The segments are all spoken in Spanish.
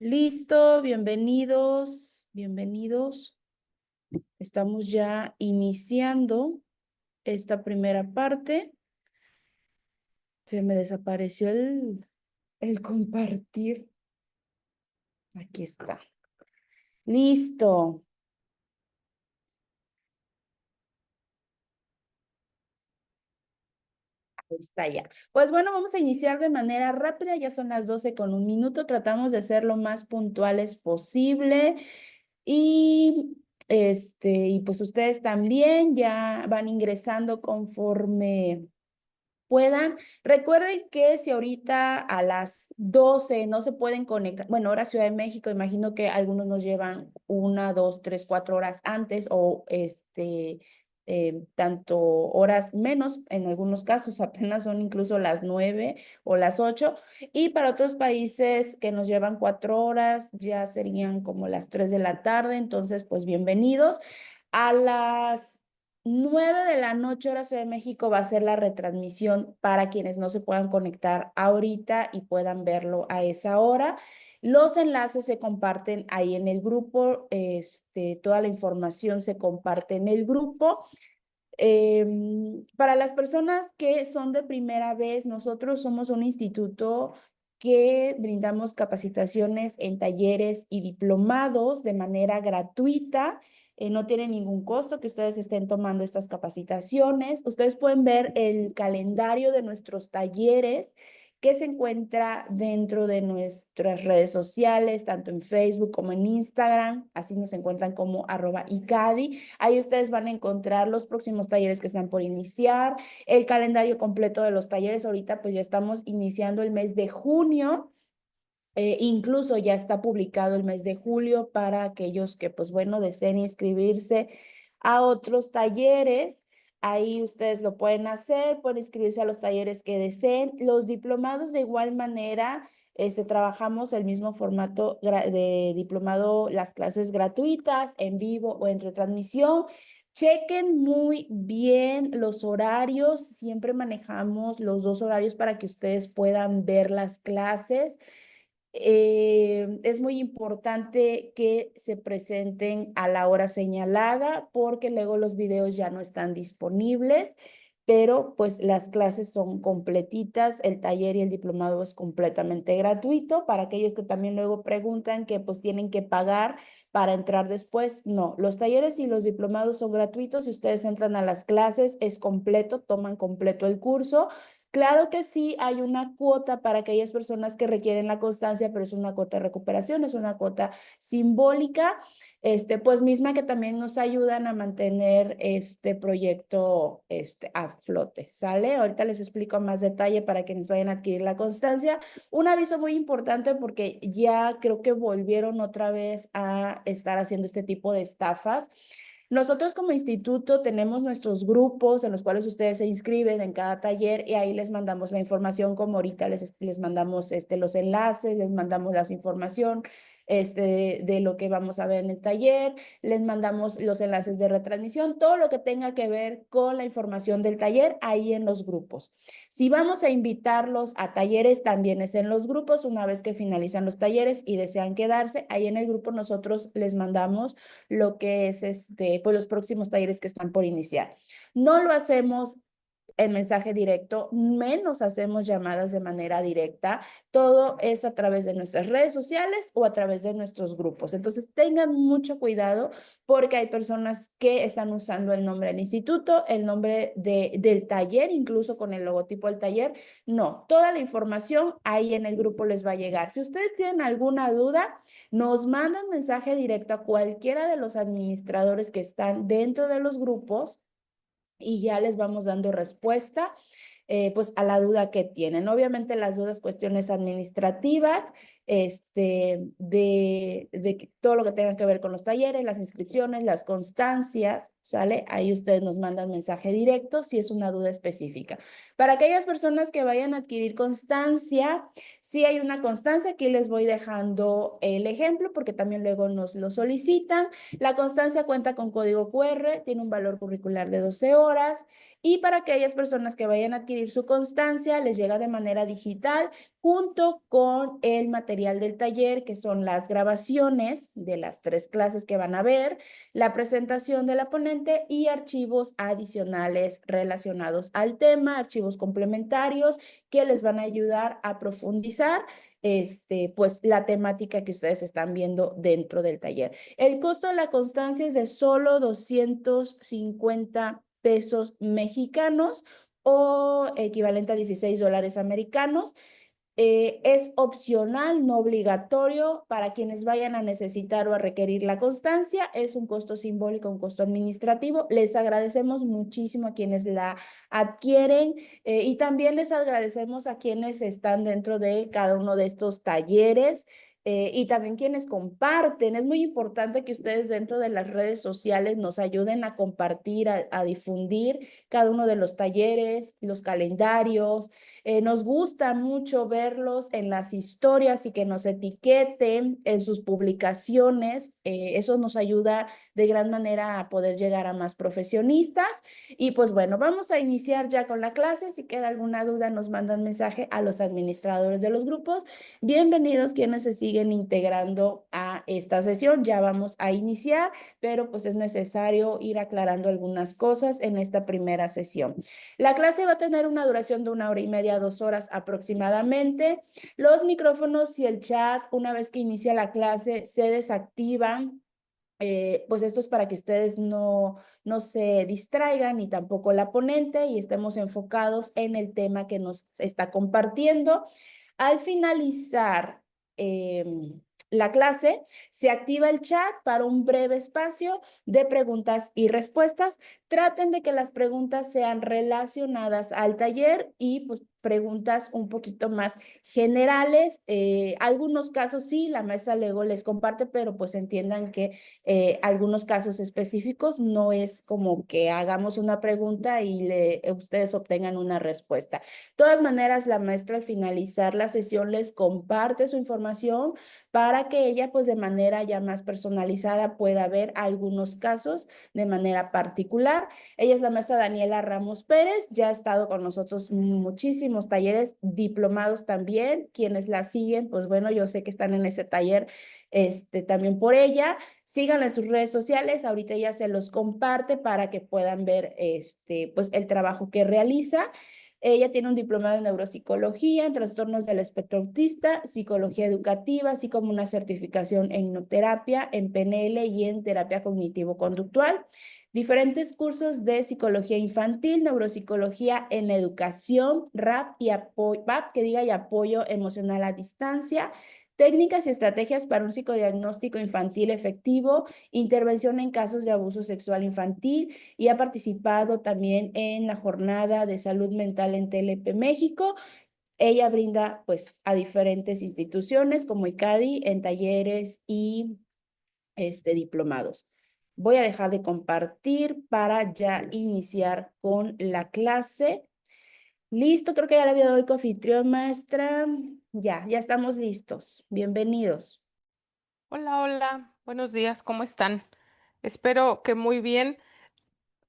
Listo, bienvenidos, bienvenidos. Estamos ya iniciando esta primera parte. Se me desapareció el compartir. Aquí está. Listo. Ahí está ya. Pues bueno, vamos a iniciar de manera rápida. Ya son las 12 con un minuto. Tratamos de ser lo más puntuales posible. Y y pues ustedes también ya van ingresando conforme puedan. Recuerden que si ahorita a las 12 no se pueden conectar, bueno, ahora Ciudad de México, imagino que algunos nos llevan 1, 2, 3, 4 horas antes o tanto horas menos, en algunos casos apenas son incluso las 9 o las 8, y para otros países que nos llevan 4 horas ya serían como las 3 de la tarde. Entonces pues bienvenidos. A las 9 de la noche, hora Ciudad de México, va a ser la retransmisión para quienes no se puedan conectar ahorita y puedan verlo a esa hora. Los enlaces se comparten ahí en el grupo, toda la información se comparte en el grupo. Para las personas que son de primera vez, nosotros somos un instituto que brindamos capacitaciones en talleres y diplomados de manera gratuita. No tiene ningún costo que ustedes estén tomando estas capacitaciones. Ustedes pueden ver el calendario de nuestros talleres que se encuentra dentro de nuestras redes sociales, tanto en Facebook como en Instagram. Así nos encuentran como @icadi. Ahí ustedes van a encontrar los próximos talleres que están por iniciar, el calendario completo de los talleres. Ahorita pues ya estamos iniciando el mes de junio. Incluso ya está publicado el mes de julio para aquellos que, pues bueno, deseen inscribirse a otros talleres. Ahí ustedes lo pueden hacer, pueden inscribirse a los talleres que deseen. Los diplomados de igual manera, trabajamos el mismo formato de diplomado, las clases gratuitas, en vivo o en retransmisión. Chequen muy bien los horarios. Siempre manejamos los dos horarios para que ustedes puedan ver las clases. Es muy importante que se presenten a la hora señalada porque luego los videos ya no están disponibles, pero pues las clases son completitas. El taller y el diplomado es completamente gratuito. Para aquellos que también luego preguntan que pues tienen que pagar para entrar después, no, los talleres y los diplomados son gratuitos. Si ustedes entran a las clases es completo, toman completo el curso. Claro que sí, hay una cuota para aquellas personas que requieren la constancia, pero es una cuota de recuperación, es una cuota simbólica, pues misma que también nos ayudan a mantener este proyecto, a flote, ¿sale? Ahorita les explico más detalle para quienes vayan a adquirir la constancia. Un aviso muy importante porque ya creo que volvieron otra vez a estar haciendo este tipo de estafas. Nosotros como instituto tenemos nuestros grupos en los cuales ustedes se inscriben en cada taller y ahí les mandamos la información, como ahorita les mandamos los enlaces, les mandamos la información de lo que vamos a ver en el taller, les mandamos los enlaces de retransmisión, todo lo que tenga que ver con la información del taller ahí en los grupos. Si vamos a invitarlos a talleres, también es en los grupos. Una vez que finalizan los talleres y desean quedarse, ahí en el grupo nosotros les mandamos lo que es pues los próximos talleres que están por iniciar. No lo hacemos en mensaje directo, menos hacemos llamadas de manera directa. Todo es a través de nuestras redes sociales o a través de nuestros grupos. Entonces tengan mucho cuidado porque hay personas que están usando el nombre del instituto, el nombre del taller, incluso con el logotipo del taller. No, toda la información ahí en el grupo les va a llegar. Si ustedes tienen alguna duda, nos mandan mensaje directo a cualquiera de los administradores que están dentro de los grupos y ya les vamos dando respuesta pues a la duda que tienen. Obviamente las dudas, cuestiones administrativas, de todo lo que tenga que ver con los talleres, las inscripciones, las constancias, ¿sale? Ahí ustedes nos mandan mensaje directo si es una duda específica. Para aquellas personas que vayan a adquirir constancia, si hay una constancia, aquí les voy dejando el ejemplo porque también luego nos lo solicitan. La constancia cuenta con código QR, tiene un valor curricular de 12 horas. y para aquellas personas que vayan a adquirir su constancia, les llega de manera digital junto con el material del taller, que son las grabaciones de las 3 clases que van a ver, la presentación de la ponente y archivos adicionales relacionados al tema, archivos complementarios que les van a ayudar a profundizar pues la temática que ustedes están viendo dentro del taller. El costo de la constancia es de solo 250 pesos mexicanos o equivalente a 16 dólares americanos. Es opcional, no obligatorio para quienes vayan a necesitar o a requerir la constancia. Es un costo simbólico, un costo administrativo. Les agradecemos muchísimo a quienes la adquieren y también les agradecemos a quienes están dentro de cada uno de estos talleres. Y también quienes comparten. Es muy importante que ustedes dentro de las redes sociales nos ayuden a compartir, a difundir cada uno de los talleres, los calendarios. Nos gusta mucho verlos en las historias y que nos etiqueten en sus publicaciones. Eso nos ayuda de gran manera a poder llegar a más profesionistas. Y pues bueno, vamos a iniciar ya con la clase. Si queda alguna duda, nos mandan mensaje a los administradores de los grupos. Bienvenidos quienes se siguen integrando a esta sesión. Ya vamos a iniciar, pero pues es necesario ir aclarando algunas cosas en esta primera sesión. La clase va a tener una duración de 1 hora y media, 2 horas aproximadamente. Los micrófonos y el chat, una vez que inicia la clase, se desactivan. Pues esto es para que ustedes no se distraigan ni tampoco la ponente y estemos enfocados en el tema que nos está compartiendo. Al finalizar la clase, se activa el chat para un breve espacio de preguntas y respuestas. Traten de que las preguntas sean relacionadas al taller y pues preguntas un poquito más generales. Algunos casos sí, la maestra luego les comparte, pero pues entiendan que algunos casos específicos no es como que hagamos una pregunta y ustedes obtengan una respuesta. De todas maneras, la maestra al finalizar la sesión les comparte su información para que ella pues de manera ya más personalizada pueda ver algunos casos de manera particular. Ella es la maestra Daniela Ramos Pérez, ya ha estado con nosotros muchísimos talleres, diplomados también. Quienes la siguen, pues bueno, yo sé que están en ese taller también por ella. Síganla en sus redes sociales, ahorita ya se los comparte para que puedan ver pues el trabajo que realiza. Ella tiene un diplomado en neuropsicología, en trastornos del espectro autista, psicología educativa, así como una certificación en hipnoterapia, en PNL y en terapia cognitivo-conductual. Diferentes cursos de psicología infantil, neuropsicología en educación, RAP y apoyo emocional a distancia, técnicas y estrategias para un psicodiagnóstico infantil efectivo, intervención en casos de abuso sexual infantil y ha participado también en la jornada de salud mental en TLP México. Ella brinda pues a diferentes instituciones como ICADI en talleres y diplomados. Voy a dejar de compartir para ya iniciar con la clase. Listo, creo que ya le había dado el coanfitrión, maestra. Ya estamos listos. Bienvenidos. Hola, hola, buenos días, ¿cómo están? Espero que muy bien.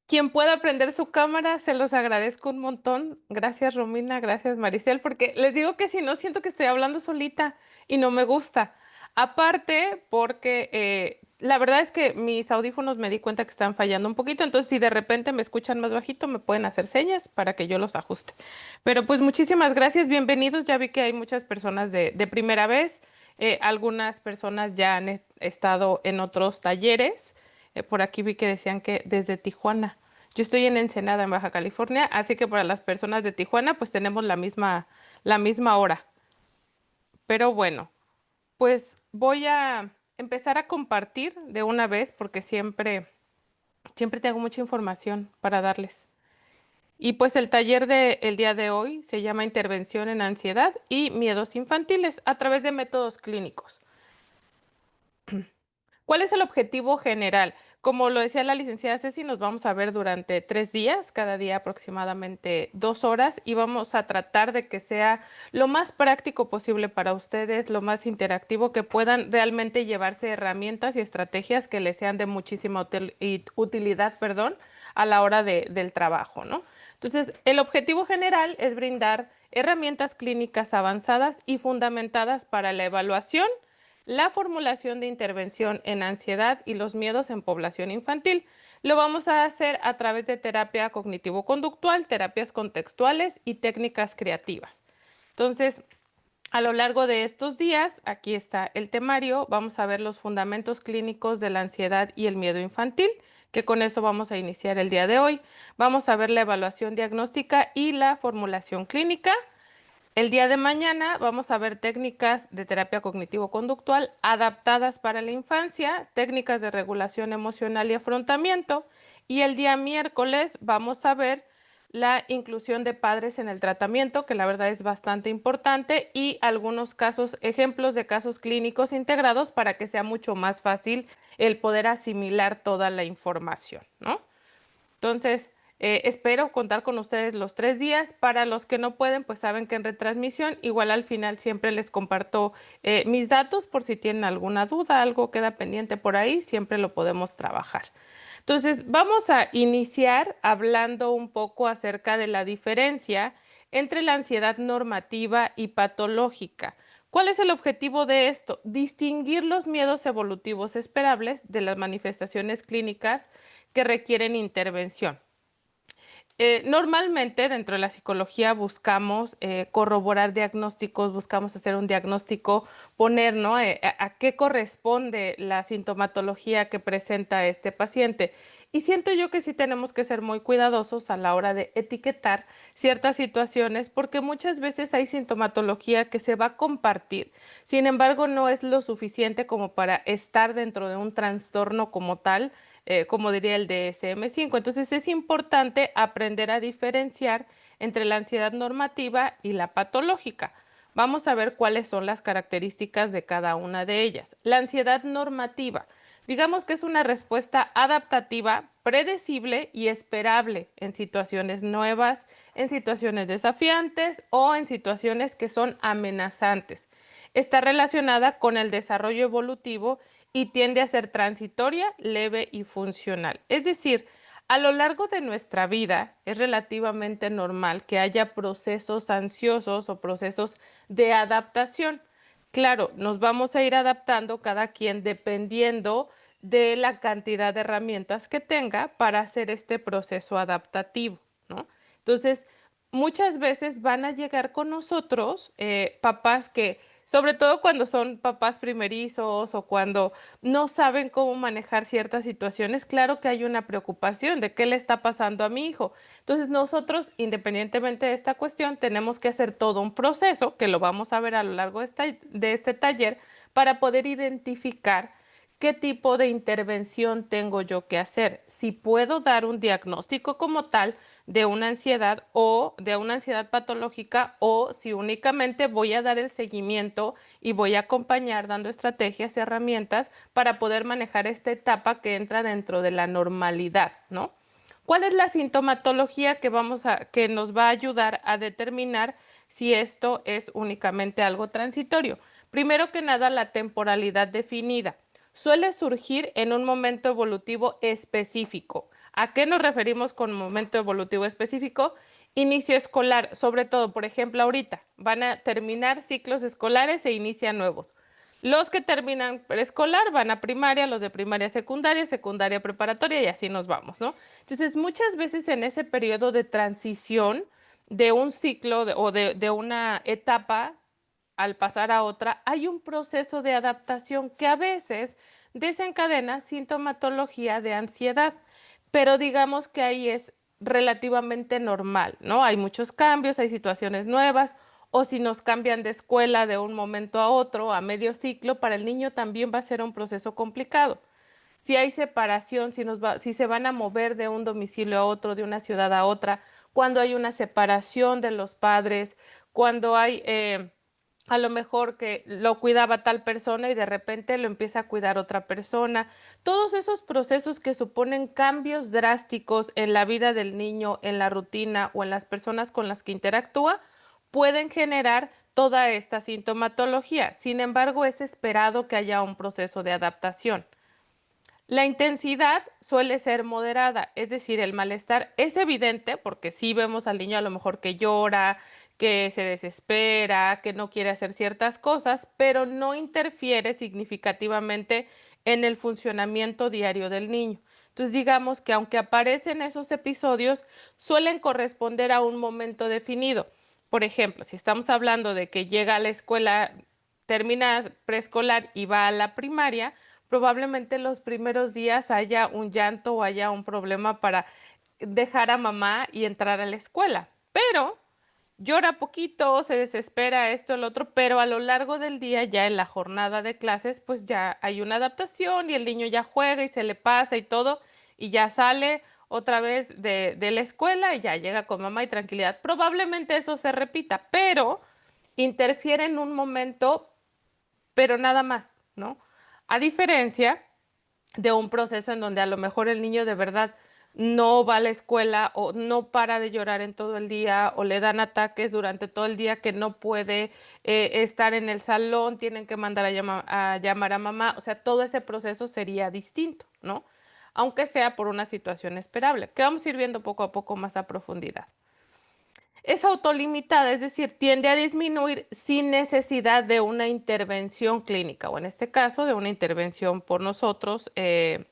Quien pueda prender su cámara, se los agradezco un montón. Gracias, Romina, gracias, Maricel, porque les digo que si no, siento que estoy hablando solita y no me gusta. Aparte, porque la verdad es que mis audífonos me di cuenta que están fallando un poquito, entonces si de repente me escuchan más bajito, me pueden hacer señas para que yo los ajuste. Pero pues muchísimas gracias, bienvenidos. Ya vi que hay muchas personas de primera vez, algunas personas ya han estado en otros talleres. Por aquí vi que decían que desde Tijuana. Yo estoy en Ensenada, en Baja California, así que para las personas de Tijuana, pues tenemos la misma hora. Pero bueno, pues voy a empezar a compartir de una vez porque siempre tengo mucha información para darles. Y pues el taller del día de hoy se llama Intervención en Ansiedad y Miedos Infantiles a través de métodos clínicos. ¿Cuál es el objetivo general? Como lo decía la licenciada Ceci, nos vamos a ver durante 3 días, cada día aproximadamente 2 horas, y vamos a tratar de que sea lo más práctico posible para ustedes, lo más interactivo, que puedan realmente llevarse herramientas y estrategias que les sean de muchísima utilidad, perdón, a la hora del trabajo, ¿no? Entonces, el objetivo general es brindar herramientas clínicas avanzadas y fundamentadas para la evaluación, la formulación de intervención en ansiedad y los miedos en población infantil. Lo vamos a hacer a través de terapia cognitivo-conductual, terapias contextuales y técnicas creativas. Entonces, a lo largo de estos días, aquí está el temario, vamos a ver los fundamentos clínicos de la ansiedad y el miedo infantil, que con eso vamos a iniciar el día de hoy. Vamos a ver la evaluación diagnóstica y la formulación clínica. El día de mañana vamos a ver técnicas de terapia cognitivo-conductual adaptadas para la infancia, técnicas de regulación emocional y afrontamiento. Y el día miércoles vamos a ver la inclusión de padres en el tratamiento, que la verdad es bastante importante, y algunos casos, ejemplos de casos clínicos integrados para que sea mucho más fácil el poder asimilar toda la información, ¿no? Entonces, espero contar con ustedes los 3 días. Para los que no pueden, pues saben que en retransmisión, igual al final siempre les comparto mis datos por si tienen alguna duda, algo queda pendiente por ahí, siempre lo podemos trabajar. Entonces, vamos a iniciar hablando un poco acerca de la diferencia entre la ansiedad normativa y patológica. ¿Cuál es el objetivo de esto? Distinguir los miedos evolutivos esperables de las manifestaciones clínicas que requieren intervención. Normalmente dentro de la psicología buscamos corroborar diagnósticos, buscamos hacer un diagnóstico, poner, ¿no? A qué corresponde la sintomatología que presenta este paciente. Y siento yo que sí tenemos que ser muy cuidadosos a la hora de etiquetar ciertas situaciones porque muchas veces hay sintomatología que se va a compartir, sin embargo no es lo suficiente como para estar dentro de un trastorno como tal, como diría el DSM-5. Entonces es importante aprender a diferenciar entre la ansiedad normativa y la patológica. Vamos a ver cuáles son las características de cada una de ellas. La ansiedad normativa, digamos que es una respuesta adaptativa, predecible y esperable en situaciones nuevas, en situaciones desafiantes o en situaciones que son amenazantes. Está relacionada con el desarrollo evolutivo y tiende a ser transitoria, leve y funcional. Es decir, a lo largo de nuestra vida es relativamente normal que haya procesos ansiosos o procesos de adaptación. Claro, nos vamos a ir adaptando cada quien dependiendo de la cantidad de herramientas que tenga para hacer este proceso adaptativo, ¿no? Entonces, muchas veces van a llegar con nosotros papás que, sobre todo cuando son papás primerizos o cuando no saben cómo manejar ciertas situaciones, claro que hay una preocupación de qué le está pasando a mi hijo. Entonces nosotros, independientemente de esta cuestión, tenemos que hacer todo un proceso, que lo vamos a ver a lo largo de este taller, para poder identificar qué tipo de intervención tengo yo que hacer. Si puedo dar un diagnóstico como tal de una ansiedad o de una ansiedad patológica o si únicamente voy a dar el seguimiento y voy a acompañar dando estrategias y herramientas para poder manejar esta etapa que entra dentro de la normalidad, ¿no? ¿Cuál es la sintomatología que nos va a ayudar a determinar si esto es únicamente algo transitorio? Primero que nada, la temporalidad definida. Suele surgir en un momento evolutivo específico. ¿A qué nos referimos con momento evolutivo específico? Inicio escolar, sobre todo, por ejemplo, ahorita van a terminar ciclos escolares e inician nuevos. Los que terminan preescolar van a primaria, los de primaria secundaria, secundaria preparatoria y así nos vamos, ¿no? Entonces, muchas veces en ese periodo de transición de un ciclo de una etapa al pasar a otra, hay un proceso de adaptación que a veces desencadena sintomatología de ansiedad, pero digamos que ahí es relativamente normal, ¿no? Hay muchos cambios, hay situaciones nuevas, o si nos cambian de escuela de un momento a otro, a medio ciclo, para el niño también va a ser un proceso complicado. Si hay separación, si se van a mover de un domicilio a otro, de una ciudad a otra, cuando hay una separación de los padres, cuando hay a lo mejor que lo cuidaba tal persona y de repente lo empieza a cuidar otra persona. Todos esos procesos que suponen cambios drásticos en la vida del niño, en la rutina o en las personas con las que interactúa, pueden generar toda esta sintomatología. Sin embargo, es esperado que haya un proceso de adaptación. La intensidad suele ser moderada, es decir, el malestar es evidente porque sí vemos al niño a lo mejor que llora, que se desespera, que no quiere hacer ciertas cosas, pero no interfiere significativamente en el funcionamiento diario del niño. Entonces, digamos que aunque aparecen esos episodios, suelen corresponder a un momento definido. Por ejemplo, si estamos hablando de que llega a la escuela, termina preescolar y va a la primaria, probablemente los primeros días haya un llanto o haya un problema para dejar a mamá y entrar a la escuela. Pero llora poquito, se desespera esto, el otro, pero a lo largo del día, ya en la jornada de clases, pues ya hay una adaptación y el niño ya juega y se le pasa y todo, y ya sale otra vez de la escuela y ya llega con mamá y tranquilidad. Probablemente eso se repita, pero interfiere en un momento, pero nada más, ¿no? A diferencia de un proceso en donde a lo mejor el niño de verdad no va a la escuela o no para de llorar en todo el día o le dan ataques durante todo el día que no puede estar en el salón, tienen que mandar a llamar a mamá, o sea, todo ese proceso sería distinto, ¿no? Aunque sea por una situación esperable, que vamos a ir viendo poco a poco más a profundidad. Es autolimitada, es decir, tiende a disminuir sin necesidad de una intervención clínica, o en este caso, de una intervención por nosotros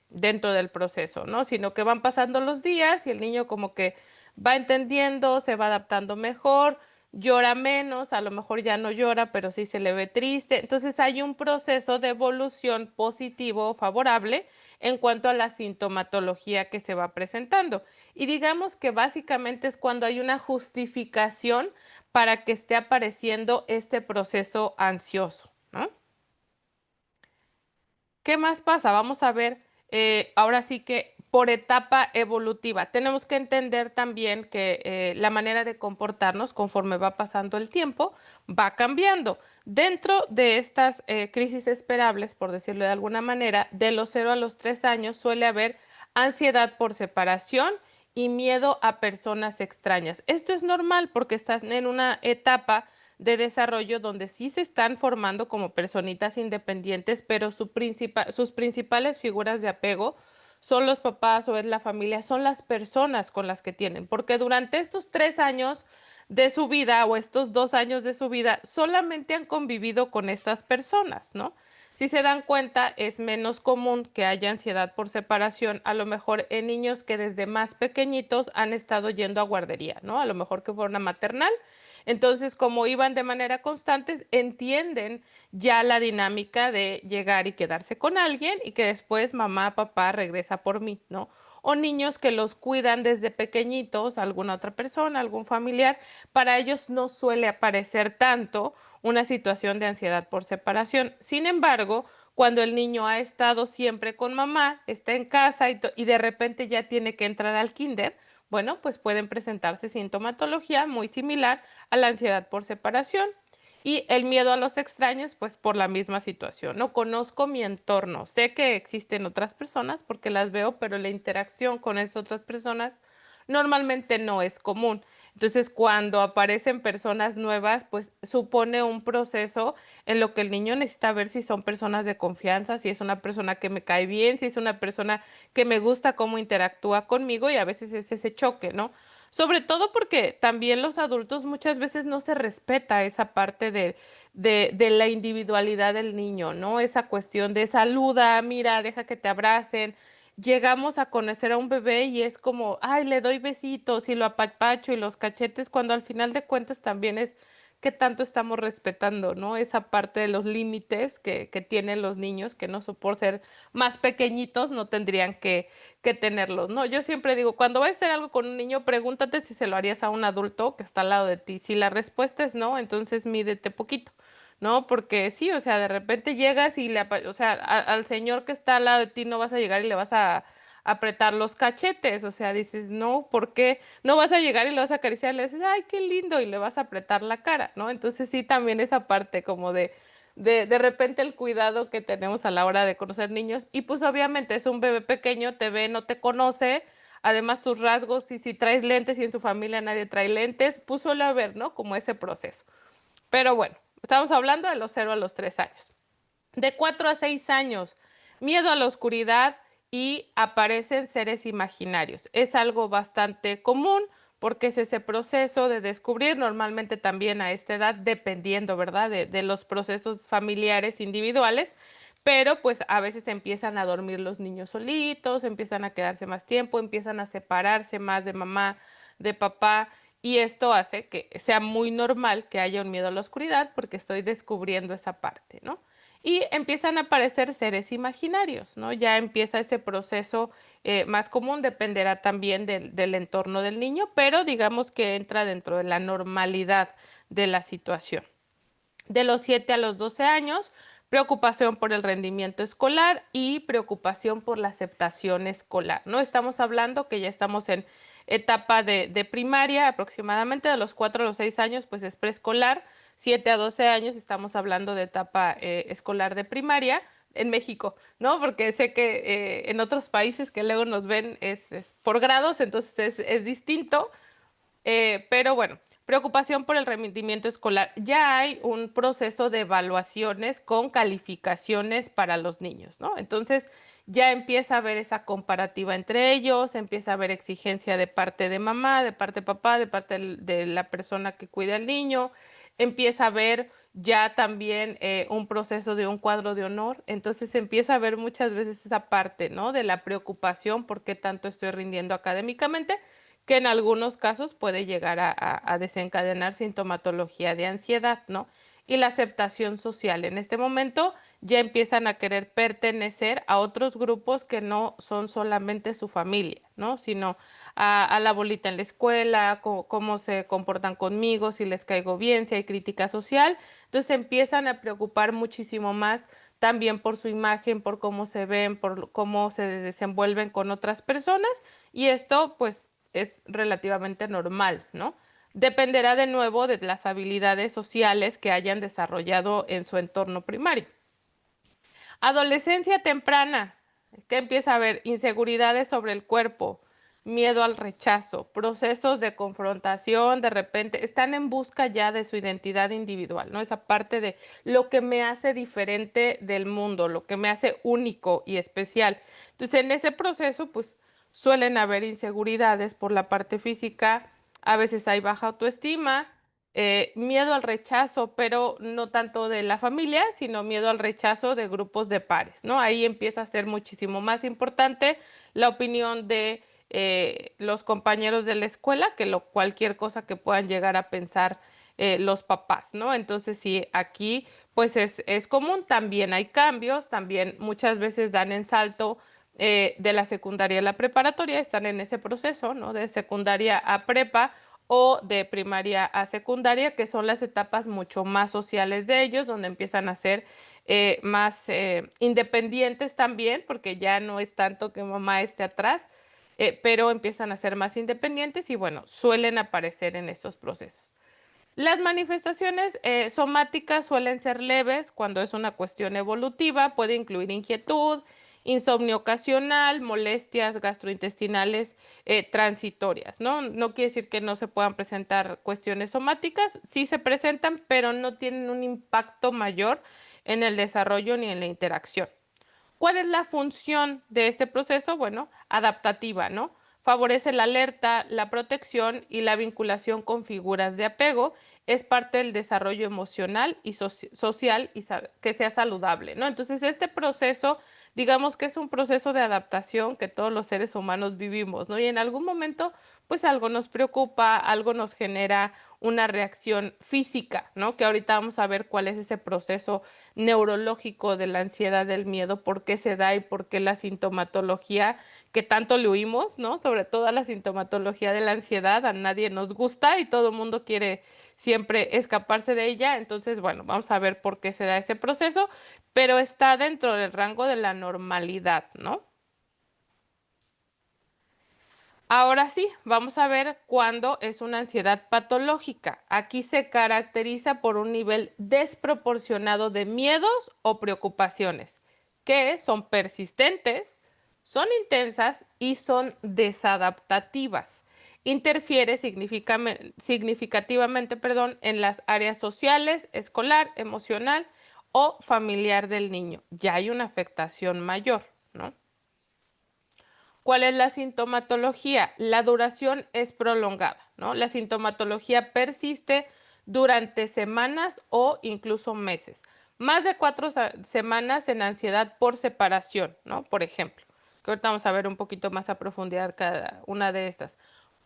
dentro del proceso, ¿no? Sino que van pasando los días y el niño como que va entendiendo, se va adaptando mejor, llora menos, a lo mejor ya no llora, pero sí se le ve triste. Entonces hay un proceso de evolución positivo o favorable en cuanto a la sintomatología que se va presentando. Y digamos que básicamente es cuando hay una justificación para que esté apareciendo este proceso ansioso, ¿no? ¿Qué más pasa? Vamos a ver, ahora sí que por etapa evolutiva. Tenemos que entender también que la manera de comportarnos conforme va pasando el tiempo va cambiando. Dentro de estas crisis esperables, por decirlo de alguna manera, de los 0 a los 3 años suele haber ansiedad por separación y miedo a personas extrañas. Esto es normal porque estás en una etapa de desarrollo donde sí se están formando como personitas independientes, pero sus principales figuras de apego son los papás o es la familia, son las personas con las que tienen, porque durante estos 3 años de su vida o estos 2 años de su vida solamente han convivido con estas personas, ¿no? Si se dan cuenta, es menos común que haya ansiedad por separación, a lo mejor en niños que desde más pequeñitos han estado yendo a guardería, ¿no? A lo mejor que fueron a maternal. Entonces, como iban de manera constante, entienden ya la dinámica de llegar y quedarse con alguien y que después mamá, papá regresa por mí, ¿no? O niños que los cuidan desde pequeñitos, alguna otra persona, algún familiar, para ellos no suele aparecer tanto una situación de ansiedad por separación. Sin embargo, cuando el niño ha estado siempre con mamá, está en casa y de repente ya tiene que entrar al kinder, bueno, pues pueden presentarse sintomatología muy similar a la ansiedad por separación. Y el miedo a los extraños, pues por la misma situación. No conozco mi entorno. Sé que existen otras personas porque las veo, pero la interacción con esas otras personas normalmente no es común. Entonces, cuando aparecen personas nuevas, pues supone un proceso en lo que el niño necesita ver si son personas de confianza, si es una persona que me cae bien, si es una persona que me gusta cómo interactúa conmigo y a veces es ese choque, ¿no? Sobre todo porque también los adultos muchas veces no se respeta esa parte de la individualidad del niño, ¿no? Esa cuestión de saluda, mira, deja que te abracen. Llegamos a conocer a un bebé y es como, ay, le doy besitos y lo apapacho y los cachetes, cuando al final de cuentas también es que tanto estamos respetando, ¿no? Esa parte de los límites que tienen los niños, que no por ser más pequeñitos no tendrían que tenerlos, ¿no? Yo siempre digo, cuando vas a hacer algo con un niño, pregúntate si se lo harías a un adulto que está al lado de ti. Si la respuesta es no, entonces mídete poquito. ¿No? Porque sí, o sea, de repente llegas y o sea, al señor que está al lado de ti no vas a llegar y le vas a apretar los cachetes, o sea, dices, no, ¿por qué? No vas a llegar y le vas a acariciar y le dices, ay, qué lindo, y le vas a apretar la cara, ¿no? Entonces sí, también esa parte como de repente el cuidado que tenemos a la hora de conocer niños, y pues obviamente es un bebé pequeño, te ve, no te conoce, además tus rasgos, y si traes lentes y en su familia nadie trae lentes, pues suele haber, ¿no? Como ese proceso. Pero bueno, estamos hablando de los 0 a los 3 años. De 4 a 6 años, miedo a la oscuridad y aparecen seres imaginarios. Es algo bastante común porque es ese proceso de descubrir, normalmente también a esta edad, dependiendo, ¿verdad?, de los procesos familiares individuales, pero pues a veces empiezan a dormir los niños solitos, empiezan a quedarse más tiempo, empiezan a separarse más de mamá, de papá, y esto hace que sea muy normal que haya un miedo a la oscuridad porque estoy descubriendo esa parte, ¿no? Y empiezan a aparecer seres imaginarios, ¿no? Ya empieza ese proceso más común, dependerá también del entorno del niño, pero digamos que entra dentro de la normalidad de la situación. De los 7 a los 12 años, preocupación por el rendimiento escolar y preocupación por la aceptación escolar, ¿no? Estamos hablando que ya estamos en etapa de primaria, aproximadamente de los 4 a los 6 años, pues es preescolar, 7 a 12 años estamos hablando de etapa escolar de primaria en México, ¿no? Porque sé que en otros países que luego nos ven es por grados, entonces es distinto. Pero bueno, preocupación por el rendimiento escolar. Ya hay un proceso de evaluaciones con calificaciones para los niños, ¿no? Entonces ya empieza a haber esa comparativa entre ellos, empieza a haber exigencia de parte de mamá, de parte de papá, de parte de la persona que cuida al niño, empieza a haber ya también un proceso de un cuadro de honor, entonces empieza a ver muchas veces esa parte, ¿no? De la preocupación por qué tanto estoy rindiendo académicamente, que en algunos casos puede llegar a desencadenar sintomatología de ansiedad, ¿no? Y la aceptación social. En este momento ya empiezan a querer pertenecer a otros grupos que no son solamente su familia, ¿no? Sino a la bolita en la escuela, cómo se comportan conmigo, si les caigo bien, si hay crítica social. Entonces empiezan a preocupar muchísimo más también por su imagen, por cómo se ven, por cómo se desenvuelven con otras personas. Y esto, pues, es relativamente normal, ¿no? Dependerá de nuevo de las habilidades sociales que hayan desarrollado en su entorno primario. Adolescencia temprana, que empieza a haber inseguridades sobre el cuerpo, miedo al rechazo, procesos de confrontación, de repente están en busca ya de su identidad individual, ¿no? Esa parte de lo que me hace diferente del mundo, lo que me hace único y especial. Entonces, en ese proceso, pues suelen haber inseguridades por la parte física, a veces hay baja autoestima, miedo al rechazo, pero no tanto de la familia, sino miedo al rechazo de grupos de pares, ¿no? Ahí empieza a ser muchísimo más importante la opinión de los compañeros de la escuela que cualquier cosa que puedan llegar a pensar los papás, ¿no? Entonces, sí, aquí pues es común, también hay cambios, también muchas veces dan en salto de la secundaria a la preparatoria, están en ese proceso, ¿no? De secundaria a prepa o de primaria a secundaria, que son las etapas mucho más sociales de ellos, donde empiezan a ser más independientes también, porque ya no es tanto que mamá esté atrás, pero empiezan a ser más independientes y bueno, suelen aparecer en estos procesos. Las manifestaciones somáticas suelen ser leves cuando es una cuestión evolutiva, puede incluir inquietud, insomnio ocasional, molestias gastrointestinales transitorias, ¿no? No quiere decir que no se puedan presentar cuestiones somáticas, sí se presentan, pero no tienen un impacto mayor en el desarrollo ni en la interacción. ¿Cuál es la función de este proceso? Bueno, adaptativa, ¿no? Favorece la alerta, la protección y la vinculación con figuras de apego. Es parte del desarrollo emocional y social y que sea saludable, ¿no? Entonces, este proceso, digamos que es un proceso de adaptación que todos los seres humanos vivimos, ¿no? Y en algún momento, pues algo nos preocupa, algo nos genera una reacción física, ¿no? Que ahorita vamos a ver cuál es ese proceso neurológico de la ansiedad, del miedo, por qué se da y por qué la sintomatología que tanto le huimos, ¿no? Sobre todo a la sintomatología de la ansiedad, a nadie nos gusta y todo el mundo quiere siempre escaparse de ella. Entonces, bueno, vamos a ver por qué se da ese proceso, pero está dentro del rango de la normalidad, ¿no? Ahora sí, vamos a ver cuándo es una ansiedad patológica. Aquí se caracteriza por un nivel desproporcionado de miedos o preocupaciones, que son persistentes, son intensas y son desadaptativas. Interfiere significativamente, perdón, en las áreas sociales, escolar, emocional o familiar del niño. Ya hay una afectación mayor, ¿no? ¿Cuál es la sintomatología? La duración es prolongada, ¿no? La sintomatología persiste durante semanas o incluso meses. Más de 4 semanas en ansiedad por separación, ¿no? Por ejemplo, que ahorita vamos a ver un poquito más a profundidad cada una de estas.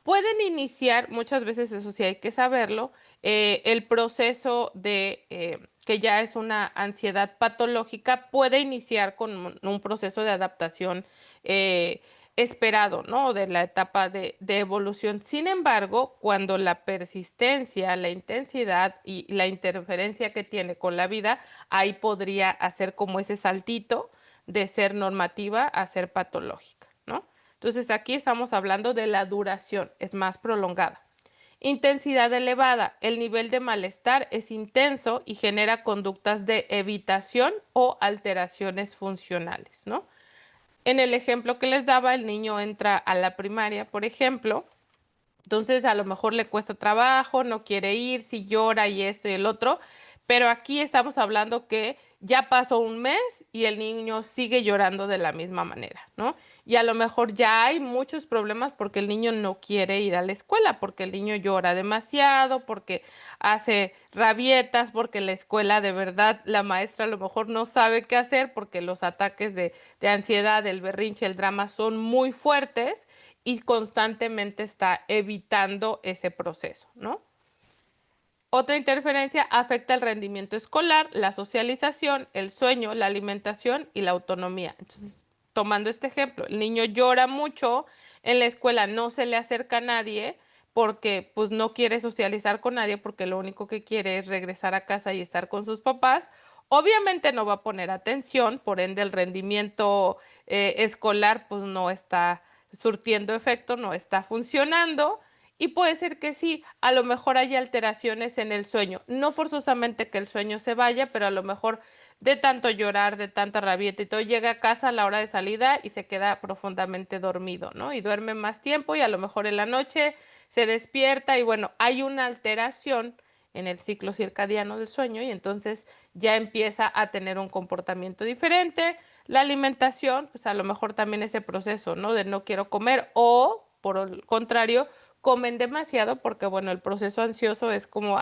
Pueden iniciar, muchas veces eso sí hay que saberlo, el proceso de que ya es una ansiedad patológica, puede iniciar con un proceso de adaptación eh, esperado, ¿no? De la etapa de evolución. Sin embargo, cuando la persistencia, la intensidad y la interferencia que tiene con la vida, ahí podría hacer como ese saltito de ser normativa a ser patológica, ¿no? Entonces aquí estamos hablando de la duración, es más prolongada. Intensidad elevada. El nivel de malestar es intenso y genera conductas de evitación o alteraciones funcionales, ¿no? En el ejemplo que les daba, el niño entra a la primaria, por ejemplo, entonces a lo mejor le cuesta trabajo, no quiere ir, si llora y esto y el otro, pero aquí estamos hablando que ya pasó un mes y el niño sigue llorando de la misma manera, ¿no? Y a lo mejor ya hay muchos problemas porque el niño no quiere ir a la escuela, porque el niño llora demasiado, porque hace rabietas, porque la escuela de verdad, la maestra a lo mejor no sabe qué hacer porque los ataques de ansiedad, el berrinche, el drama son muy fuertes y constantemente está evitando ese proceso, ¿no? Otra interferencia afecta el rendimiento escolar, la socialización, el sueño, la alimentación y la autonomía. Entonces, tomando este ejemplo, el niño llora mucho, en la escuela no se le acerca a nadie porque pues no quiere socializar con nadie porque lo único que quiere es regresar a casa y estar con sus papás. Obviamente no va a poner atención, por ende el rendimiento escolar pues no está surtiendo efecto, no está funcionando. Y puede ser que sí, a lo mejor hay alteraciones en el sueño. No forzosamente que el sueño se vaya, pero a lo mejor de tanto llorar, de tanta rabieta y todo, llega a casa a la hora de salida y se queda profundamente dormido, ¿no? Y duerme más tiempo y a lo mejor en la noche se despierta y bueno, hay una alteración en el ciclo circadiano del sueño y entonces ya empieza a tener un comportamiento diferente. La alimentación, pues a lo mejor también ese proceso, ¿no? De no quiero comer o, por el contrario, comen demasiado porque, bueno, el proceso ansioso es como,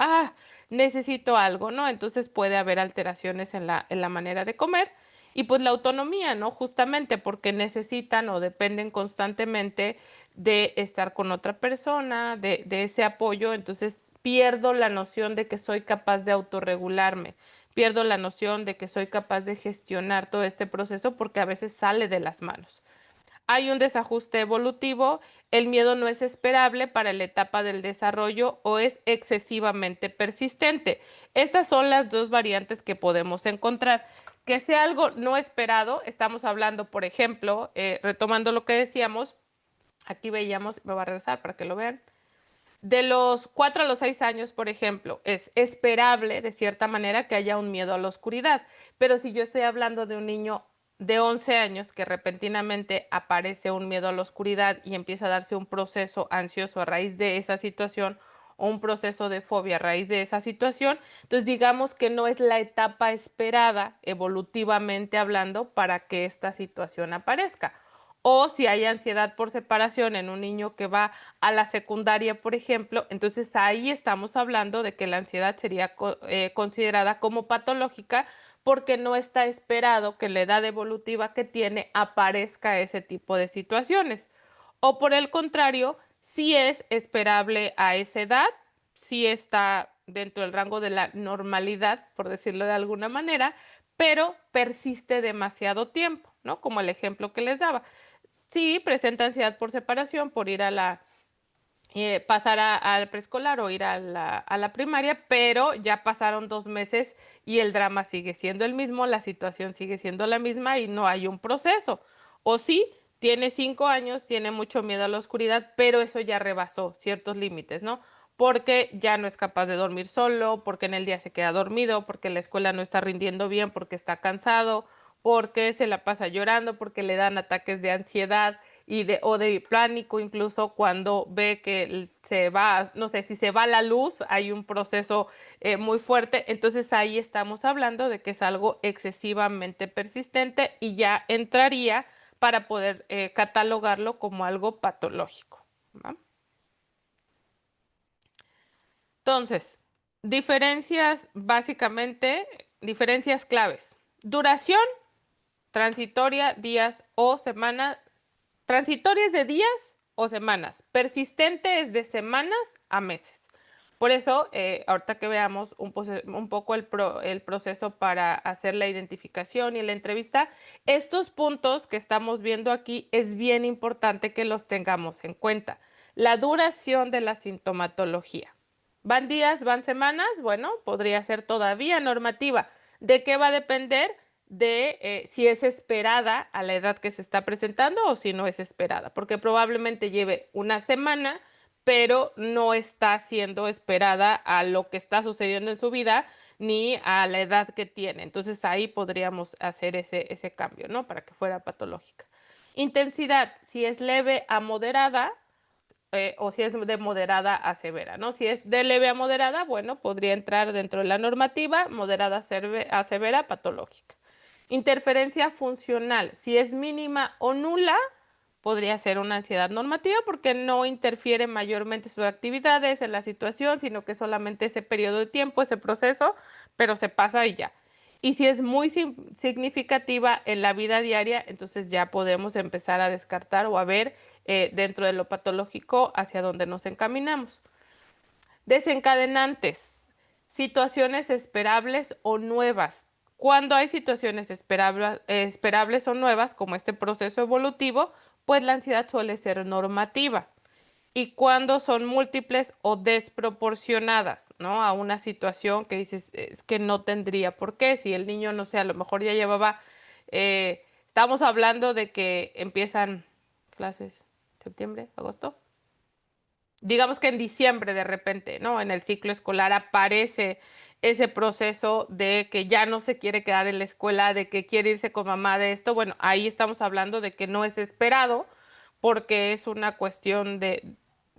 necesito algo, ¿no? Entonces puede haber alteraciones en la manera de comer. Y pues la autonomía, ¿no? Justamente porque necesitan o dependen constantemente de estar con otra persona, de ese apoyo, entonces pierdo la noción de que soy capaz de autorregularme, pierdo la noción de que soy capaz de gestionar todo este proceso porque a veces sale de las manos. Hay un desajuste evolutivo, el miedo no es esperable para la etapa del desarrollo o es excesivamente persistente. Estas son las dos variantes que podemos encontrar. Que sea algo no esperado, estamos hablando, por ejemplo, retomando lo que decíamos, aquí veíamos, me voy a regresar para que lo vean. De los 4 a los 6 años, por ejemplo, es esperable de cierta manera que haya un miedo a la oscuridad, pero si yo estoy hablando de un niño de 11 años que repentinamente aparece un miedo a la oscuridad y empieza a darse un proceso ansioso a raíz de esa situación o un proceso de fobia a raíz de esa situación, entonces digamos que no es la etapa esperada evolutivamente hablando para que esta situación aparezca. O si hay ansiedad por separación en un niño que va a la secundaria, por ejemplo, entonces ahí estamos hablando de que la ansiedad sería considerada como patológica porque no está esperado que la edad evolutiva que tiene aparezca ese tipo de situaciones. O por el contrario, si es esperable a esa edad, si está dentro del rango de la normalidad, por decirlo de alguna manera, pero persiste demasiado tiempo, ¿no? Como el ejemplo que les daba. Sí, presenta ansiedad por separación, por ir a pasar al preescolar o ir a la primaria, pero ya pasaron 2 meses y el drama sigue siendo el mismo, la situación sigue siendo la misma y no hay un proceso. O sí, tiene 5 años, tiene mucho miedo a la oscuridad, pero eso ya rebasó ciertos límites, ¿no? Porque ya no es capaz de dormir solo, porque en el día se queda dormido, porque en la escuela no está rindiendo bien, porque está cansado, porque se la pasa llorando, porque le dan ataques de ansiedad o de pánico incluso cuando ve que se va, no sé, si se va la luz, hay un proceso muy fuerte, entonces ahí estamos hablando de que es algo excesivamente persistente y ya entraría para poder catalogarlo como algo patológico, ¿va? Entonces, diferencias básicamente, diferencias claves. Duración transitoria, días o semanas. Transitoria es de días o semanas. Persistente es de semanas a meses. Por eso, ahorita que veamos un poco el proceso para hacer la identificación y la entrevista, estos puntos que estamos viendo aquí es bien importante que los tengamos en cuenta. La duración de la sintomatología. ¿Van días, van semanas? Bueno, podría ser todavía normativa. ¿De qué va a depender? De si es esperada a la edad que se está presentando o si no es esperada, porque probablemente lleve una semana, pero no está siendo esperada a lo que está sucediendo en su vida ni a la edad que tiene. Entonces ahí podríamos hacer ese cambio, ¿no? Para que fuera patológica. Intensidad, si es leve a moderada, o si es de moderada a severa, ¿no? Si es de leve a moderada, bueno, podría entrar dentro de la normativa, moderada a severa, patológica. Interferencia funcional, si es mínima o nula, podría ser una ansiedad normativa porque no interfiere mayormente sus actividades en la situación, sino que solamente ese periodo de tiempo, ese proceso, pero se pasa y ya. Y si es muy significativa en la vida diaria, entonces ya podemos empezar a descartar o a ver dentro de lo patológico hacia dónde nos encaminamos. Desencadenantes, situaciones esperables o nuevas. Cuando hay situaciones esperables o nuevas, como este proceso evolutivo, pues la ansiedad suele ser normativa. Y cuando son múltiples o desproporcionadas, ¿no? A una situación que dices, es que no tendría por qué. Si el niño, no sé, a lo mejor ya llevaba, estamos hablando de que empiezan clases septiembre, agosto, digamos que en diciembre de repente, ¿no? En el ciclo escolar aparece ese proceso de que ya no se quiere quedar en la escuela, de que quiere irse con mamá de esto. Bueno, ahí estamos hablando de que no es esperado porque es una cuestión de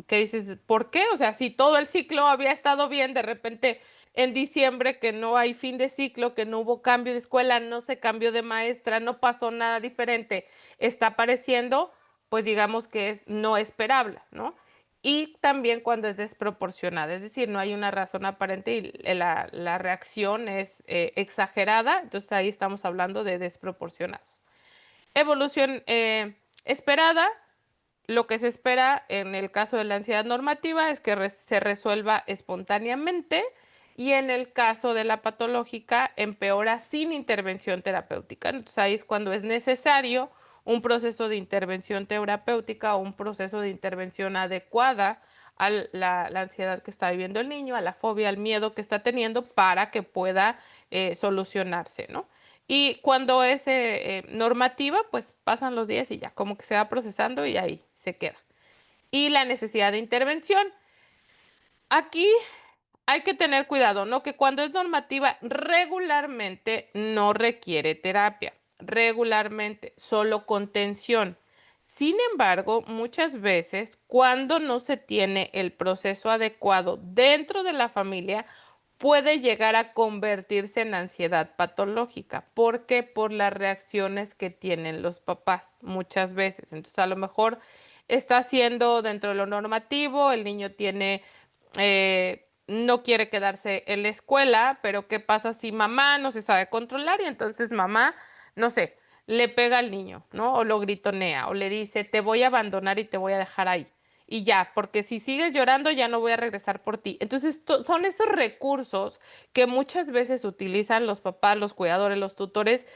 que dices, ¿por qué? O sea, si todo el ciclo había estado bien, de repente en diciembre que no hay fin de ciclo, que no hubo cambio de escuela, no se cambió de maestra, no pasó nada diferente, está apareciendo, pues digamos que es no esperable, ¿no? Y también cuando es desproporcionada, es decir, no hay una razón aparente y la reacción es exagerada, entonces ahí estamos hablando de desproporcionados. Evolución esperada, lo que se espera en el caso de la ansiedad normativa es que se resuelva espontáneamente y en el caso de la patológica empeora sin intervención terapéutica. Entonces ahí es cuando es necesario un proceso de intervención terapéutica o un proceso de intervención adecuada a la ansiedad que está viviendo el niño, a la fobia, al miedo que está teniendo para que pueda solucionarse, ¿no? Y cuando es normativa, pues pasan los días y ya, como que se va procesando y ahí se queda. Y la necesidad de intervención. Aquí hay que tener cuidado, ¿no? Que cuando es normativa, regularmente no requiere terapia. Regularmente, solo contención. Sin embargo, muchas veces, cuando no se tiene el proceso adecuado dentro de la familia, puede llegar a convertirse en ansiedad patológica. ¿Por qué? Por las reacciones que tienen los papás muchas veces. Entonces, a lo mejor está haciendo dentro de lo normativo, el niño tiene, no quiere quedarse en la escuela, pero ¿qué pasa si mamá no se sabe controlar? Y entonces mamá, no sé, le pega al niño, ¿no? O lo gritonea, o le dice, te voy a abandonar y te voy a dejar ahí y ya, porque si sigues llorando ya no voy a regresar por ti. Entonces, son esos recursos que muchas veces utilizan los papás, los cuidadores, los tutores,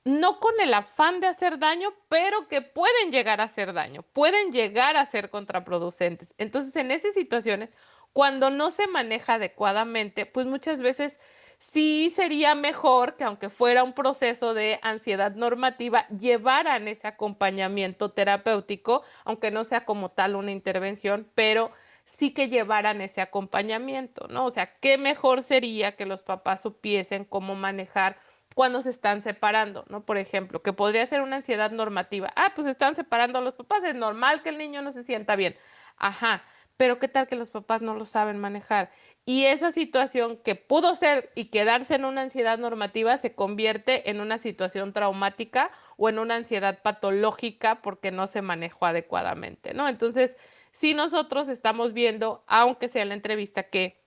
no con el afán de hacer daño, pero que pueden llegar a hacer daño, pueden llegar a ser contraproducentes. Entonces, en esas situaciones, cuando no se maneja adecuadamente, pues muchas veces sí sería mejor que aunque fuera un proceso de ansiedad normativa, llevaran ese acompañamiento terapéutico, aunque no sea como tal una intervención, pero sí que llevaran ese acompañamiento, ¿no? O sea, qué mejor sería que los papás supiesen cómo manejar cuando se están separando, ¿no? Por ejemplo, que podría ser una ansiedad normativa. Ah, pues se están separando los papás, es normal que el niño no se sienta bien. Ajá, pero ¿qué tal que los papás no lo saben manejar? Y esa situación que pudo ser y quedarse en una ansiedad normativa se convierte en una situación traumática o en una ansiedad patológica porque no se manejó adecuadamente, ¿no? Entonces, si nosotros estamos viendo, aunque sea en la entrevista, que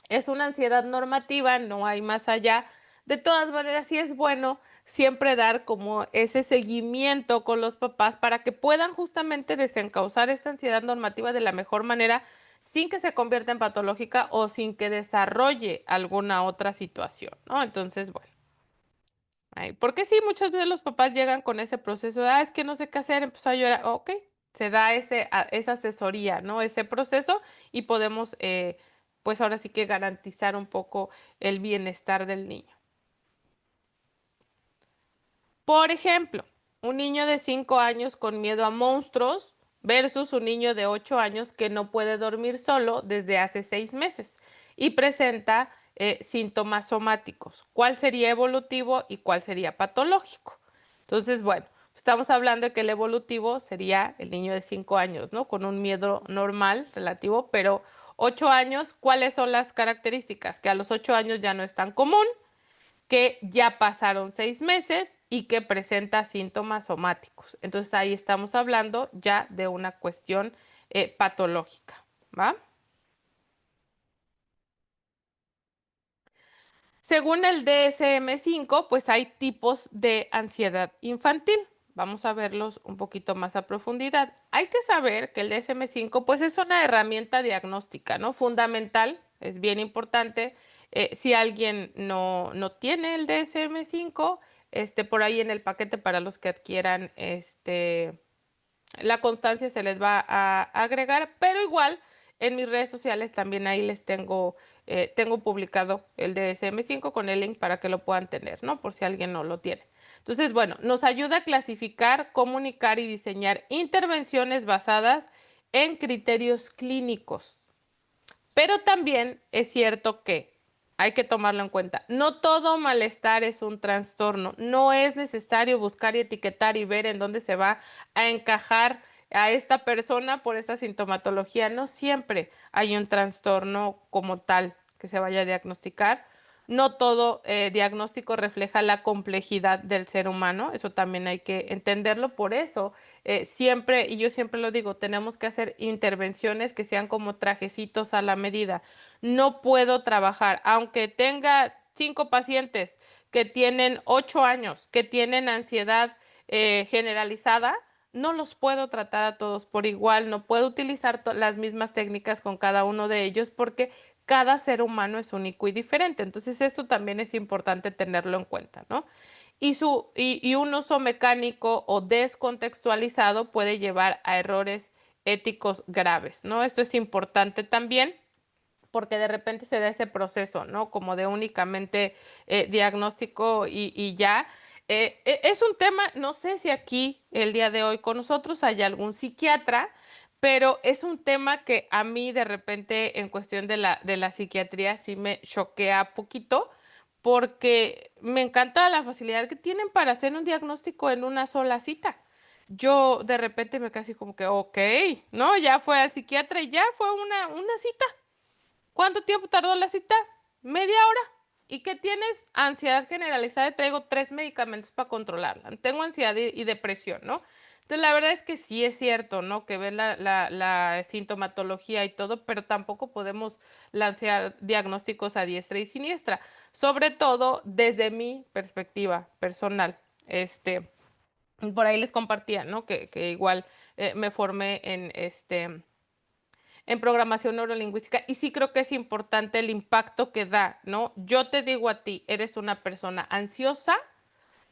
es una ansiedad normativa, no hay más allá. De todas maneras, sí es bueno siempre dar como ese seguimiento con los papás para que puedan justamente desencauzar esta ansiedad normativa de la mejor manera sin que se convierta en patológica o sin que desarrolle alguna otra situación, ¿no? Entonces, bueno. Porque sí, muchas veces los papás llegan con ese proceso de, es que no sé qué hacer, empezó a llorar, ok, se da esa asesoría, ¿no? Ese proceso y podemos, pues ahora sí que garantizar un poco el bienestar del niño. Por ejemplo, un niño de 5 años con miedo a monstruos versus un niño de 8 años que no puede dormir solo desde hace 6 meses y presenta síntomas somáticos. ¿Cuál sería evolutivo y cuál sería patológico? Entonces, bueno, estamos hablando de que el evolutivo sería el niño de 5 años, ¿no? Con un miedo normal, relativo, pero 8 años, ¿cuáles son las características? Que a los 8 años ya no es tan común, que ya pasaron 6 meses y que presenta síntomas somáticos. Entonces ahí estamos hablando ya de una cuestión patológica, ¿va? Según el DSM-5, pues hay tipos de ansiedad infantil. Vamos a verlos un poquito más a profundidad. Hay que saber que el DSM-5 pues es una herramienta diagnóstica, ¿no? Fundamental, es bien importante. Si alguien no tiene el DSM-5, por ahí en el paquete para los que adquieran la constancia se les va a agregar, pero igual en mis redes sociales también ahí les tengo publicado el DSM-5 con el link para que lo puedan tener, ¿no? Por si alguien no lo tiene. Entonces, bueno, nos ayuda a clasificar, comunicar y diseñar intervenciones basadas en criterios clínicos. Pero también es cierto que hay que tomarlo en cuenta. No todo malestar es un trastorno. No es necesario buscar y etiquetar y ver en dónde se va a encajar a esta persona por esta sintomatología. No siempre hay un trastorno como tal que se vaya a diagnosticar. No todo diagnóstico refleja la complejidad del ser humano. Eso también hay que entenderlo. Por eso siempre, y yo siempre lo digo, tenemos que hacer intervenciones que sean como trajecitos a la medida. No puedo trabajar, aunque tenga 5 pacientes que tienen 8 años, que tienen ansiedad generalizada, no los puedo tratar a todos por igual, no puedo utilizar las mismas técnicas con cada uno de ellos porque cada ser humano es único y diferente. Entonces, esto también es importante tenerlo en cuenta, ¿no? Y un uso mecánico o descontextualizado puede llevar a errores éticos graves, ¿no? Esto es importante también porque de repente se da ese proceso, ¿no? Como de únicamente diagnóstico y ya. Es un tema, no sé si aquí el día de hoy con nosotros hay algún psiquiatra, pero es un tema que a mí de repente en cuestión de la psiquiatría sí me choquea poquito porque me encanta la facilidad que tienen para hacer un diagnóstico en una sola cita. Yo de repente me quedé así como que, ok, ¿no? Ya fue al psiquiatra y ya fue una cita. ¿Cuánto tiempo tardó la cita? Media hora. ¿Y qué tienes? Ansiedad generalizada y traigo 3 medicamentos para controlarla. Tengo ansiedad y depresión, ¿no? Entonces, la verdad es que sí es cierto, ¿no? Que ves la sintomatología y todo, pero tampoco podemos lanzar diagnósticos a diestra y siniestra. Sobre todo desde mi perspectiva personal. Por ahí les compartía, ¿no? Que igual me formé en programación neurolingüística y sí creo que es importante el impacto que da, ¿no? Yo te digo a ti, eres una persona ansiosa,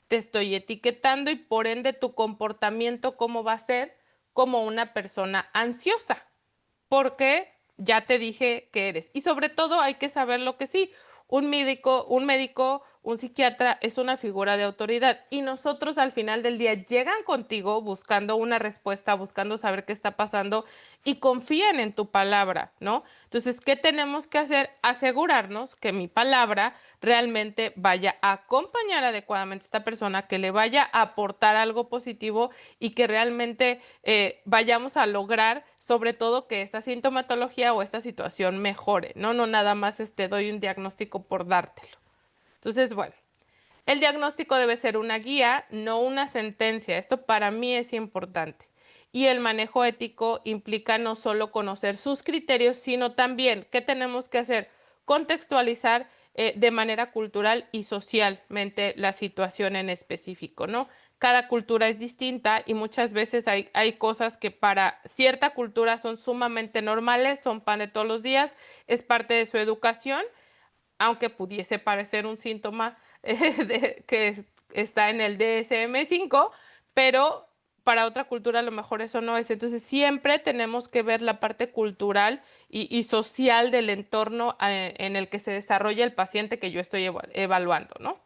te estoy etiquetando y por ende tu comportamiento cómo va a ser como una persona ansiosa, porque ya te dije que eres. Y sobre todo hay que saber lo que sí, un médico un psiquiatra es una figura de autoridad y nosotros al final del día llegan contigo buscando una respuesta, buscando saber qué está pasando y confían en tu palabra, ¿no? Entonces, ¿qué tenemos que hacer? Asegurarnos que mi palabra realmente vaya a acompañar adecuadamente a esta persona, que le vaya a aportar algo positivo y que realmente vayamos a lograr, sobre todo, que esta sintomatología o esta situación mejore, ¿no? No nada más doy un diagnóstico por dártelo. Entonces, bueno, el diagnóstico debe ser una guía, no una sentencia. Esto para mí es importante. Y el manejo ético implica no solo conocer sus criterios, sino también qué tenemos que hacer, contextualizar de manera cultural y socialmente la situación en específico, ¿no? Cada cultura es distinta y muchas veces hay cosas que para cierta cultura son sumamente normales, son pan de todos los días, es parte de su educación, aunque pudiese parecer un síntoma está en el DSM-5, pero para otra cultura a lo mejor eso no es. Entonces siempre tenemos que ver la parte cultural y social del entorno en el que se desarrolla el paciente que yo estoy evaluando, ¿no?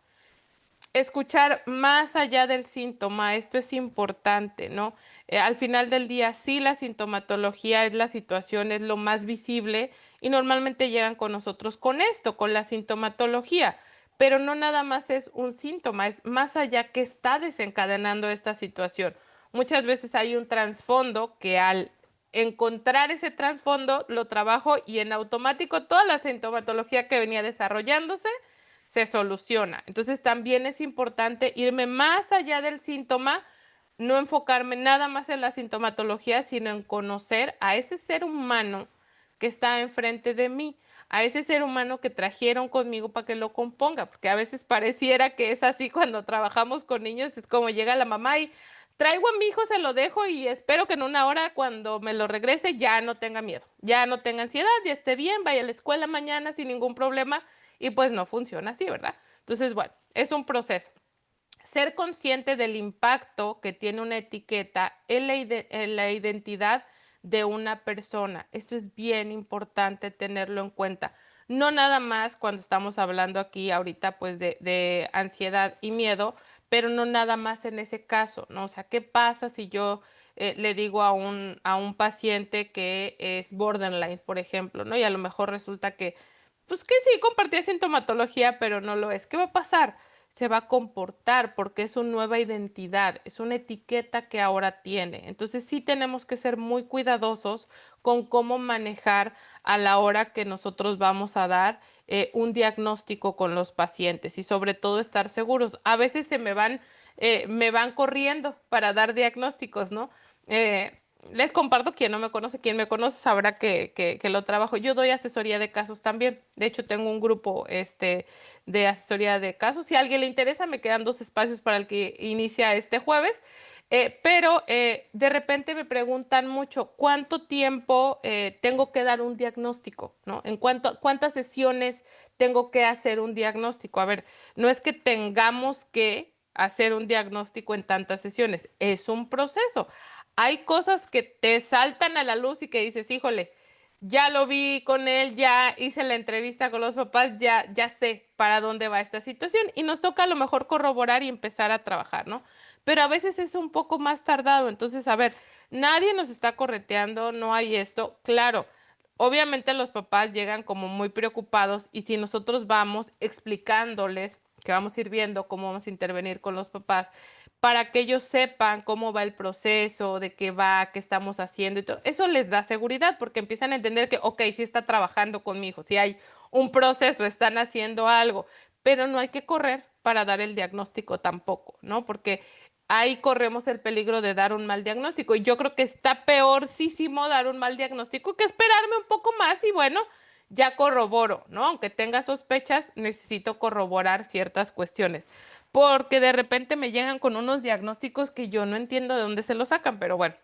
Escuchar más allá del síntoma, esto es importante, ¿no? Al final del día, sí, la sintomatología es la situación, es lo más visible y normalmente llegan con nosotros con esto, con la sintomatología, pero no nada más es un síntoma, es más allá que está desencadenando esta situación. Muchas veces hay un trasfondo que al encontrar ese trasfondo lo trabajo y en automático toda la sintomatología que venía desarrollándose se soluciona. Entonces también es importante irme más allá del síntoma, no enfocarme nada más en la sintomatología, sino en conocer a ese ser humano que está enfrente de mí, a ese ser humano que trajeron conmigo para que lo componga, porque a veces pareciera que es así cuando trabajamos con niños, es como llega la mamá y traigo a mi hijo, se lo dejo y espero que en una hora cuando me lo regrese ya no tenga miedo, ya no tenga ansiedad, ya esté bien, vaya a la escuela mañana sin ningún problema y pues no funciona así, ¿verdad? Entonces, bueno, es un proceso. Ser consciente del impacto que tiene una etiqueta en la identidad de una persona. Esto es bien importante tenerlo en cuenta. No nada más cuando estamos hablando aquí ahorita pues de ansiedad y miedo, pero no nada más en ese caso, ¿no? O sea, ¿qué pasa si yo le digo a un paciente que es borderline, por ejemplo, ¿no? Y a lo mejor resulta que, pues que sí, compartía sintomatología, pero no lo es. ¿Qué va a pasar? Se va a comportar porque es una nueva identidad, es una etiqueta que ahora tiene. Entonces sí tenemos que ser muy cuidadosos con cómo manejar a la hora que nosotros vamos a dar un diagnóstico con los pacientes y sobre todo estar seguros. A veces me van corriendo para dar diagnósticos, ¿no? Les comparto, quien me conoce sabrá que lo trabajo. Yo doy asesoría de casos también. De hecho, tengo un grupo de asesoría de casos. Si a alguien le interesa, me quedan 2 espacios para el que inicia este jueves. Pero de repente me preguntan mucho, ¿cuánto tiempo tengo que dar un diagnóstico? ¿No? ¿Cuántas sesiones tengo que hacer un diagnóstico? A ver, no es que tengamos que hacer un diagnóstico en tantas sesiones, es un proceso. Hay cosas que te saltan a la luz y que dices, híjole, ya lo vi con él, ya hice la entrevista con los papás, ya sé para dónde va esta situación y nos toca a lo mejor corroborar y empezar a trabajar, ¿no? Pero a veces es un poco más tardado, entonces, a ver, nadie nos está correteando, no hay esto, claro. Obviamente los papás llegan como muy preocupados y si nosotros vamos explicándoles que vamos a ir viendo cómo vamos a intervenir con los papás para que ellos sepan cómo va el proceso, de qué va, qué estamos haciendo y todo. Eso les da seguridad porque empiezan a entender que, ok, sí está trabajando con mi hijo, sí hay un proceso, están haciendo algo, pero no hay que correr para dar el diagnóstico tampoco, ¿no? Porque ahí corremos el peligro de dar un mal diagnóstico y yo creo que está peorcísimo dar un mal diagnóstico que esperarme un poco más y bueno, ya corroboro, ¿no? Aunque tenga sospechas, necesito corroborar ciertas cuestiones porque de repente me llegan con unos diagnósticos que yo no entiendo de dónde se los sacan, pero bueno,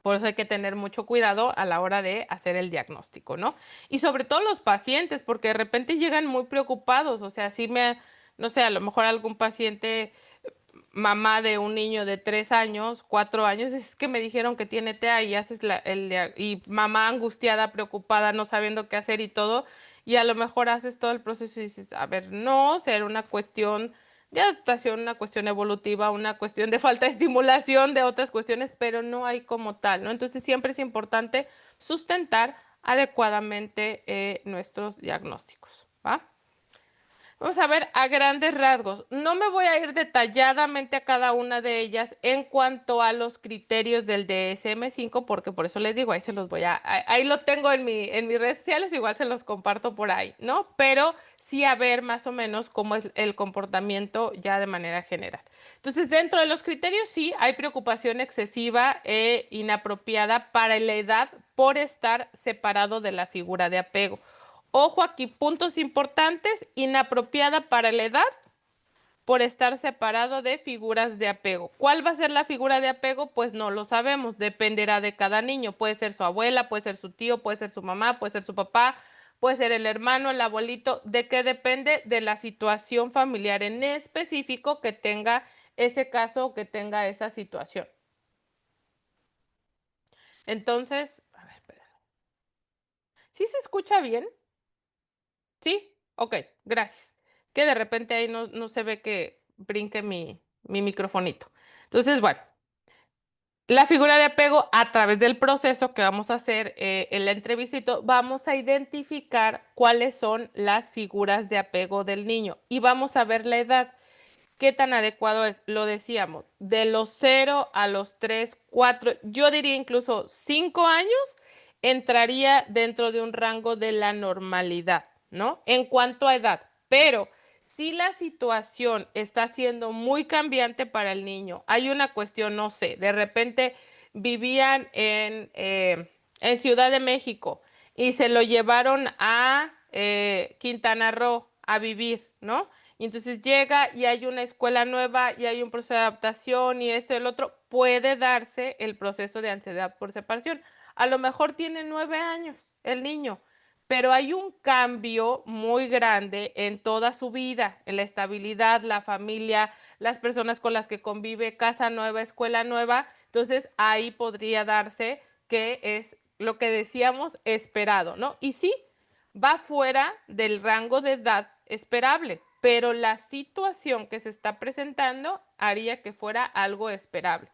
por eso hay que tener mucho cuidado a la hora de hacer el diagnóstico, ¿no? Y sobre todo los pacientes, porque de repente llegan muy preocupados, o sea, no sé, a lo mejor algún paciente mamá de un niño de 3 años, 4 años, es que me dijeron que tiene TEA y haces y mamá angustiada, preocupada, no sabiendo qué hacer y todo. y a lo mejor haces todo el proceso y dices, a ver, no, será una cuestión de adaptación, una cuestión evolutiva, una cuestión de falta de estimulación, de otras cuestiones, pero no hay como tal, ¿no? Entonces siempre es importante sustentar adecuadamente nuestros diagnósticos, ¿va? Vamos a ver a grandes rasgos. No me voy a ir detalladamente a cada una de ellas en cuanto a los criterios del DSM-5, porque por eso les digo, ahí se los voy ahí lo tengo en mis redes sociales, igual se los comparto por ahí, ¿no? Pero sí a ver más o menos cómo es el comportamiento ya de manera general. Entonces, dentro de los criterios sí hay preocupación excesiva e inapropiada para la edad por estar separado de la figura de apego. Ojo aquí, puntos importantes, inapropiada para la edad por estar separado de figuras de apego. ¿Cuál va a ser la figura de apego? Pues no lo sabemos, dependerá de cada niño. Puede ser su abuela, puede ser su tío, puede ser su mamá, puede ser su papá, puede ser el hermano, el abuelito. ¿De qué depende? De la situación familiar en específico que tenga ese caso o que tenga esa situación. Entonces, a ver, espera. ¿Sí se escucha bien? ¿Sí? Ok, gracias. Que de repente ahí no se ve que brinque mi microfonito. Entonces, bueno, la figura de apego a través del proceso que vamos a hacer en la entrevista, vamos a identificar cuáles son las figuras de apego del niño y vamos a ver la edad. ¿Qué tan adecuado es? Lo decíamos, de los 0 a los 3, 4, yo diría incluso 5 años, entraría dentro de un rango de la normalidad, ¿no? En cuanto a edad. Pero si la situación está siendo muy cambiante para el niño, hay una cuestión, no sé, de repente vivían en Ciudad de México y se lo llevaron a Quintana Roo a vivir, ¿no? Y entonces llega y hay una escuela nueva y hay un proceso de adaptación y esto y el otro, puede darse el proceso de ansiedad por separación. A lo mejor tiene 9 años el niño, pero hay un cambio muy grande en toda su vida, en la estabilidad, la familia, las personas con las que convive, casa nueva, escuela nueva. Entonces ahí podría darse que es lo que decíamos esperado, ¿no? Y sí, va fuera del rango de edad esperable, pero la situación que se está presentando haría que fuera algo esperable.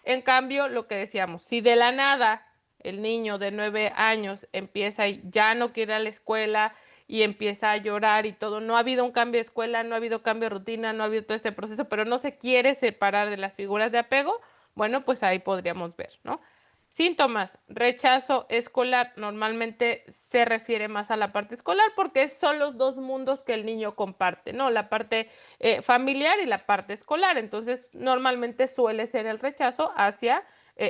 En cambio, lo que decíamos, si de la nada el niño de 9 años empieza y ya no quiere ir a la escuela y empieza a llorar y todo, no ha habido un cambio de escuela, no ha habido cambio de rutina, no ha habido todo este proceso, pero no se quiere separar de las figuras de apego, bueno, pues ahí podríamos ver, ¿no? Síntomas, rechazo escolar, normalmente se refiere más a la parte escolar porque son los dos mundos que el niño comparte, ¿no? La parte familiar y la parte escolar. Entonces, normalmente suele ser el rechazo hacia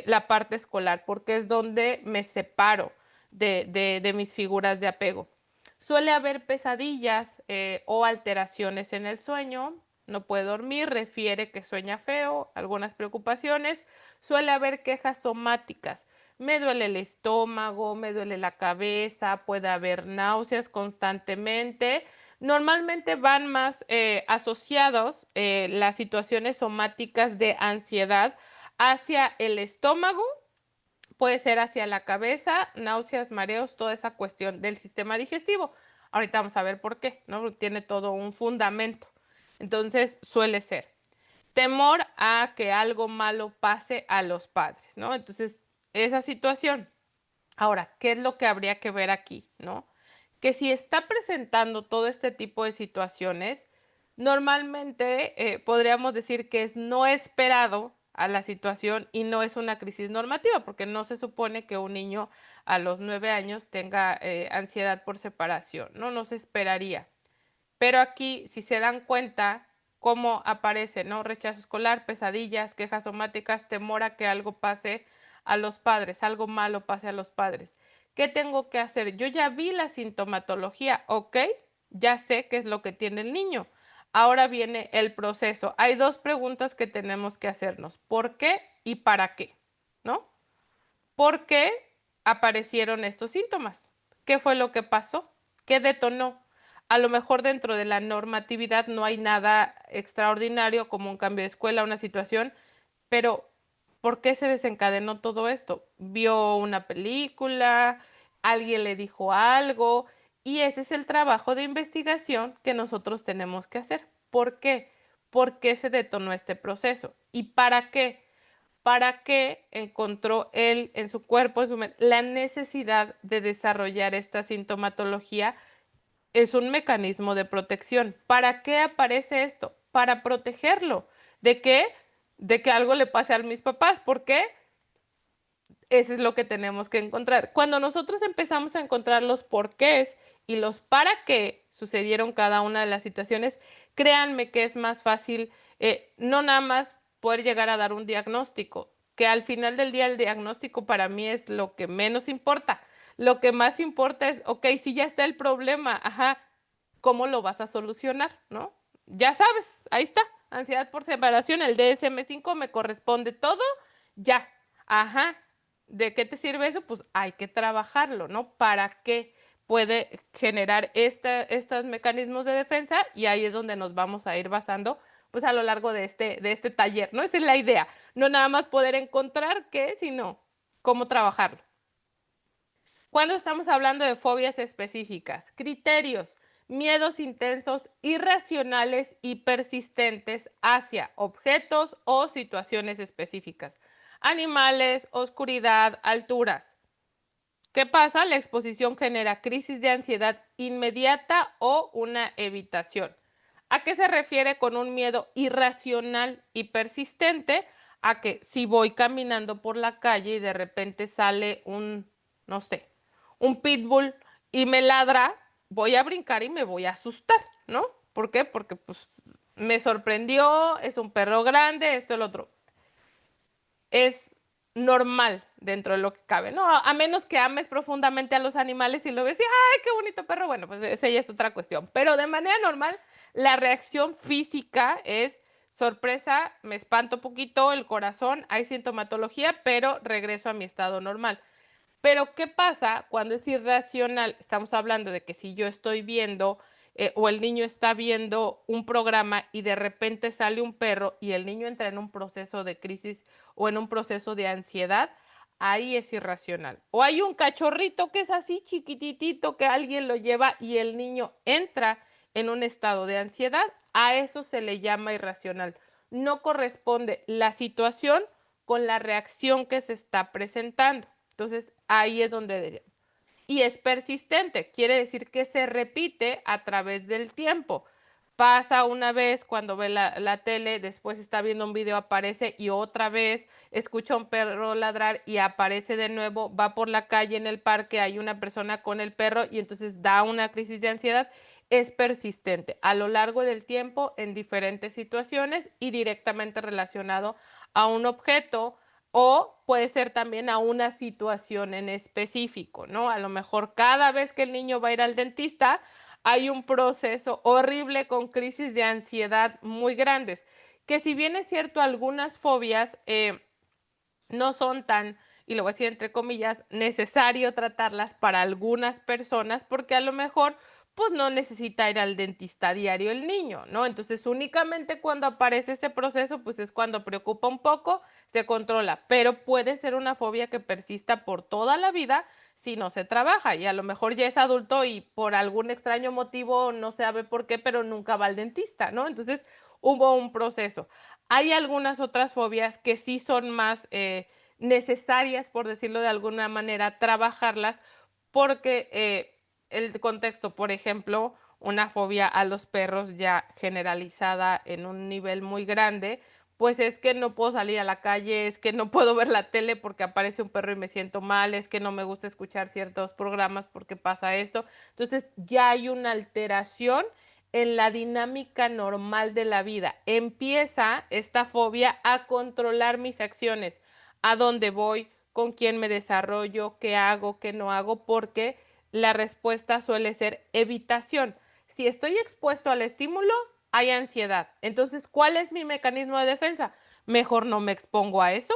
la parte escolar porque es donde me separo de mis figuras de apego. Suele haber pesadillas o alteraciones en el sueño, no puede dormir, refiere que sueña feo, algunas preocupaciones. Suele haber quejas somáticas. Me duele el estómago, me duele la cabeza, puede haber náuseas constantemente. Normalmente van más asociados las situaciones somáticas de ansiedad hacia el estómago, puede ser hacia la cabeza, náuseas, mareos, toda esa cuestión del sistema digestivo. Ahorita vamos a ver por qué, ¿no? Tiene todo un fundamento. Entonces, suele ser temor a que algo malo pase a los padres, ¿no? Entonces, esa situación. Ahora, ¿qué es lo que habría que ver aquí, no? Que si está presentando todo este tipo de situaciones, normalmente podríamos decir que es no esperado a la situación y no es una crisis normativa, porque no se supone que un niño a los 9 años tenga ansiedad por separación, ¿no? No se esperaría. Pero aquí, si se dan cuenta cómo aparece, ¿no? Rechazo escolar, pesadillas, quejas somáticas, temor a que algo pase a los padres, algo malo pase a los padres. ¿Qué tengo que hacer? Yo ya vi la sintomatología, ¿ok? Ya sé qué es lo que tiene el niño. Ahora viene el proceso. Hay dos preguntas que tenemos que hacernos. ¿Por qué y para qué? ¿No? ¿Por qué aparecieron estos síntomas? ¿Qué fue lo que pasó? ¿Qué detonó? A lo mejor dentro de la normatividad no hay nada extraordinario como un cambio de escuela, una situación, pero ¿por qué se desencadenó todo esto? ¿Vio una película? ¿Alguien le dijo algo? Y ese es el trabajo de investigación que nosotros tenemos que hacer. ¿Por qué? ¿Por qué se detonó este proceso? ¿Y para qué? ¿Para qué encontró él en su cuerpo, en su mente, la necesidad de desarrollar esta sintomatología? Es un mecanismo de protección. ¿Para qué aparece esto? Para protegerlo. ¿De qué? De que algo le pase a mis papás. ¿Por qué? Eso es lo que tenemos que encontrar. Cuando nosotros empezamos a encontrar los porqués y los para qué sucedieron cada una de las situaciones, créanme que es más fácil, no nada más poder llegar a dar un diagnóstico, que al final del día el diagnóstico para mí es lo que menos importa. Lo que más importa es, ok, si ya está el problema, ajá, ¿cómo lo vas a solucionar? ¿No? Ya sabes, ahí está, ansiedad por separación, el DSM-5 me corresponde todo, ya, ajá. ¿De qué te sirve eso? Pues hay que trabajarlo, ¿no? Para que puede generar estos mecanismos de defensa y ahí es donde nos vamos a ir basando pues a lo largo de este taller, ¿no? Esa es la idea, no nada más poder encontrar qué, sino cómo trabajarlo. Cuando estamos hablando de fobias específicas, criterios, miedos intensos, irracionales y persistentes hacia objetos o situaciones específicas, animales, oscuridad, alturas. ¿Qué pasa? La exposición genera crisis de ansiedad inmediata o una evitación. ¿A qué se refiere con un miedo irracional y persistente? A que si voy caminando por la calle y de repente sale no sé, un pitbull y me ladra, voy a brincar y me voy a asustar, ¿no? ¿Por qué? Porque pues me sorprendió, es un perro grande, esto, el otro. Es normal dentro de lo que cabe, ¿no? A menos que ames profundamente a los animales y lo ves y, ¡ay, qué bonito perro! Bueno, pues esa ya es otra cuestión. Pero de manera normal, la reacción física es sorpresa, me espanto poquito el corazón, hay sintomatología, pero regreso a mi estado normal. Pero ¿qué pasa cuando es irracional? Estamos hablando de que si yo estoy viendo o el niño está viendo un programa y de repente sale un perro y el niño entra en un proceso de crisis o en un proceso de ansiedad, ahí es irracional. O hay un cachorrito que es así chiquititito que alguien lo lleva y el niño entra en un estado de ansiedad, a eso se le llama irracional. No corresponde la situación con la reacción que se está presentando. Entonces, ahí es donde... Y es persistente, quiere decir que se repite a través del tiempo. Pasa una vez cuando ve la tele, después está viendo un video, aparece y otra vez escucha un perro ladrar y aparece de nuevo, va por la calle en el parque, hay una persona con el perro y entonces da una crisis de ansiedad. Es persistente a lo largo del tiempo en diferentes situaciones y directamente relacionado a un objeto o puede ser también a una situación en específico, ¿no? A lo mejor cada vez que el niño va a ir al dentista, hay un proceso horrible con crisis de ansiedad muy grandes, que si bien es cierto, algunas fobias no son tan, y lo voy a decir entre comillas, necesario tratarlas para algunas personas porque a lo mejor pues no necesita ir al dentista a diario el niño, ¿no? Entonces únicamente cuando aparece ese proceso pues es cuando preocupa un poco, se controla, pero puede ser una fobia que persista por toda la vida si no se trabaja y a lo mejor ya es adulto y por algún extraño motivo no sabe por qué, pero nunca va al dentista, ¿no? Entonces hubo un proceso. Hay algunas otras fobias que sí son más necesarias, por decirlo de alguna manera, trabajarlas porque el contexto, por ejemplo, una fobia a los perros ya generalizada en un nivel muy grande, pues es que no puedo salir a la calle, es que no puedo ver la tele porque aparece un perro y me siento mal, es que no me gusta escuchar ciertos programas porque pasa esto. Entonces ya hay una alteración en la dinámica normal de la vida. Empieza esta fobia a controlar mis acciones, a dónde voy, con quién me desarrollo, qué hago, qué no hago, porque la respuesta suele ser evitación. Si estoy expuesto al estímulo, hay ansiedad. Entonces, ¿cuál es mi mecanismo de defensa? Mejor no me expongo a eso,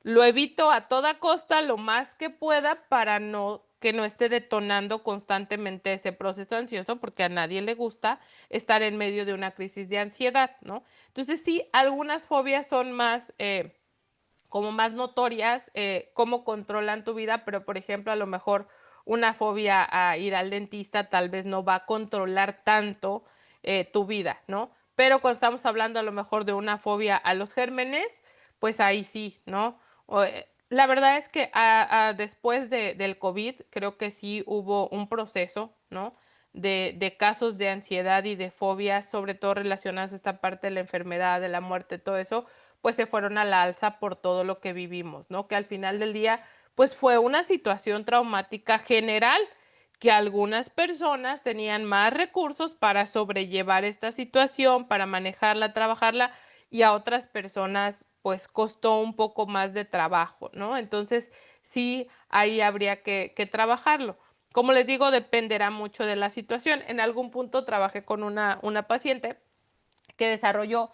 lo evito a toda costa lo más que pueda para que no esté detonando constantemente ese proceso ansioso, porque a nadie le gusta estar en medio de una crisis de ansiedad, ¿no? Entonces sí, algunas fobias son más, como más notorias, cómo controlan tu vida, pero por ejemplo, a lo mejor una fobia a ir al dentista tal vez no va a controlar tanto tu vida, ¿no? Pero cuando estamos hablando a lo mejor de una fobia a los gérmenes, pues ahí sí, ¿no? La verdad es que después del COVID creo que sí hubo un proceso, ¿no? De casos de ansiedad y de fobia, sobre todo relacionadas a esta parte de la enfermedad, de la muerte, todo eso, pues se fueron a la alza por todo lo que vivimos, ¿no? Que al final del día, pues fue una situación traumática general, que algunas personas tenían más recursos para sobrellevar esta situación, para manejarla, trabajarla, y a otras personas pues costó un poco más de trabajo, ¿no? Entonces sí, ahí habría que trabajarlo. Como les digo, dependerá mucho de la situación. En algún punto trabajé con una paciente que desarrolló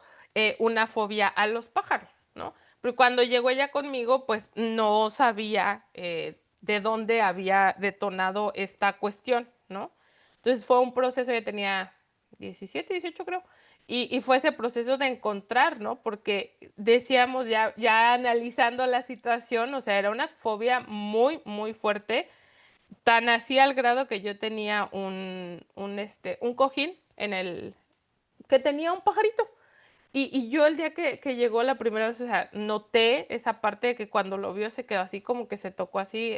una fobia a los pájaros, ¿no? Pero cuando llegó ella conmigo, pues no sabía de dónde había detonado esta cuestión, ¿no? Entonces fue un proceso, ya tenía 17, 18 creo, y fue ese proceso de encontrar, ¿no? Porque decíamos ya analizando la situación, o sea, era una fobia muy, muy fuerte, tan así al grado que yo tenía un cojín en el, que tenía un pajarito. Y yo el día que llegó la primera vez, o sea, noté esa parte de que cuando lo vio se quedó así como que se tocó así,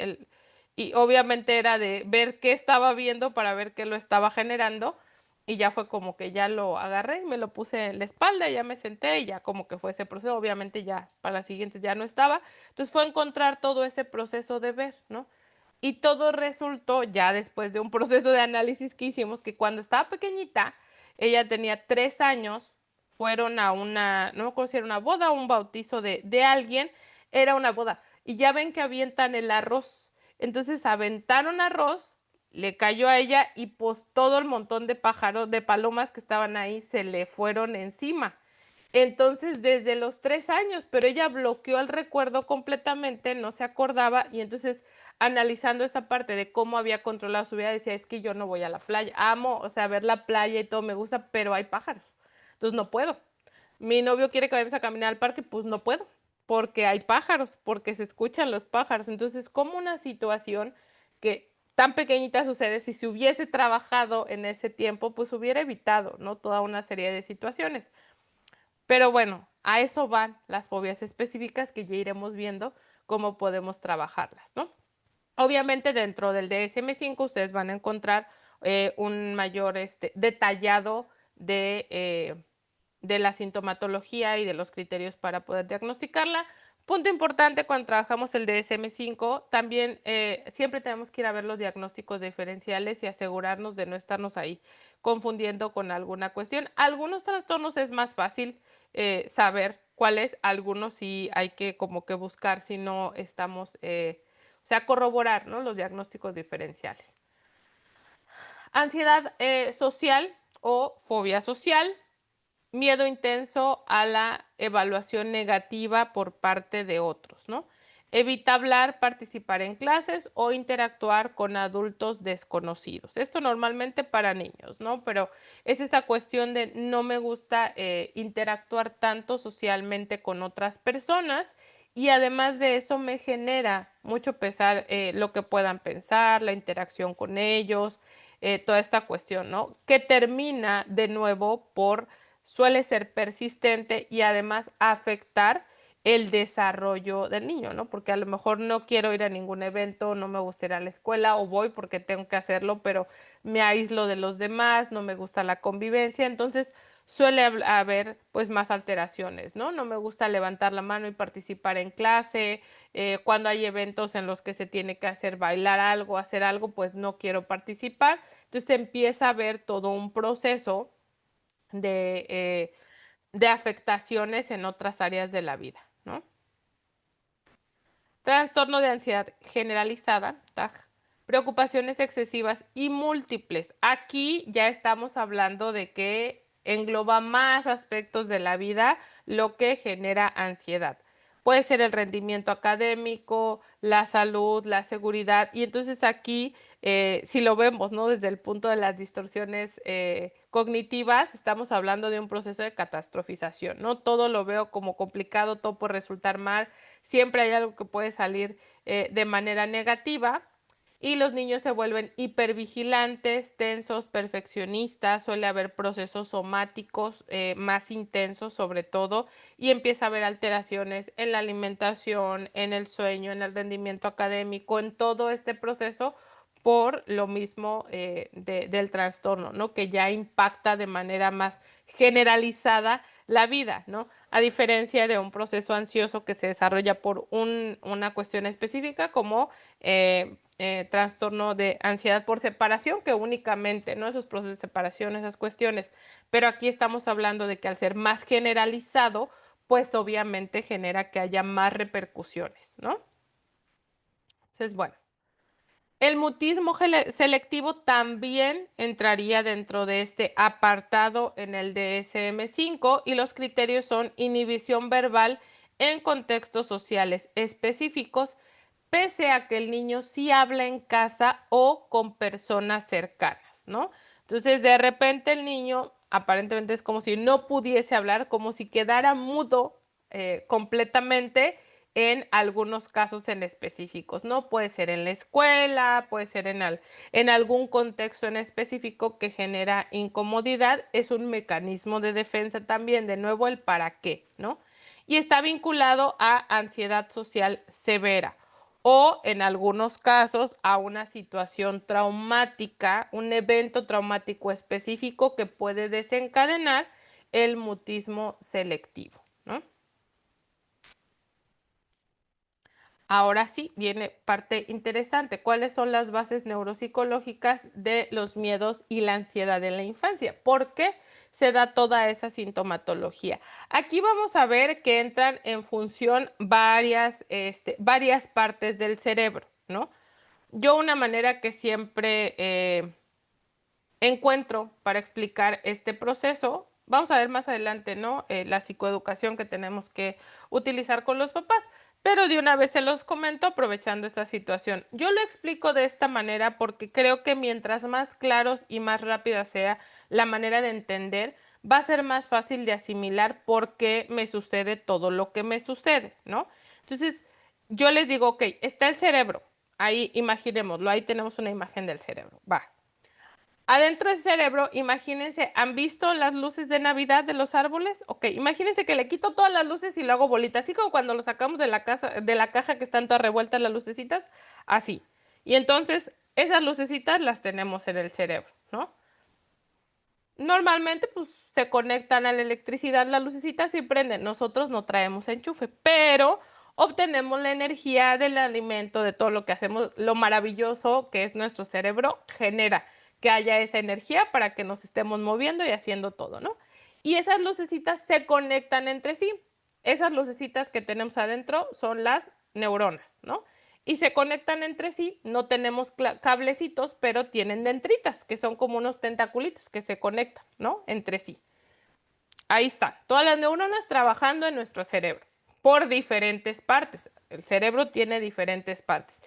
y obviamente era de ver qué estaba viendo para ver qué lo estaba generando, y ya fue como que ya lo agarré y me lo puse en la espalda, y ya me senté y ya como que fue ese proceso, obviamente ya para las siguientes ya no estaba, entonces fue encontrar todo ese proceso de ver, ¿no? Y todo resultó ya después de un proceso de análisis que hicimos, que cuando estaba pequeñita, ella tenía 3 años, fueron a no me acuerdo si era una boda o un bautizo de alguien, era una boda. Y ya ven que avientan el arroz. Entonces aventaron arroz, le cayó a ella y pues todo el montón de pájaros, de palomas que estaban ahí, se le fueron encima. Entonces, desde los 3 años, pero ella bloqueó el recuerdo completamente, no se acordaba, y entonces, analizando esa parte de cómo había controlado su vida, decía, es que yo no voy a la playa, amo, o sea, ver la playa y todo me gusta, pero hay pájaros, entonces no puedo. Mi novio quiere que vayamos a caminar al parque, pues no puedo, porque hay pájaros, porque se escuchan los pájaros. Entonces, como una situación que tan pequeñita sucede, si se hubiese trabajado en ese tiempo, pues hubiera evitado, ¿no? Toda una serie de situaciones. Pero bueno, a eso van las fobias específicas que ya iremos viendo cómo podemos trabajarlas, ¿no? Obviamente dentro del DSM-5 ustedes van a encontrar un mayor detallado de la sintomatología y de los criterios para poder diagnosticarla. Punto importante cuando trabajamos el DSM-5, también siempre tenemos que ir a ver los diagnósticos diferenciales y asegurarnos de no estarnos ahí confundiendo con alguna cuestión. Algunos trastornos es más fácil saber cuáles, algunos sí hay que como que buscar si no estamos, o sea, corroborar, ¿no? Los diagnósticos diferenciales. Ansiedad social o fobia social. Miedo intenso a la evaluación negativa por parte de otros, ¿no? Evita hablar, participar en clases o interactuar con adultos desconocidos. Esto normalmente para niños, ¿no? Pero es esa cuestión de no me gusta interactuar tanto socialmente con otras personas, y además de eso me genera mucho pesar lo que puedan pensar, la interacción con ellos, toda esta cuestión, ¿no? Que termina de nuevo por suele ser persistente y además afectar el desarrollo del niño, ¿no? Porque a lo mejor no quiero ir a ningún evento, no me gusta ir a la escuela, o voy porque tengo que hacerlo, pero me aíslo de los demás, no me gusta la convivencia, entonces suele haber pues más alteraciones, ¿no? No me gusta levantar la mano y participar en clase, cuando hay eventos en los que se tiene que hacer bailar algo, hacer algo, pues no quiero participar, entonces empieza a haber todo un proceso de, eh, de afectaciones en otras áreas de la vida, ¿no? Trastorno de ansiedad generalizada, TAG, preocupaciones excesivas y múltiples. Aquí ya estamos hablando de que engloba más aspectos de la vida lo que genera ansiedad. Puede ser el rendimiento académico, la salud, la seguridad, y entonces aquí, si lo vemos, ¿no? Desde el punto de las distorsiones cognitivas, estamos hablando de un proceso de catastrofización, ¿no? Todo lo veo como complicado, todo puede resultar mal, siempre hay algo que puede salir de manera negativa, y los niños se vuelven hipervigilantes, tensos, perfeccionistas, suele haber procesos somáticos más intensos sobre todo, y empieza a haber alteraciones en la alimentación, en el sueño, en el rendimiento académico, en todo este proceso por lo mismo del trastorno, ¿no? Que ya impacta de manera más generalizada la vida, ¿no? A diferencia de un proceso ansioso que se desarrolla por una cuestión específica como trastorno de ansiedad por separación, que únicamente, ¿no? Esos procesos de separación, esas cuestiones. Pero aquí estamos hablando de que al ser más generalizado, pues obviamente genera que haya más repercusiones, ¿no? Entonces, bueno. El mutismo selectivo también entraría dentro de este apartado en el DSM-5 y los criterios son inhibición verbal en contextos sociales específicos, pese a que el niño sí habla en casa o con personas cercanas, ¿no? Entonces, de repente el niño aparentemente es como si no pudiese hablar, como si quedara mudo completamente en algunos casos en específicos, ¿no? Puede ser en la escuela, puede ser en algún contexto en específico que genera incomodidad. Es un mecanismo de defensa también, de nuevo el para qué, ¿no? Y está vinculado a ansiedad social severa o en algunos casos a una situación traumática, un evento traumático específico que puede desencadenar el mutismo selectivo, ¿no? Ahora sí, viene parte interesante. ¿Cuáles son las bases neuropsicológicas de los miedos y la ansiedad en la infancia? ¿Por qué se da toda esa sintomatología? Aquí vamos a ver que entran en función varias partes del cerebro, ¿no? Yo una manera que siempre encuentro para explicar este proceso. Vamos a ver más adelante, ¿no? La psicoeducación que tenemos que utilizar con los papás, pero de una vez se los comento aprovechando esta situación. Yo lo explico de esta manera porque creo que mientras más claros y más rápida sea la manera de entender, va a ser más fácil de asimilar por qué me sucede todo lo que me sucede, ¿no? Entonces, yo les digo, ok, está el cerebro. Ahí imaginémoslo, ahí tenemos una imagen del cerebro. Va. Adentro del cerebro, imagínense, ¿han visto las luces de Navidad de los árboles? Ok, imagínense que le quito todas las luces y lo hago bolita, así como cuando lo sacamos de la casa, de la caja que están todas revueltas las lucecitas, así. Y entonces, esas lucecitas las tenemos en el cerebro, ¿no? Normalmente, pues, se conectan a la electricidad las lucecitas y prenden. Nosotros no traemos enchufe, pero obtenemos la energía del alimento, de todo lo que hacemos, lo maravilloso que es nuestro cerebro, genera que haya esa energía para que nos estemos moviendo y haciendo todo, ¿no? Y esas lucecitas se conectan entre sí. Esas lucecitas que tenemos adentro son las neuronas, ¿no? Y se conectan entre sí. No tenemos cablecitos, pero tienen dendritas, que son como unos tentaculitos que se conectan, ¿no? Entre sí. Ahí están, todas las neuronas trabajando en nuestro cerebro por diferentes partes. El cerebro tiene diferentes partes.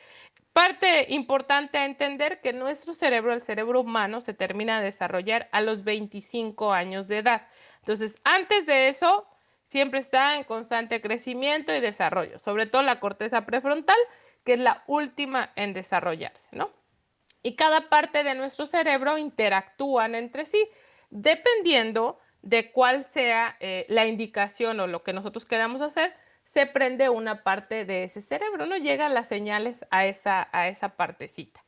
Parte importante a entender que nuestro cerebro, el cerebro humano, se termina de desarrollar a los 25 años de edad. Entonces, antes de eso, siempre está en constante crecimiento y desarrollo, sobre todo la corteza prefrontal, que es la última en desarrollarse, ¿no? Y cada parte de nuestro cerebro interactúan entre sí, dependiendo de cuál sea la indicación o lo que nosotros queramos hacer, se prende una parte de ese cerebro, ¿no? Llegan las señales a esa partecita.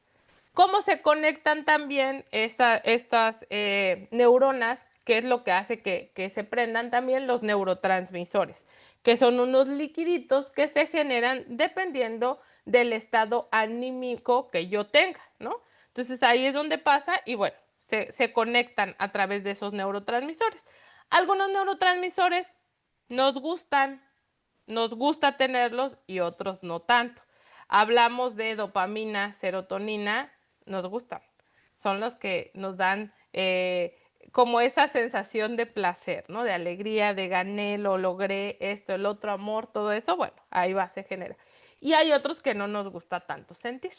¿Cómo se conectan también estas neuronas? ¿Qué es lo que hace que se prendan también los neurotransmisores? Que son unos liquiditos que se generan dependiendo del estado anímico que yo tenga, ¿no? Entonces ahí es donde pasa y bueno, se conectan a través de esos neurotransmisores. Algunos neurotransmisores nos gustan, nos gusta tenerlos y otros no tanto. Hablamos de dopamina, serotonina, nos gustan. Son los que nos dan como esa sensación de placer, ¿no? De alegría, de gané, lo logré, esto, el otro, amor, todo eso, bueno, ahí va, se genera. Y hay otros que no nos gusta tanto sentir.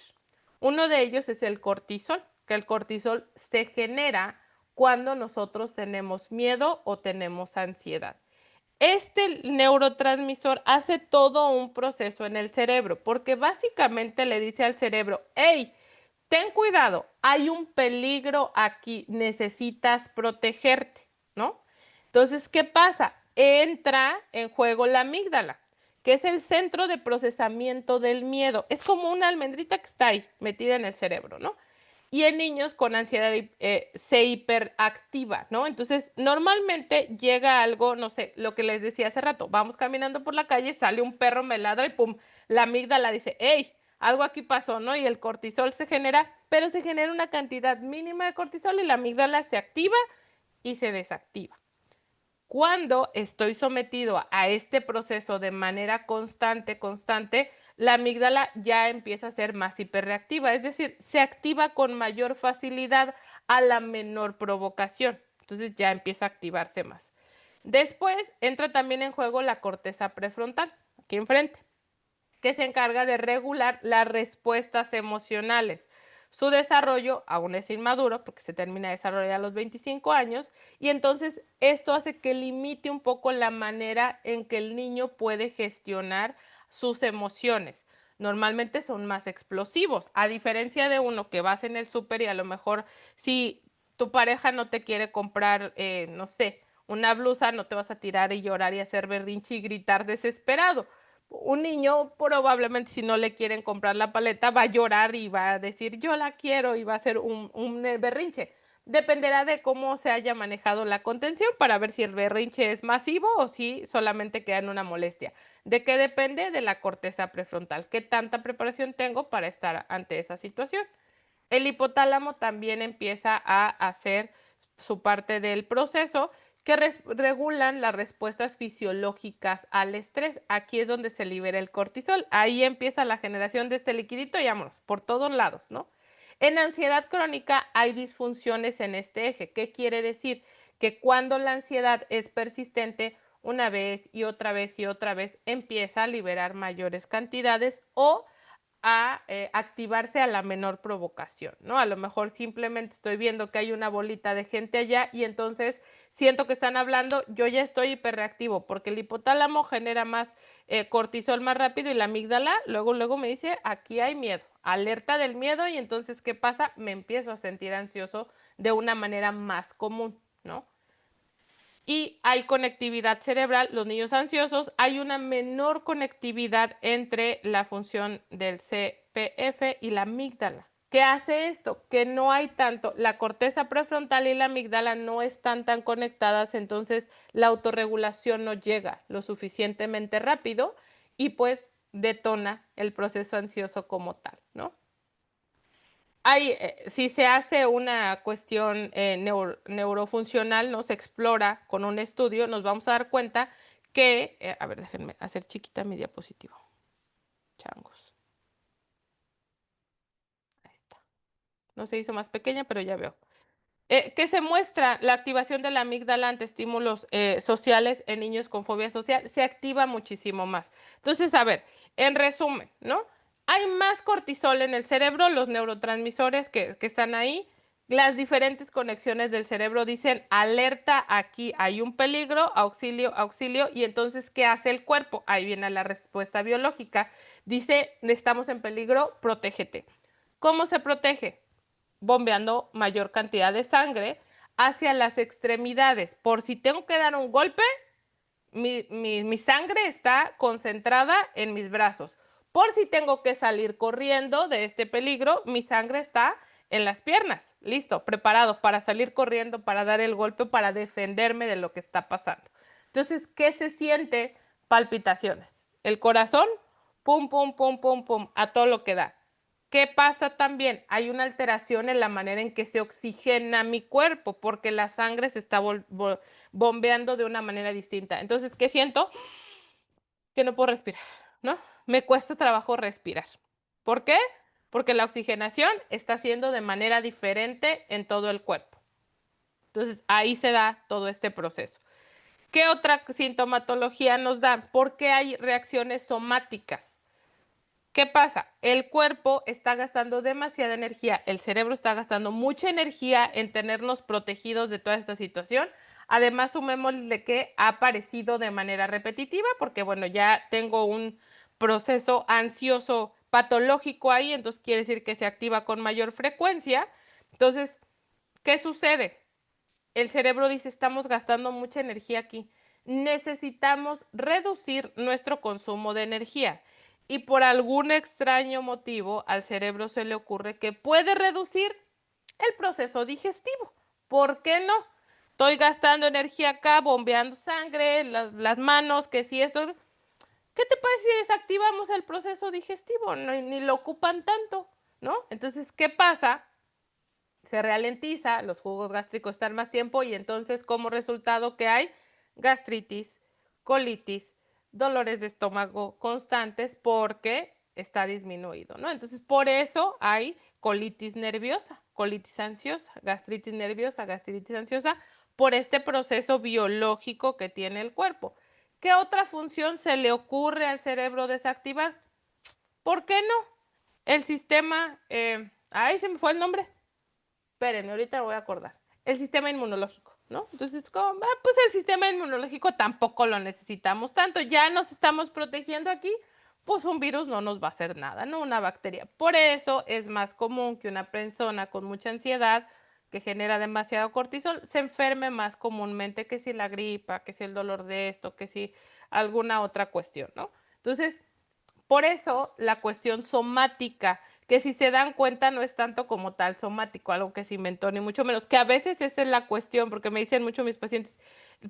Uno de ellos es el cortisol, que el cortisol se genera cuando nosotros tenemos miedo o tenemos ansiedad. Este neurotransmisor hace todo un proceso en el cerebro, porque básicamente le dice al cerebro, hey, ten cuidado, hay un peligro aquí, necesitas protegerte, ¿no? Entonces, ¿qué pasa? Entra en juego la amígdala, que es el centro de procesamiento del miedo. Es como una almendrita que está ahí, metida en el cerebro, ¿no? Y en niños con ansiedad se hiperactiva, ¿no? Entonces, normalmente llega algo, no sé, lo que les decía hace rato, vamos caminando por la calle, sale un perro, me ladra y pum, la amígdala dice, hey, algo aquí pasó, ¿no? Y el cortisol se genera, pero se genera una cantidad mínima de cortisol y la amígdala se activa y se desactiva. Cuando estoy sometido a este proceso de manera constante, la amígdala ya empieza a ser más hiperreactiva, es decir, se activa con mayor facilidad a la menor provocación. Entonces ya empieza a activarse más. Después entra también en juego la corteza prefrontal, aquí enfrente, que se encarga de regular las respuestas emocionales. Su desarrollo aún es inmaduro porque se termina de desarrollar a los 25 años y entonces esto hace que limite un poco la manera en que el niño puede gestionar sus emociones. Normalmente son más explosivos, a diferencia de uno que vas en el súper y a lo mejor si tu pareja no te quiere comprar, no sé, una blusa, no te vas a tirar y llorar y hacer berrinche y gritar desesperado. Un niño probablemente si no le quieren comprar la paleta va a llorar y va a decir yo la quiero y va a hacer un berrinche. Dependerá de cómo se haya manejado la contención para ver si el berrinche es masivo o si solamente queda en una molestia. ¿De qué depende? De la corteza prefrontal. ¿Qué tanta preparación tengo para estar ante esa situación? El hipotálamo también empieza a hacer su parte del proceso que regulan las respuestas fisiológicas al estrés. Aquí es donde se libera el cortisol. Ahí empieza la generación de este liquidito y vámonos, por todos lados, ¿no? En ansiedad crónica hay disfunciones en este eje. ¿Qué quiere decir? Que cuando la ansiedad es persistente, una vez y otra vez y otra vez, empieza a liberar mayores cantidades o a activarse a la menor provocación, ¿no? A lo mejor simplemente estoy viendo que hay una bolita de gente allá y entonces siento que están hablando, yo ya estoy hiperreactivo porque el hipotálamo genera más cortisol más rápido y la amígdala luego me dice, aquí hay miedo, alerta del miedo y entonces, ¿qué pasa? Me empiezo a sentir ansioso de una manera más común, ¿no? Y hay conectividad cerebral, los niños ansiosos, hay una menor conectividad entre la función del CPF y la amígdala. ¿Qué hace esto? Que no hay tanto, la corteza prefrontal y la amígdala no están tan conectadas, entonces la autorregulación no llega lo suficientemente rápido y pues detona el proceso ansioso como tal, ¿no? Si se hace una cuestión neurofuncional, ¿no? Se explora con un estudio, nos vamos a dar cuenta que, a ver, déjenme hacer chiquita mi diapositiva. Changos. Ahí está. No se hizo más pequeña, pero ya veo. Que se muestra la activación de la amígdala ante estímulos sociales en niños con fobia social, se activa muchísimo más. Entonces, a ver, en resumen, ¿no? Hay más cortisol en el cerebro, los neurotransmisores que están ahí, las diferentes conexiones del cerebro dicen, alerta, aquí hay un peligro, auxilio, auxilio, y entonces, ¿qué hace el cuerpo? Ahí viene la respuesta biológica. Dice, estamos en peligro, protégete. ¿Cómo se protege? Bombeando mayor cantidad de sangre hacia las extremidades. Por si tengo que dar un golpe, mi sangre está concentrada en mis brazos. Por si tengo que salir corriendo de este peligro, mi sangre está en las piernas. Listo, preparado para salir corriendo, para dar el golpe, para defenderme de lo que está pasando. Entonces, ¿qué se siente? Palpitaciones. El corazón, pum, pum, pum, pum, pum, a todo lo que da. ¿Qué pasa también? Hay una alteración en la manera en que se oxigena mi cuerpo porque la sangre se está bombeando de una manera distinta. Entonces, ¿qué siento? Que no puedo respirar, ¿no? Me cuesta trabajo respirar. ¿Por qué? Porque la oxigenación está haciendo de manera diferente en todo el cuerpo. Entonces, ahí se da todo este proceso. ¿Qué otra sintomatología nos da? ¿Por qué hay reacciones somáticas? ¿Qué pasa? El cuerpo está gastando demasiada energía, el cerebro está gastando mucha energía en tenernos protegidos de toda esta situación. Además, sumémosle de que ha aparecido de manera repetitiva, porque bueno, ya tengo un proceso ansioso patológico ahí, entonces quiere decir que se activa con mayor frecuencia. Entonces, ¿qué sucede? El cerebro dice, estamos gastando mucha energía aquí. Necesitamos reducir nuestro consumo de energía. Y por algún extraño motivo al cerebro se le ocurre que puede reducir el proceso digestivo. ¿Por qué no? Estoy gastando energía acá, bombeando sangre, las manos, que si esto... ¿Qué te parece si desactivamos el proceso digestivo? No, ni lo ocupan tanto, ¿no? Entonces, ¿qué pasa? Se ralentiza, los jugos gástricos están más tiempo y entonces como resultado que hay gastritis, colitis, dolores de estómago constantes porque está disminuido, ¿no? Entonces por eso hay colitis nerviosa, colitis ansiosa, gastritis ansiosa, por este proceso biológico que tiene el cuerpo. ¿Qué otra función se le ocurre al cerebro desactivar? ¿Por qué no? El sistema, ay, se me fue el nombre, espérenme, ahorita me voy a acordar. El sistema inmunológico, ¿no? Entonces, como, pues el sistema inmunológico tampoco lo necesitamos tanto. Ya nos estamos protegiendo aquí, pues un virus no nos va a hacer nada, ¿no? Una bacteria. Por eso es más común que una persona con mucha ansiedad, que genera demasiado cortisol, se enferme más comúnmente que si la gripa, que si el dolor de esto, que si alguna otra cuestión, ¿no? Entonces, por eso la cuestión somática, que si se dan cuenta no es tanto como tal somático, algo que se inventó, ni mucho menos, que a veces esa es la cuestión, porque me dicen mucho mis pacientes,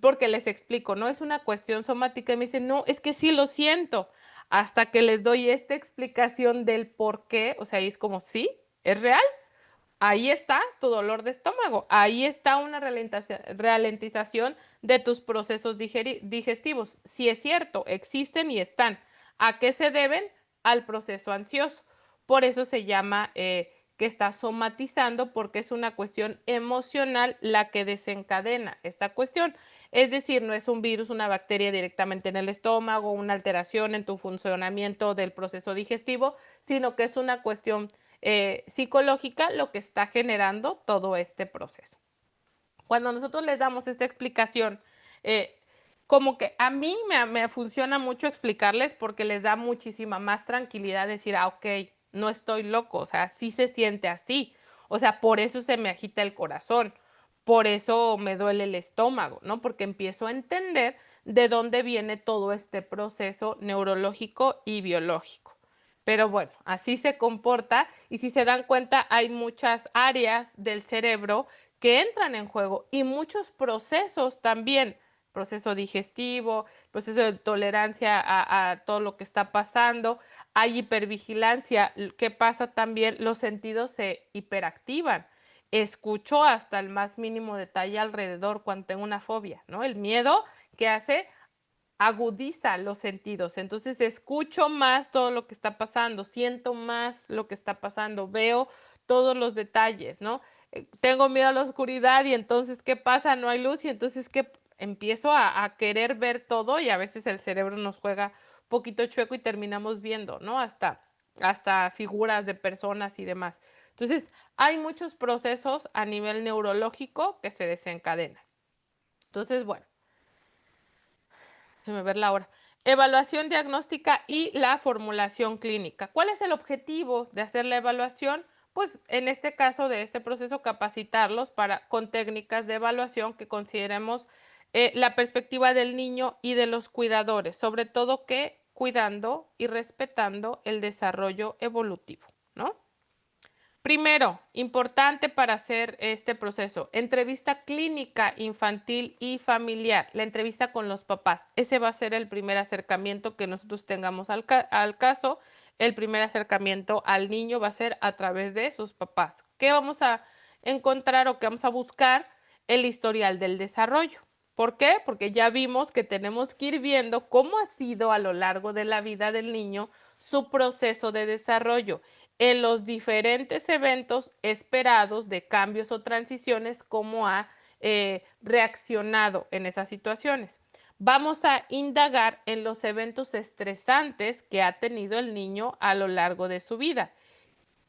porque les explico, no es una cuestión somática, y me dicen, no, es que sí lo siento, hasta que les doy esta explicación del por qué, o sea, ahí es como, sí, es real, ahí está tu dolor de estómago, ahí está una ralentización de tus procesos digestivos. Si es cierto, existen y están. ¿A qué se deben? Al proceso ansioso. Por eso se llama que está somatizando, porque es una cuestión emocional la que desencadena esta cuestión. Es decir, no es un virus, una bacteria directamente en el estómago, una alteración en tu funcionamiento del proceso digestivo, sino que es una cuestión psicológica lo que está generando todo este proceso. Cuando nosotros les damos esta explicación, eh, como que a mí me funciona mucho explicarles porque les da muchísima más tranquilidad decir, ah, ok, no estoy loco, o sea, sí se siente así, o sea, por eso se me agita el corazón, por eso me duele el estómago, ¿no? Porque empiezo a entender de dónde viene todo este proceso neurológico y biológico. Pero bueno, así se comporta y si se dan cuenta hay muchas áreas del cerebro que entran en juego y muchos procesos también, proceso digestivo, proceso de tolerancia a todo lo que está pasando, hay hipervigilancia, ¿qué pasa también? Los sentidos se hiperactivan. Escucho hasta el más mínimo detalle alrededor cuando tengo una fobia, ¿no? El miedo que hace agudiza los sentidos. Entonces escucho más todo lo que está pasando, siento más lo que está pasando, veo todos los detalles, ¿no? Tengo miedo a la oscuridad y entonces, ¿qué pasa? No hay luz y entonces, ¿qué? Empiezo a querer ver todo y a veces el cerebro nos juega un poquito chueco y terminamos viendo, ¿no? Hasta figuras de personas y demás. Entonces, hay muchos procesos a nivel neurológico que se desencadenan. Entonces, bueno, déjame ver la hora. Evaluación diagnóstica y la formulación clínica. ¿Cuál es el objetivo de hacer la evaluación? Pues en este caso de este proceso, capacitarlos con técnicas de evaluación que consideremos la perspectiva del niño y de los cuidadores, sobre todo que cuidando y respetando el desarrollo evolutivo, ¿no? Primero, importante para hacer este proceso, entrevista clínica infantil y familiar, la entrevista con los papás. Ese va a ser el primer acercamiento que nosotros tengamos al caso. El primer acercamiento al niño va a ser a través de sus papás. ¿Qué vamos a encontrar o qué vamos a buscar? El historial del desarrollo. ¿Por qué? Porque ya vimos que tenemos que ir viendo cómo ha sido a lo largo de la vida del niño su proceso de desarrollo en los diferentes eventos esperados de cambios o transiciones, cómo ha reaccionado en esas situaciones. Vamos a indagar en los eventos estresantes que ha tenido el niño a lo largo de su vida.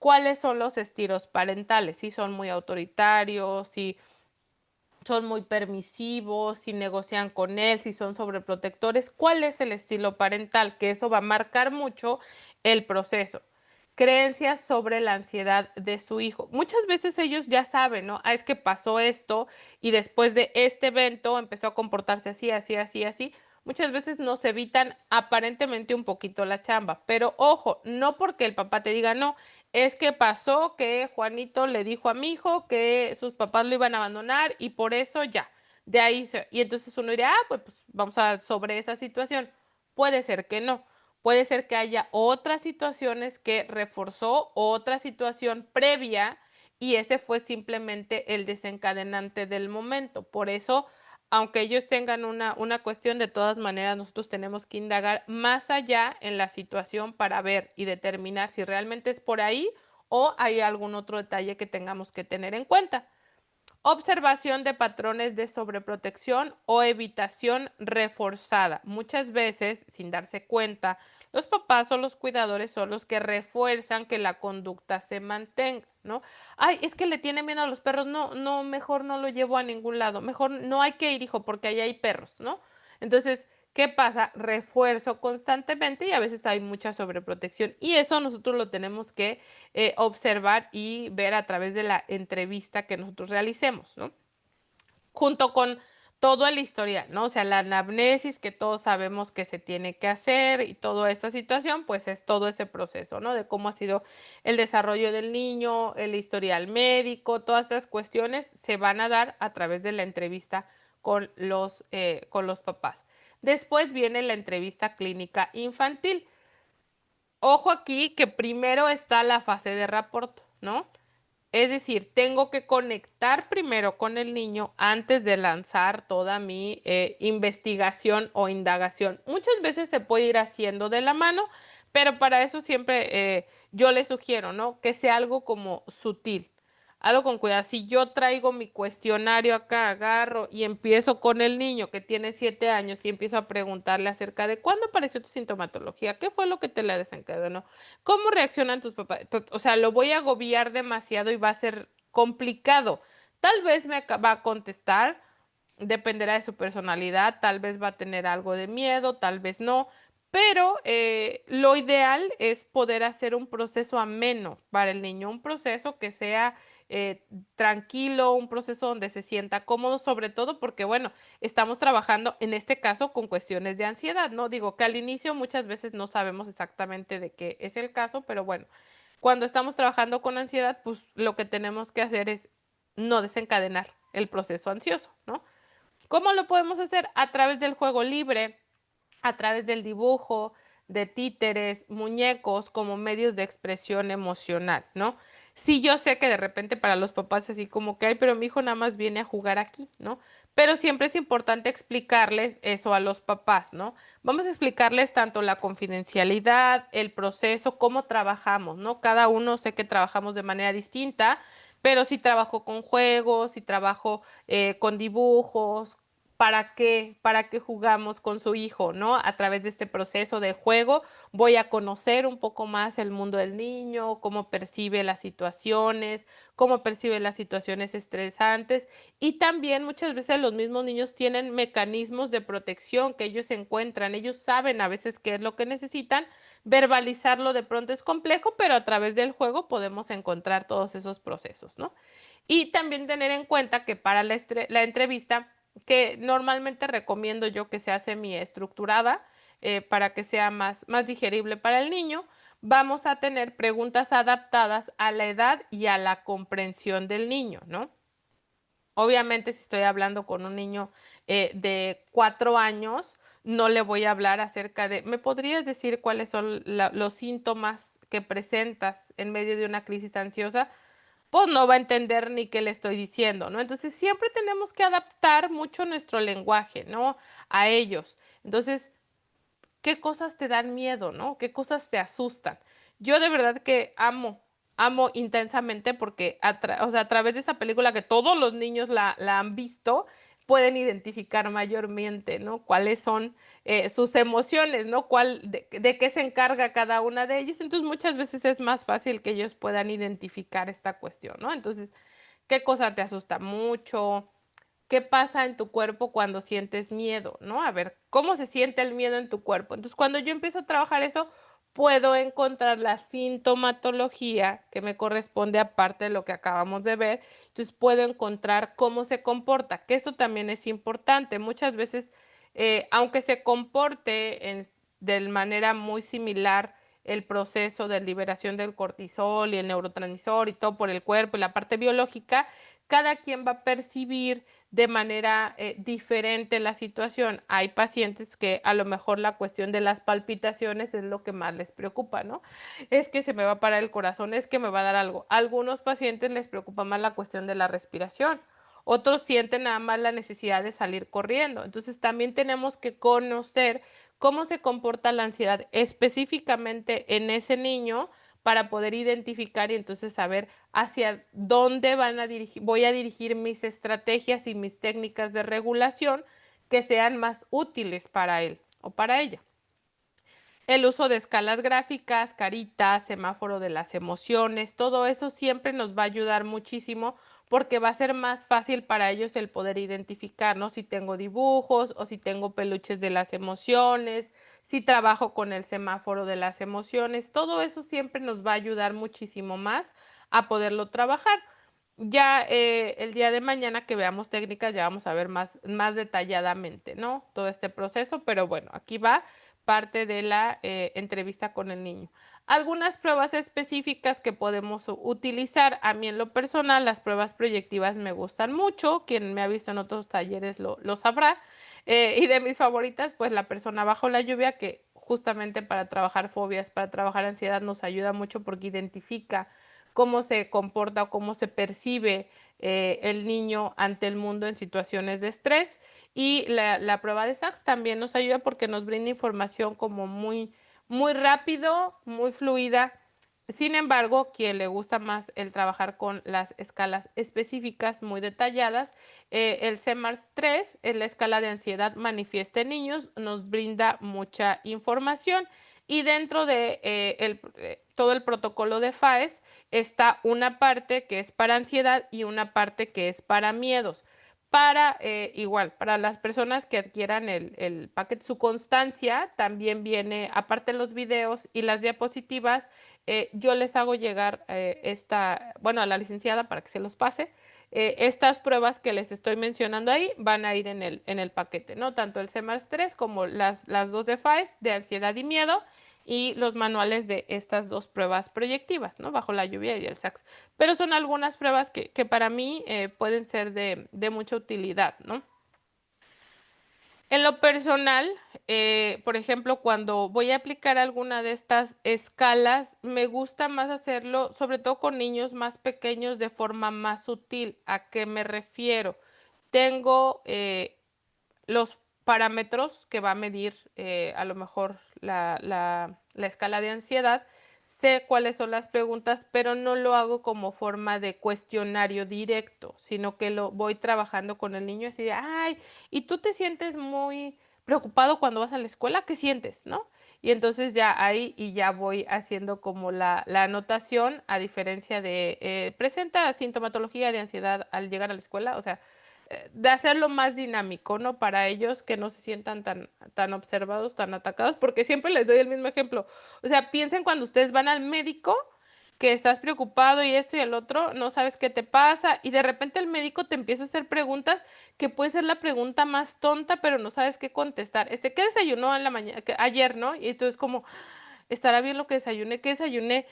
¿Cuáles son los estilos parentales? Si son muy autoritarios, si son muy permisivos, si negocian con él, si son sobreprotectores. ¿Cuál es el estilo parental? Que eso va a marcar mucho el proceso. creencias sobre la ansiedad de su hijo. Muchas veces ellos ya saben, ¿no? Ah, es que pasó esto y después de este evento empezó a comportarse así, así, así, así. Muchas veces nos evitan aparentemente un poquito la chamba, pero ojo, no porque el papá te diga no, es que pasó que Juanito le dijo a mi hijo que sus papás lo iban a abandonar y por eso ya, de ahí y entonces uno diría, ah, pues vamos a sobre esa situación. Puede ser que no. Puede ser que haya otras situaciones que reforzó otra situación previa y ese fue simplemente el desencadenante del momento. Por eso, aunque ellos tengan una cuestión, de todas maneras nosotros tenemos que indagar más allá en la situación para ver y determinar si realmente es por ahí o hay algún otro detalle que tengamos que tener en cuenta. Observación de patrones de sobreprotección o evitación reforzada. Muchas veces, sin darse cuenta, los papás o los cuidadores son los que refuerzan que la conducta se mantenga, ¿no? Ay, es que le tiene miedo a los perros. No, no, mejor no lo llevo a ningún lado. Mejor no hay que ir, hijo, porque ahí hay perros, ¿no? Entonces, ¿qué pasa? Refuerzo constantemente y a veces hay mucha sobreprotección. Y eso nosotros lo tenemos que observar y ver a través de la entrevista que nosotros realicemos, ¿no? Junto con todo el historial, ¿no? O sea, la anamnesis que todos sabemos que se tiene que hacer y toda esta situación, pues es todo ese proceso, ¿no? De cómo ha sido el desarrollo del niño, el historial médico, todas esas cuestiones se van a dar a través de la entrevista con los papás. Después viene la entrevista clínica infantil. Ojo aquí que primero está la fase de rapport, ¿no? Es decir, tengo que conectar primero con el niño antes de lanzar toda mi investigación o indagación. Muchas veces se puede ir haciendo de la mano, pero para eso siempre yo le sugiero, ¿no? Que sea algo como sutil, algo con cuidado. Si yo traigo mi cuestionario acá, agarro y empiezo con el niño que tiene 7 años y empiezo a preguntarle acerca de cuándo apareció tu sintomatología, qué fue lo que te la desencadenó, cómo reaccionan tus papás. O sea, lo voy a agobiar demasiado y va a ser complicado. Tal vez va a contestar, dependerá de su personalidad, tal vez va a tener algo de miedo, tal vez no, pero lo ideal es poder hacer un proceso ameno para el niño, un proceso que sea tranquilo, un proceso donde se sienta cómodo, sobre todo porque, bueno, estamos trabajando en este caso con cuestiones de ansiedad, ¿no? Digo que al inicio muchas veces no sabemos exactamente de qué es el caso, pero bueno, cuando estamos trabajando con ansiedad, pues lo que tenemos que hacer es no desencadenar el proceso ansioso, ¿no? ¿Cómo lo podemos hacer? A través del juego libre, a través del dibujo, de títeres, muñecos como medios de expresión emocional, ¿no? Sí, yo sé que de repente para los papás así como que, ay, pero mi hijo nada más viene a jugar aquí, ¿no? Pero siempre es importante explicarles eso a los papás, ¿no? Vamos a explicarles tanto la confidencialidad, el proceso, cómo trabajamos, ¿no? Cada uno sé que trabajamos de manera distinta, pero si trabajo con juegos, si trabajo con dibujos, para qué jugamos con su hijo, ¿no? A través de este proceso de juego voy a conocer un poco más el mundo del niño, cómo percibe las situaciones, cómo percibe las situaciones estresantes y también muchas veces los mismos niños tienen mecanismos de protección que ellos encuentran, ellos saben a veces qué es lo que necesitan, verbalizarlo de pronto es complejo, pero a través del juego podemos encontrar todos esos procesos, ¿no? Y también tener en cuenta que para la entrevista, que normalmente recomiendo yo que sea semiestructurada para que sea más digerible para el niño, vamos a tener preguntas adaptadas a la edad y a la comprensión del niño, ¿no? Obviamente, si estoy hablando con un niño de 4 años, no le voy a hablar acerca de, ¿me podrías decir cuáles son los síntomas que presentas en medio de una crisis ansiosa? Pues no va a entender ni qué le estoy diciendo, ¿no? Entonces siempre tenemos que adaptar mucho nuestro lenguaje, ¿no? A ellos. Entonces, ¿qué cosas te dan miedo, ¿no? ¿Qué cosas te asustan? Yo de verdad que amo intensamente porque o sea, a través de esa película que todos los niños la han visto, pueden identificar mayormente, ¿no? Cuáles son sus emociones, ¿no? De qué se encarga cada una de ellos. Entonces, muchas veces es más fácil que ellos puedan identificar esta cuestión, ¿no? Entonces, ¿qué cosa te asusta mucho? ¿Qué pasa en tu cuerpo cuando sientes miedo? ¿No? A ver, ¿cómo se siente el miedo en tu cuerpo? Entonces, cuando yo empiezo a trabajar eso, puedo encontrar la sintomatología que me corresponde aparte de lo que acabamos de ver. Entonces puedo encontrar cómo se comporta, que eso también es importante. Muchas veces, aunque se comporte de manera muy similar el proceso de liberación del cortisol y el neurotransmisor y todo por el cuerpo y la parte biológica, cada quien va a percibir de manera diferente la situación. Hay pacientes que a lo mejor la cuestión de las palpitaciones es lo que más les preocupa, ¿no? Es que se me va a parar el corazón, es que me va a dar algo. A algunos pacientes les preocupa más la cuestión de la respiración. Otros sienten nada más la necesidad de salir corriendo. Entonces también tenemos que conocer cómo se comporta la ansiedad específicamente en ese niño para poder identificar y entonces saber hacia dónde voy a dirigir mis estrategias y mis técnicas de regulación que sean más útiles para él o para ella. El uso de escalas gráficas, caritas, semáforo de las emociones, todo eso siempre nos va a ayudar muchísimo porque va a ser más fácil para ellos el poder identificar, ¿no? Si tengo dibujos o si tengo peluches de las emociones, si trabajo con el semáforo de las emociones, todo eso siempre nos va a ayudar muchísimo más a poderlo trabajar. Ya el día de mañana que veamos técnicas ya vamos a ver más detalladamente, ¿no? Todo este proceso, pero bueno, aquí va parte de la entrevista con el niño. Algunas pruebas específicas que podemos utilizar. A mí en lo personal, las pruebas proyectivas me gustan mucho. Quien me ha visto en otros talleres lo sabrá. Y de mis favoritas, pues la persona bajo la lluvia, que justamente para trabajar fobias, para trabajar ansiedad, nos ayuda mucho porque identifica cómo se comporta o cómo se percibe el niño ante el mundo en situaciones de estrés. Y la prueba de SACS también nos ayuda porque nos brinda información como muy rápido, muy fluida. Sin embargo, quien le gusta más el trabajar con las escalas específicas muy detalladas, el CEMARS 3 es la escala de ansiedad manifiesta en niños, nos brinda mucha información y dentro de todo el protocolo de FAES está una parte que es para ansiedad y una parte que es para miedos. Igual, para las personas que adquieran el paquete, su constancia también viene, aparte de los videos y las diapositivas, yo les hago llegar bueno, a la licenciada para que se los pase. Estas pruebas que les estoy mencionando ahí van a ir en el paquete, ¿no? Tanto el CEMARS 3 como las dos de FAES, de ansiedad y miedo, y los manuales de estas dos pruebas proyectivas, ¿no? Bajo la lluvia y el SACS. Pero son algunas pruebas que para mí pueden ser de mucha utilidad, ¿no? En lo personal, por ejemplo, cuando voy a aplicar alguna de estas escalas, me gusta más hacerlo, sobre todo con niños más pequeños, de forma más sutil. ¿A qué me refiero? Tengo los parámetros que va a medir a lo mejor la escala de ansiedad. Sé cuáles son las preguntas, pero no lo hago como forma de cuestionario directo, sino que lo voy trabajando con el niño así de, ay, ¿y tú te sientes muy preocupado cuando vas a la escuela? ¿Qué sientes, no? Y entonces ya ahí y ya voy haciendo como la anotación, a diferencia de presenta sintomatología de ansiedad al llegar a la escuela, o sea, de hacerlo más dinámico, ¿no? Para ellos que no se sientan tan observados, tan atacados, porque siempre les doy el mismo ejemplo. O sea, piensen cuando ustedes van al médico, que estás preocupado y esto y el otro, no sabes qué te pasa, y de repente el médico te empieza a hacer preguntas que puede ser la pregunta más tonta, pero no sabes qué contestar. ¿Qué desayunó en la mañana, ayer, no? Y entonces como, estará bien lo que desayuné, qué desayuné,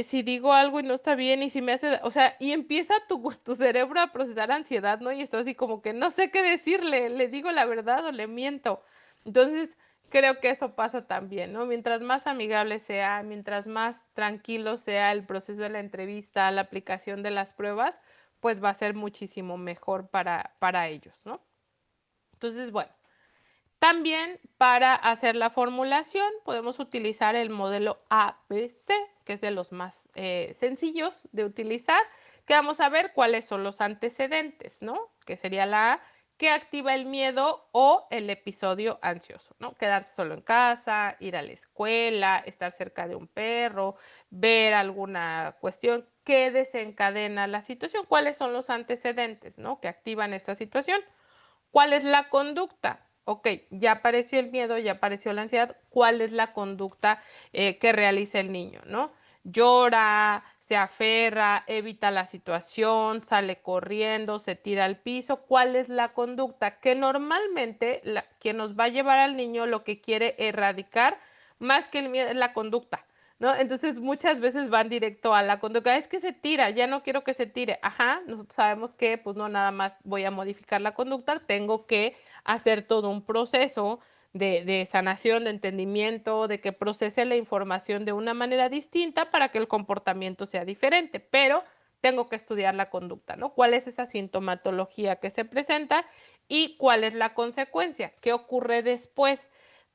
si digo algo y no está bien y si me hace, o sea, y empieza tu cerebro a procesar ansiedad, ¿no? Y estás así como que no sé qué decirle, le digo la verdad o le miento. Entonces, creo que eso pasa también, ¿no? Mientras más amigable sea, mientras más tranquilo sea el proceso de la entrevista, la aplicación de las pruebas, pues va a ser muchísimo mejor para ellos, ¿no? Entonces, bueno. También para hacer la formulación podemos utilizar el modelo ABC, que es de los más sencillos de utilizar, que vamos a ver cuáles son los antecedentes, ¿no? Que sería la A, que activa el miedo o el episodio ansioso, ¿no? Quedarse solo en casa, ir a la escuela, estar cerca de un perro, ver alguna cuestión que desencadena la situación. ¿Cuáles son los antecedentes, ¿no? Que activan esta situación? ¿Cuál es la conducta? ok, ya apareció el miedo, ya apareció la ansiedad, ¿cuál es la conducta que realiza el niño, ¿no? Llora, se aferra, evita la situación, sale corriendo, se tira al piso. ¿Cuál es la conducta? Que normalmente quien nos va a llevar al niño lo que quiere erradicar más que el miedo es la conducta. ¿No? Entonces muchas veces van directo a la conducta, es que se tira, ya no quiero que se tire. Ajá, nosotros sabemos que pues no nada más voy a modificar la conducta, tengo que hacer todo un proceso de sanación, de entendimiento, de que procese la información de una manera distinta para que el comportamiento sea diferente, pero tengo que estudiar la conducta, ¿no? ¿Cuál es esa sintomatología que se presenta y cuál es la consecuencia? ¿Qué ocurre después?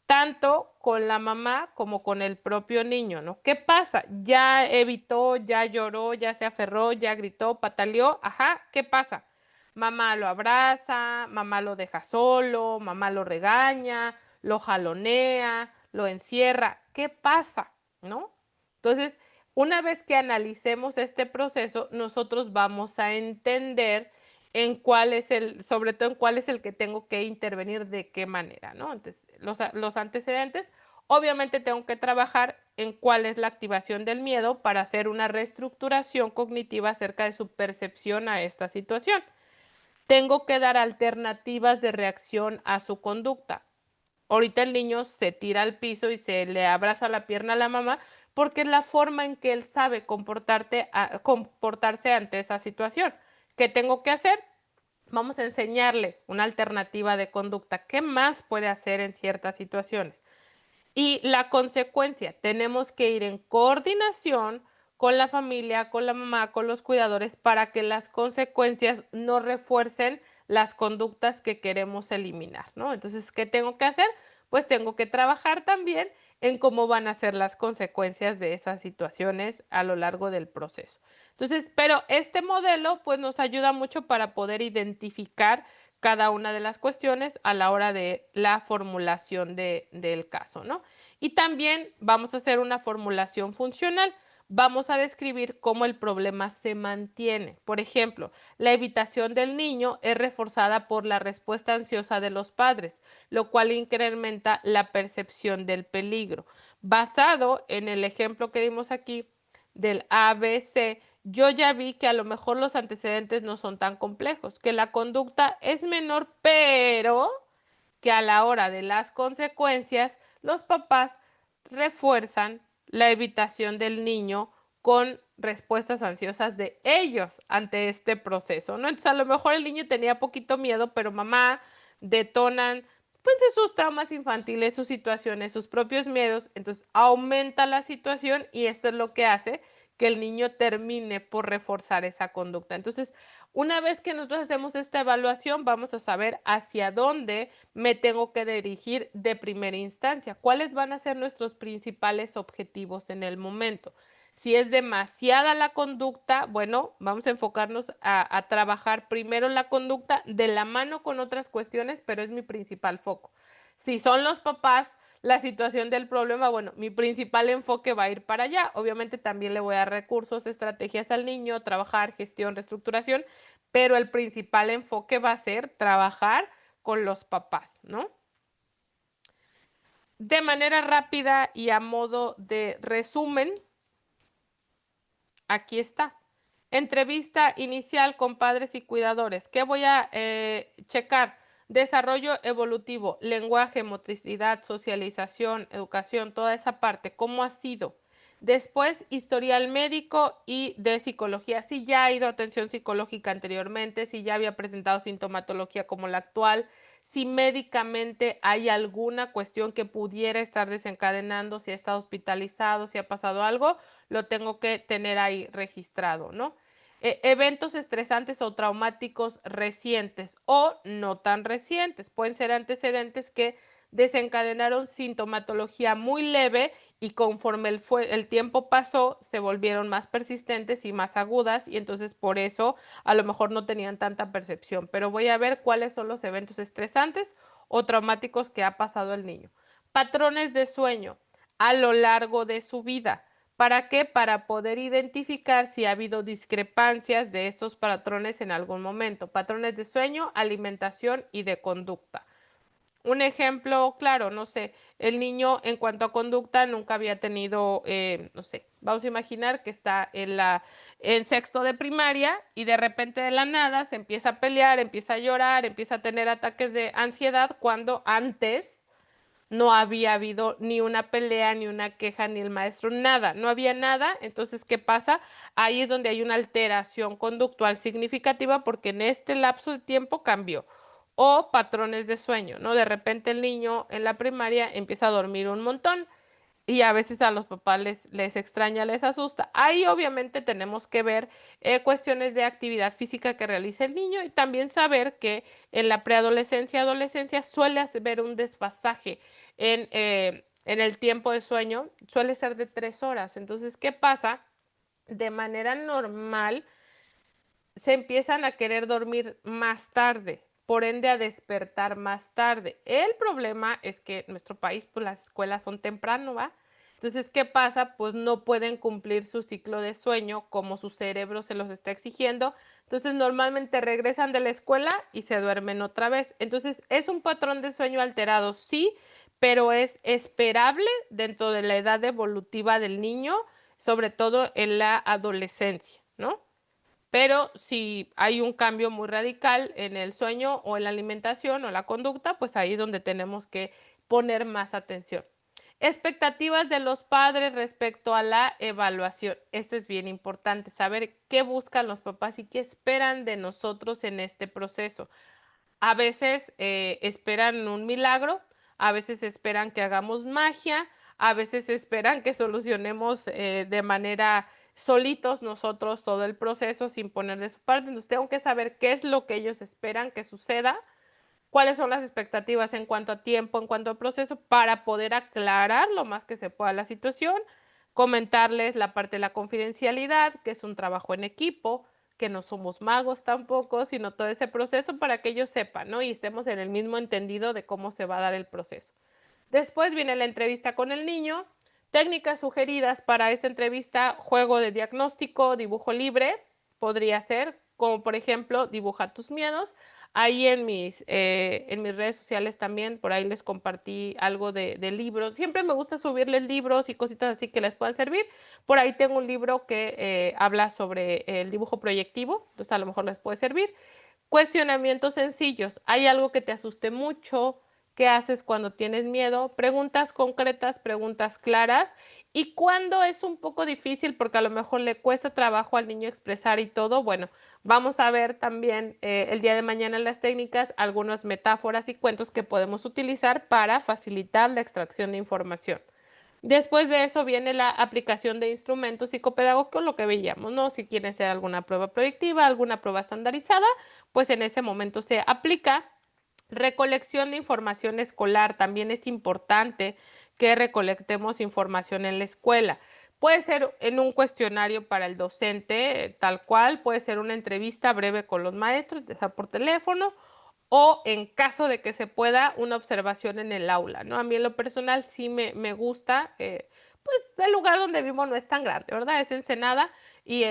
Tanto con la mamá como con el propio niño, ¿no? ¿Qué pasa? Ya evitó, ya lloró, ya se aferró, ya gritó, pataleó, ajá, ¿qué pasa? Mamá lo abraza, mamá lo deja solo, mamá lo regaña, lo jalonea, lo encierra. ¿Qué pasa? ¿No? Entonces, una vez que analicemos este proceso, nosotros vamos a entender en cuál es sobre todo en cuál es el que tengo que intervenir, de qué manera, ¿no? Entonces, los antecedentes, obviamente tengo que trabajar en cuál es la activación del miedo para hacer una reestructuración cognitiva acerca de su percepción a esta situación. Tengo que dar alternativas de reacción a su conducta. Ahorita el niño se tira al piso y se le abraza la pierna a la mamá porque es la forma en que él sabe comportarse ante esa situación. ¿Qué tengo que hacer? Vamos a enseñarle una alternativa de conducta. ¿Qué más puede hacer en ciertas situaciones? Y la consecuencia, tenemos que ir en coordinación con la familia, con la mamá, con los cuidadores, para que las consecuencias no refuercen las conductas que queremos eliminar, ¿no? Entonces, ¿qué tengo que hacer? Pues tengo que trabajar también en cómo van a ser las consecuencias de esas situaciones a lo largo del proceso. Entonces, pero este modelo pues nos ayuda mucho para poder identificar cada una de las cuestiones a la hora de la formulación del caso, ¿no? Y también vamos a hacer una formulación funcional. Vamos a describir cómo el problema se mantiene. Por ejemplo, la evitación del niño es reforzada por la respuesta ansiosa de los padres, lo cual incrementa la percepción del peligro. Basado en el ejemplo que dimos aquí del ABC, yo ya vi que a lo mejor los antecedentes no son tan complejos, que la conducta es menor, pero que a la hora de las consecuencias, los papás refuerzan la evitación del niño con respuestas ansiosas de ellos ante este proceso, ¿no? Entonces, a lo mejor el niño tenía poquito miedo, pero mamá detonan pues sus traumas infantiles, sus situaciones, sus propios miedos, entonces aumenta la situación y esto es lo que hace que el niño termine por reforzar esa conducta. Entonces, una vez que nosotros hacemos esta evaluación, vamos a saber hacia dónde me tengo que dirigir de primera instancia, cuáles van a ser nuestros principales objetivos en el momento. Si es demasiada la conducta, bueno, vamos a enfocarnos a trabajar primero la conducta de la mano con otras cuestiones, pero es mi principal foco. Si son los papás la situación del problema, bueno, mi principal enfoque va a ir para allá. Obviamente también le voy a dar recursos, estrategias al niño, trabajar, gestión, reestructuración, pero el principal enfoque va a ser trabajar con los papás, ¿no? De manera rápida y a modo de resumen, aquí está. Entrevista inicial con padres y cuidadores. ¿Qué voy a checar? Desarrollo evolutivo, lenguaje, motricidad, socialización, educación, toda esa parte. ¿Cómo ha sido? Después, historial médico y de psicología. Si ya ha ido a atención psicológica anteriormente, si ya había presentado sintomatología como la actual, si médicamente hay alguna cuestión que pudiera estar desencadenando, si ha estado hospitalizado, si ha pasado algo, lo tengo que tener ahí registrado, ¿no? Eventos estresantes o traumáticos recientes o no tan recientes. Pueden ser antecedentes que desencadenaron sintomatología muy leve y conforme el tiempo pasó se volvieron más persistentes y más agudas y entonces por eso a lo mejor no tenían tanta percepción. Pero voy a ver cuáles son los eventos estresantes o traumáticos que ha pasado el niño. Patrones de sueño a lo largo de su vida. ¿Para qué? Para poder identificar si ha habido discrepancias de estos patrones en algún momento. Patrones de sueño, alimentación y de conducta. Un ejemplo claro, no sé, el niño en cuanto a conducta nunca había tenido, no sé, vamos a imaginar que está en sexto de primaria y de repente de la nada se empieza a pelear, empieza a llorar, empieza a tener ataques de ansiedad cuando antes no había habido ni una pelea, ni una queja, ni el maestro, nada, no había nada. Entonces, ¿qué pasa? Ahí es donde hay una alteración conductual significativa porque en este lapso de tiempo cambió. O patrones de sueño, ¿no? De repente el niño en la primaria empieza a dormir un montón y a veces a los papás les extraña, les asusta. Ahí obviamente tenemos que ver cuestiones de actividad física que realice el niño y también saber que en la preadolescencia, adolescencia suele haber un desfasaje en el tiempo de sueño, suele ser de 3 horas. Entonces, ¿qué pasa? De manera normal se empiezan a querer dormir más tarde, por ende a despertar más tarde. El problema es que en nuestro país, pues las escuelas son temprano, ¿va? Entonces, ¿qué pasa? Pues no pueden cumplir su ciclo de sueño como su cerebro se los está exigiendo. Entonces, normalmente regresan de la escuela y se duermen otra vez. Entonces, es un patrón de sueño alterado, sí, pero es esperable dentro de la edad evolutiva del niño, sobre todo en la adolescencia, ¿no? Pero si hay un cambio muy radical en el sueño o en la alimentación o la conducta, pues ahí es donde tenemos que poner más atención. Expectativas de los padres respecto a la evaluación. Esto es bien importante, saber qué buscan los papás y qué esperan de nosotros en este proceso. A veces esperan un milagro, a veces esperan que hagamos magia, a veces esperan que solucionemos de manera solitos nosotros todo el proceso sin poner de su parte. Entonces tengo que saber qué es lo que ellos esperan que suceda, cuáles son las expectativas en cuanto a tiempo, en cuanto a proceso, para poder aclarar lo más que se pueda la situación, comentarles la parte de la confidencialidad, que es un trabajo en equipo, que no somos magos tampoco, sino todo ese proceso para que ellos sepan, ¿no? Y estemos en el mismo entendido de cómo se va a dar el proceso. Después viene la entrevista con el niño. Técnicas sugeridas para esta entrevista: juego de diagnóstico, dibujo libre, podría ser, como por ejemplo, dibuja tus miedos. Ahí en mis redes sociales también, por ahí les compartí algo de libros. Siempre me gusta subirles libros y cositas así que les puedan servir. Por ahí tengo un libro que habla sobre el dibujo proyectivo, entonces a lo mejor les puede servir. Cuestionamientos sencillos. ¿Hay algo que te asuste mucho? ¿Qué haces cuando tienes miedo? Preguntas concretas, preguntas claras. Y cuando es un poco difícil, porque a lo mejor le cuesta trabajo al niño expresar y todo, bueno, vamos a ver también el día de mañana en las técnicas algunas metáforas y cuentos que podemos utilizar para facilitar la extracción de información. Después de eso viene la aplicación de instrumentos psicopedagógicos, lo que veíamos, ¿no? Si quieren hacer alguna prueba proyectiva, alguna prueba estandarizada, pues en ese momento se aplica. Recolección de información escolar. También es importante que recolectemos información en la escuela. Puede ser en un cuestionario para el docente, tal cual, puede ser una entrevista breve con los maestros, ya sea por teléfono, o en caso de que se pueda, una observación en el aula, ¿no? A mí en lo personal sí me gusta, pues el lugar donde vivo no es tan grande, ¿verdad? Es Ensenada y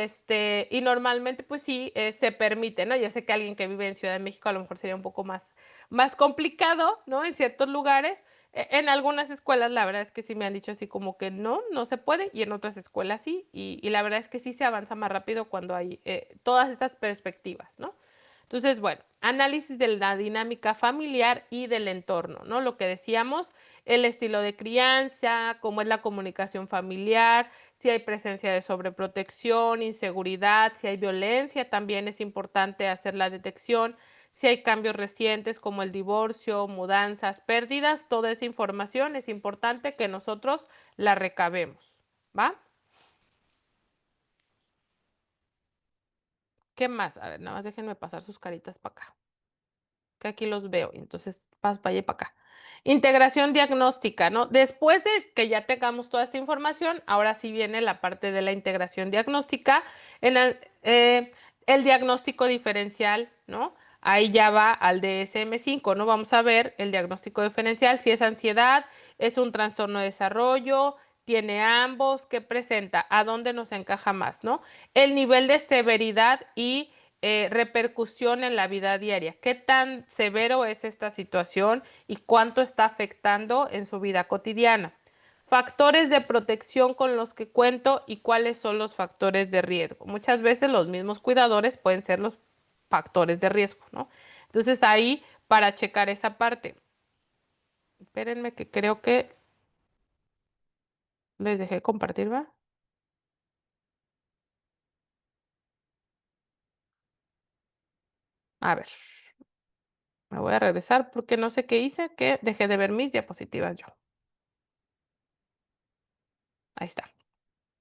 normalmente pues sí se permite, ¿no? Yo sé que alguien que vive en Ciudad de México a lo mejor sería un poco más complicado, ¿no? En ciertos lugares. En algunas escuelas la verdad es que sí me han dicho así como que no se puede y en otras escuelas sí y la verdad es que sí se avanza más rápido cuando hay todas estas perspectivas, ¿no? Entonces, bueno, análisis de la dinámica familiar y del entorno, ¿no? Lo que decíamos, el estilo de crianza, cómo es la comunicación familiar, si hay presencia de sobreprotección, inseguridad, si hay violencia, también es importante hacer la detección, si hay cambios recientes como el divorcio, mudanzas, pérdidas, toda esa información es importante que nosotros la recabemos, ¿va? ¿Qué más? A ver, nada más déjenme pasar sus caritas para acá, que aquí los veo, y entonces vaya para acá. Integración diagnóstica, ¿no? Después de que ya tengamos toda esta información, ahora sí viene la parte de la integración diagnóstica, en el diagnóstico diferencial, ¿no? Ahí ya va al DSM-5, ¿no? Vamos a ver el diagnóstico diferencial, si es ansiedad, es un trastorno de desarrollo, tiene ambos, ¿qué presenta? ¿A dónde nos encaja más, ¿no? El nivel de severidad y repercusión en la vida diaria. ¿Qué tan severo es esta situación y cuánto está afectando en su vida cotidiana? Factores de protección con los que cuento y cuáles son los factores de riesgo. Muchas veces los mismos cuidadores pueden ser los factores de riesgo, ¿no? Entonces ahí para checar esa parte. Espérenme que creo que les dejé compartir, ¿va? A ver, me voy a regresar porque no sé qué hice, que dejé de ver mis diapositivas yo. Ahí está.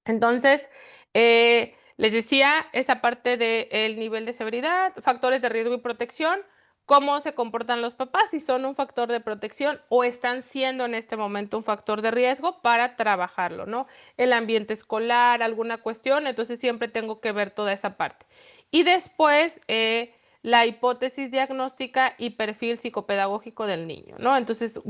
Entonces, les decía esa parte del nivel de severidad, factores de riesgo y protección, cómo se comportan los papás, si son un factor de protección o están siendo en este momento un factor de riesgo para trabajarlo, ¿no? El ambiente escolar, alguna cuestión, entonces siempre tengo que ver toda esa parte. Y después, la hipótesis diagnóstica y perfil psicopedagógico del niño, ¿no? Entonces,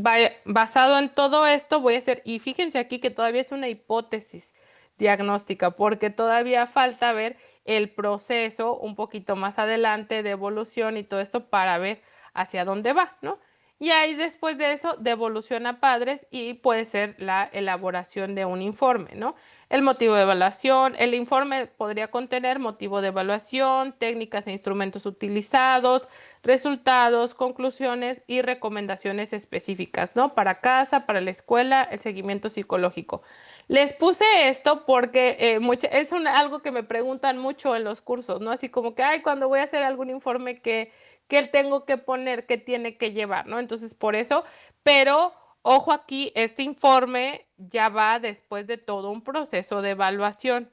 basado en todo esto, voy a hacer, y fíjense aquí que todavía es una hipótesis diagnóstica, porque todavía falta ver el proceso un poquito más adelante de evolución y todo esto para ver hacia dónde va, ¿no? Y ahí después de eso, devolución a padres y puede ser la elaboración de un informe, ¿no? El motivo de evaluación, el informe podría contener motivo de evaluación, técnicas e instrumentos utilizados, resultados, conclusiones y recomendaciones específicas, ¿no? Para casa, para la escuela, el seguimiento psicológico. Les puse esto porque es algo que me preguntan mucho en los cursos, ¿no? Así como que, ay, cuando voy a hacer algún informe que tengo que poner, que tiene que llevar, ¿no? Entonces, por eso, pero ojo aquí, este informe ya va después de todo un proceso de evaluación.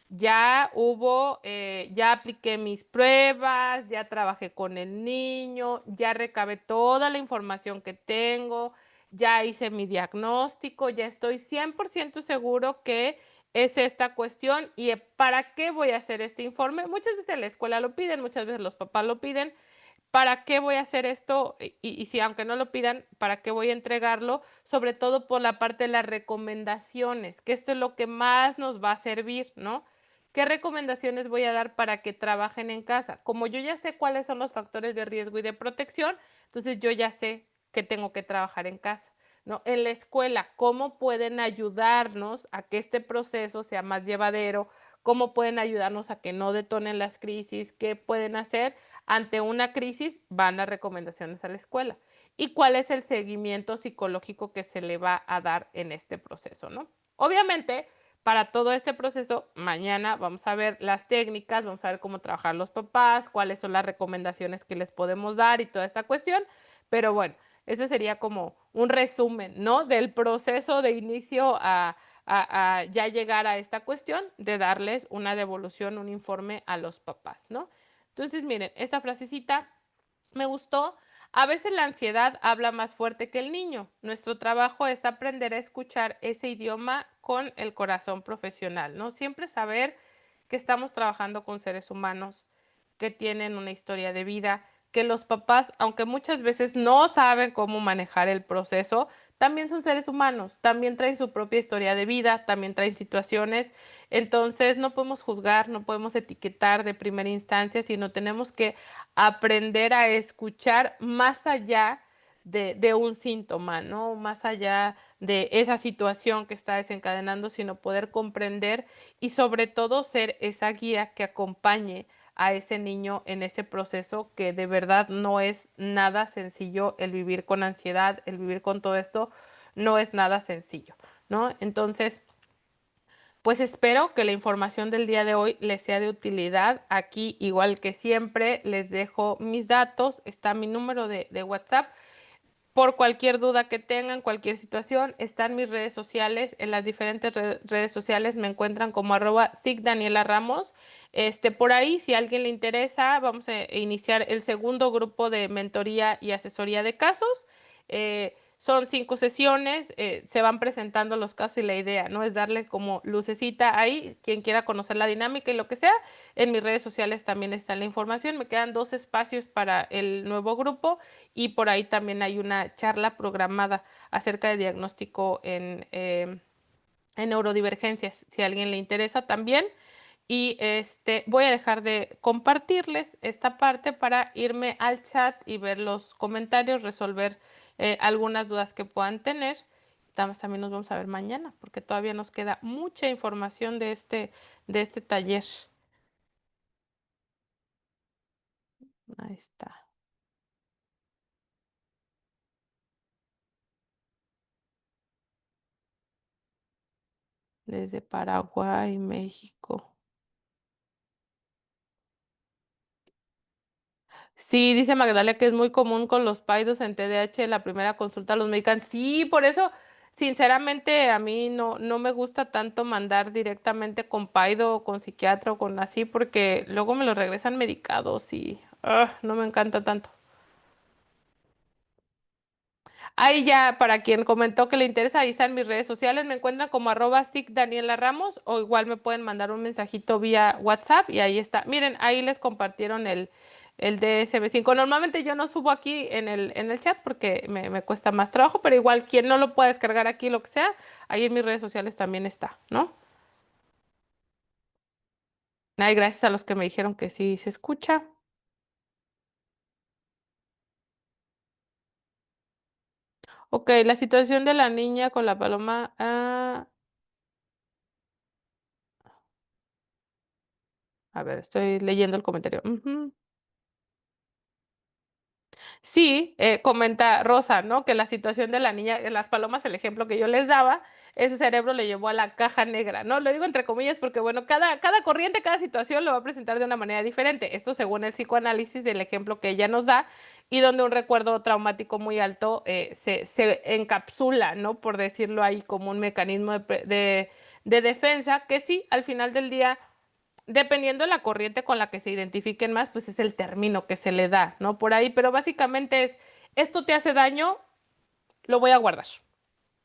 Ya apliqué mis pruebas, ya trabajé con el niño, ya recabé toda la información que tengo, ya hice mi diagnóstico, ya estoy 100% seguro que es esta cuestión y ¿para qué voy a hacer este informe? Muchas veces la escuela lo piden, muchas veces los papás lo piden. ¿Para qué voy a hacer esto? Y si aunque no lo pidan, ¿para qué voy a entregarlo? Sobre todo por la parte de las recomendaciones, que esto es lo que más nos va a servir, ¿no? ¿Qué recomendaciones voy a dar para que trabajen en casa? Como yo ya sé cuáles son los factores de riesgo y de protección, entonces yo ya sé que tengo que trabajar en casa, ¿no? En la escuela, ¿cómo pueden ayudarnos a que este proceso sea más llevadero? ¿Cómo pueden ayudarnos a que no detonen las crisis? ¿Qué pueden hacer? Ante una crisis van las recomendaciones a la escuela. ¿Y cuál es el seguimiento psicológico que se le va a dar en este proceso, ¿no? Obviamente, para todo este proceso, mañana vamos a ver las técnicas, vamos a ver cómo trabajar los papás, cuáles son las recomendaciones que les podemos dar y toda esta cuestión. Pero bueno, ese sería como un resumen, ¿no? Del proceso de inicio a ya llegar a esta cuestión de darles una devolución, un informe a los papás, ¿no? Entonces, miren, esta frasecita me gustó. A veces la ansiedad habla más fuerte que el niño. Nuestro trabajo es aprender a escuchar ese idioma con el corazón profesional, ¿no? Siempre saber que estamos trabajando con seres humanos que tienen una historia de vida, que los papás, aunque muchas veces no saben cómo manejar el proceso, también son seres humanos, también traen su propia historia de vida, también traen situaciones. Entonces no podemos juzgar, no podemos etiquetar de primera instancia, sino tenemos que aprender a escuchar más allá de un síntoma, ¿no? Más allá de esa situación que está desencadenando, sino poder comprender y sobre todo ser esa guía que acompañe a ese niño en ese proceso que de verdad no es nada sencillo el vivir con ansiedad, el vivir con todo esto, no es nada sencillo, ¿no? Entonces, pues espero que la información del día de hoy les sea de utilidad. Aquí, igual que siempre, les dejo mis datos, está mi número de WhatsApp. Por cualquier duda que tengan, cualquier situación, están mis redes sociales. En las diferentes redes sociales me encuentran como @sigdaniela_ramos. Por ahí, si a alguien le interesa, vamos a iniciar el segundo grupo de mentoría y asesoría de casos. Son 5 sesiones, se van presentando los casos y la idea, ¿no? Es darle como lucecita ahí, quien quiera conocer la dinámica y lo que sea. En mis redes sociales también está la información. Me quedan 2 espacios para el nuevo grupo y por ahí también hay una charla programada acerca de diagnóstico en neurodivergencias, si a alguien le interesa también. Y voy a dejar de compartirles esta parte para irme al chat y ver los comentarios, resolver algunas dudas que puedan tener. También nos vamos a ver mañana, porque todavía nos queda mucha información de este taller. Ahí está. Desde Paraguay, México. Sí, dice Magdalena que es muy común con los paidos en TDAH la primera consulta a los médicos. Sí, por eso, sinceramente, a mí no me gusta tanto mandar directamente con paido o con psiquiatra o con así, porque luego me los regresan medicados y no me encanta tanto. Ahí ya, para quien comentó que le interesa, ahí están mis redes sociales, me encuentran como @sicdaniela Ramos o igual me pueden mandar un mensajito vía WhatsApp y ahí está. Miren, ahí les compartieron el DSM-5. Normalmente yo no subo aquí en el chat porque me cuesta más trabajo, pero igual quien no lo pueda descargar aquí, lo que sea, ahí en mis redes sociales también está, ¿no? Ay, gracias a los que me dijeron que sí se escucha. Ok, la situación de la niña con la paloma. A ver, estoy leyendo el comentario. Ujú. Sí, comenta Rosa, ¿no? Que la situación de la niña, las palomas, el ejemplo que yo les daba, ese cerebro le llevó a la caja negra, ¿no? Lo digo entre comillas porque, bueno, cada corriente, cada situación lo va a presentar de una manera diferente. Esto según el psicoanálisis del ejemplo que ella nos da y donde un recuerdo traumático muy alto se encapsula, ¿no? Por decirlo ahí, como un mecanismo de defensa, que sí, al final del día dependiendo de la corriente con la que se identifiquen más, pues es el término que se le da, ¿no? Por ahí, pero básicamente es, esto te hace daño, lo voy a guardar.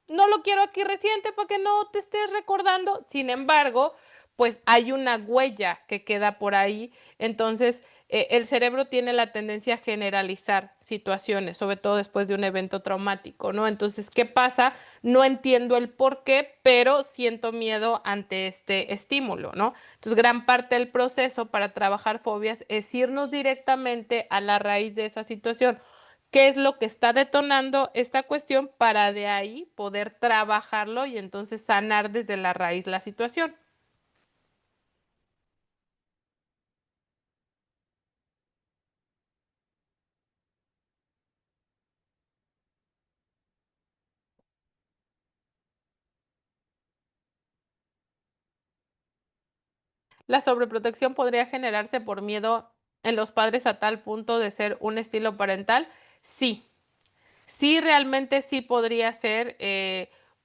No lo quiero aquí reciente para que no te estés recordando. Sin embargo, pues hay una huella que queda por ahí. Entonces, el cerebro tiene la tendencia a generalizar situaciones, sobre todo después de un evento traumático, ¿no? Entonces, ¿qué pasa? No entiendo el por qué, pero siento miedo ante este estímulo, ¿no? Entonces, gran parte del proceso para trabajar fobias es irnos directamente a la raíz de esa situación. ¿Qué es lo que está detonando esta cuestión para de ahí poder trabajarlo y entonces sanar desde la raíz la situación? La sobreprotección podría generarse por miedo en los padres a tal punto de ser un estilo parental. Sí, sí, realmente sí podría ser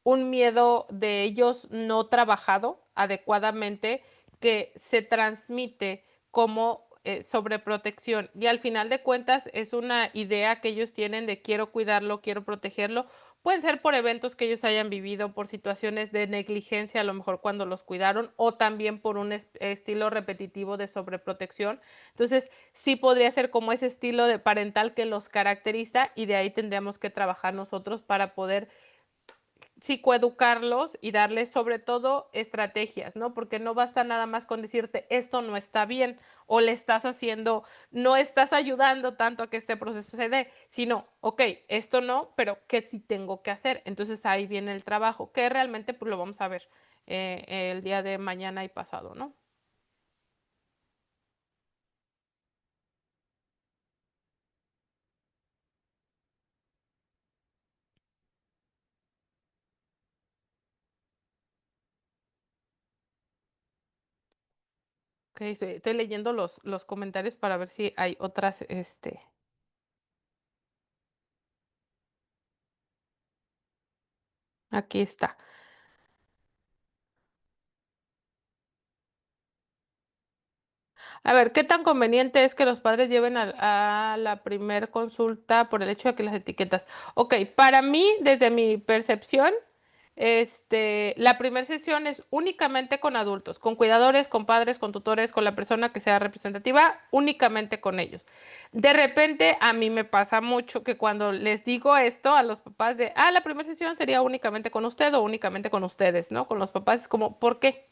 un miedo de ellos no trabajado adecuadamente que se transmite como sobreprotección. Y al final de cuentas es una idea que ellos tienen de quiero cuidarlo, quiero protegerlo. Pueden ser por eventos que ellos hayan vivido, por situaciones de negligencia, a lo mejor cuando los cuidaron, o también por un estilo repetitivo de sobreprotección. Entonces, sí podría ser como ese estilo de parental que los caracteriza y de ahí tendríamos que trabajar nosotros para poder psicoeducarlos y darles sobre todo estrategias, ¿no? Porque no basta nada más con decirte esto no está bien o le estás haciendo, no estás ayudando tanto a que este proceso se dé, sino, ok, esto no, pero ¿qué sí tengo que hacer? Entonces ahí viene el trabajo, que realmente pues lo vamos a ver el día de mañana y pasado, ¿no? Ok, estoy leyendo los comentarios para ver si hay otras, aquí está. A ver, ¿qué tan conveniente es que los padres lleven a la primer consulta por el hecho de que las etiquetas? Ok, para mí, desde mi percepción, la primera sesión es únicamente con adultos, con cuidadores, con padres, con tutores, con la persona que sea representativa, únicamente con ellos. De repente, a mí me pasa mucho que cuando les digo esto a los papás de, la primera sesión sería únicamente con usted o únicamente con ustedes, ¿no? Con los papás es como, ¿por qué?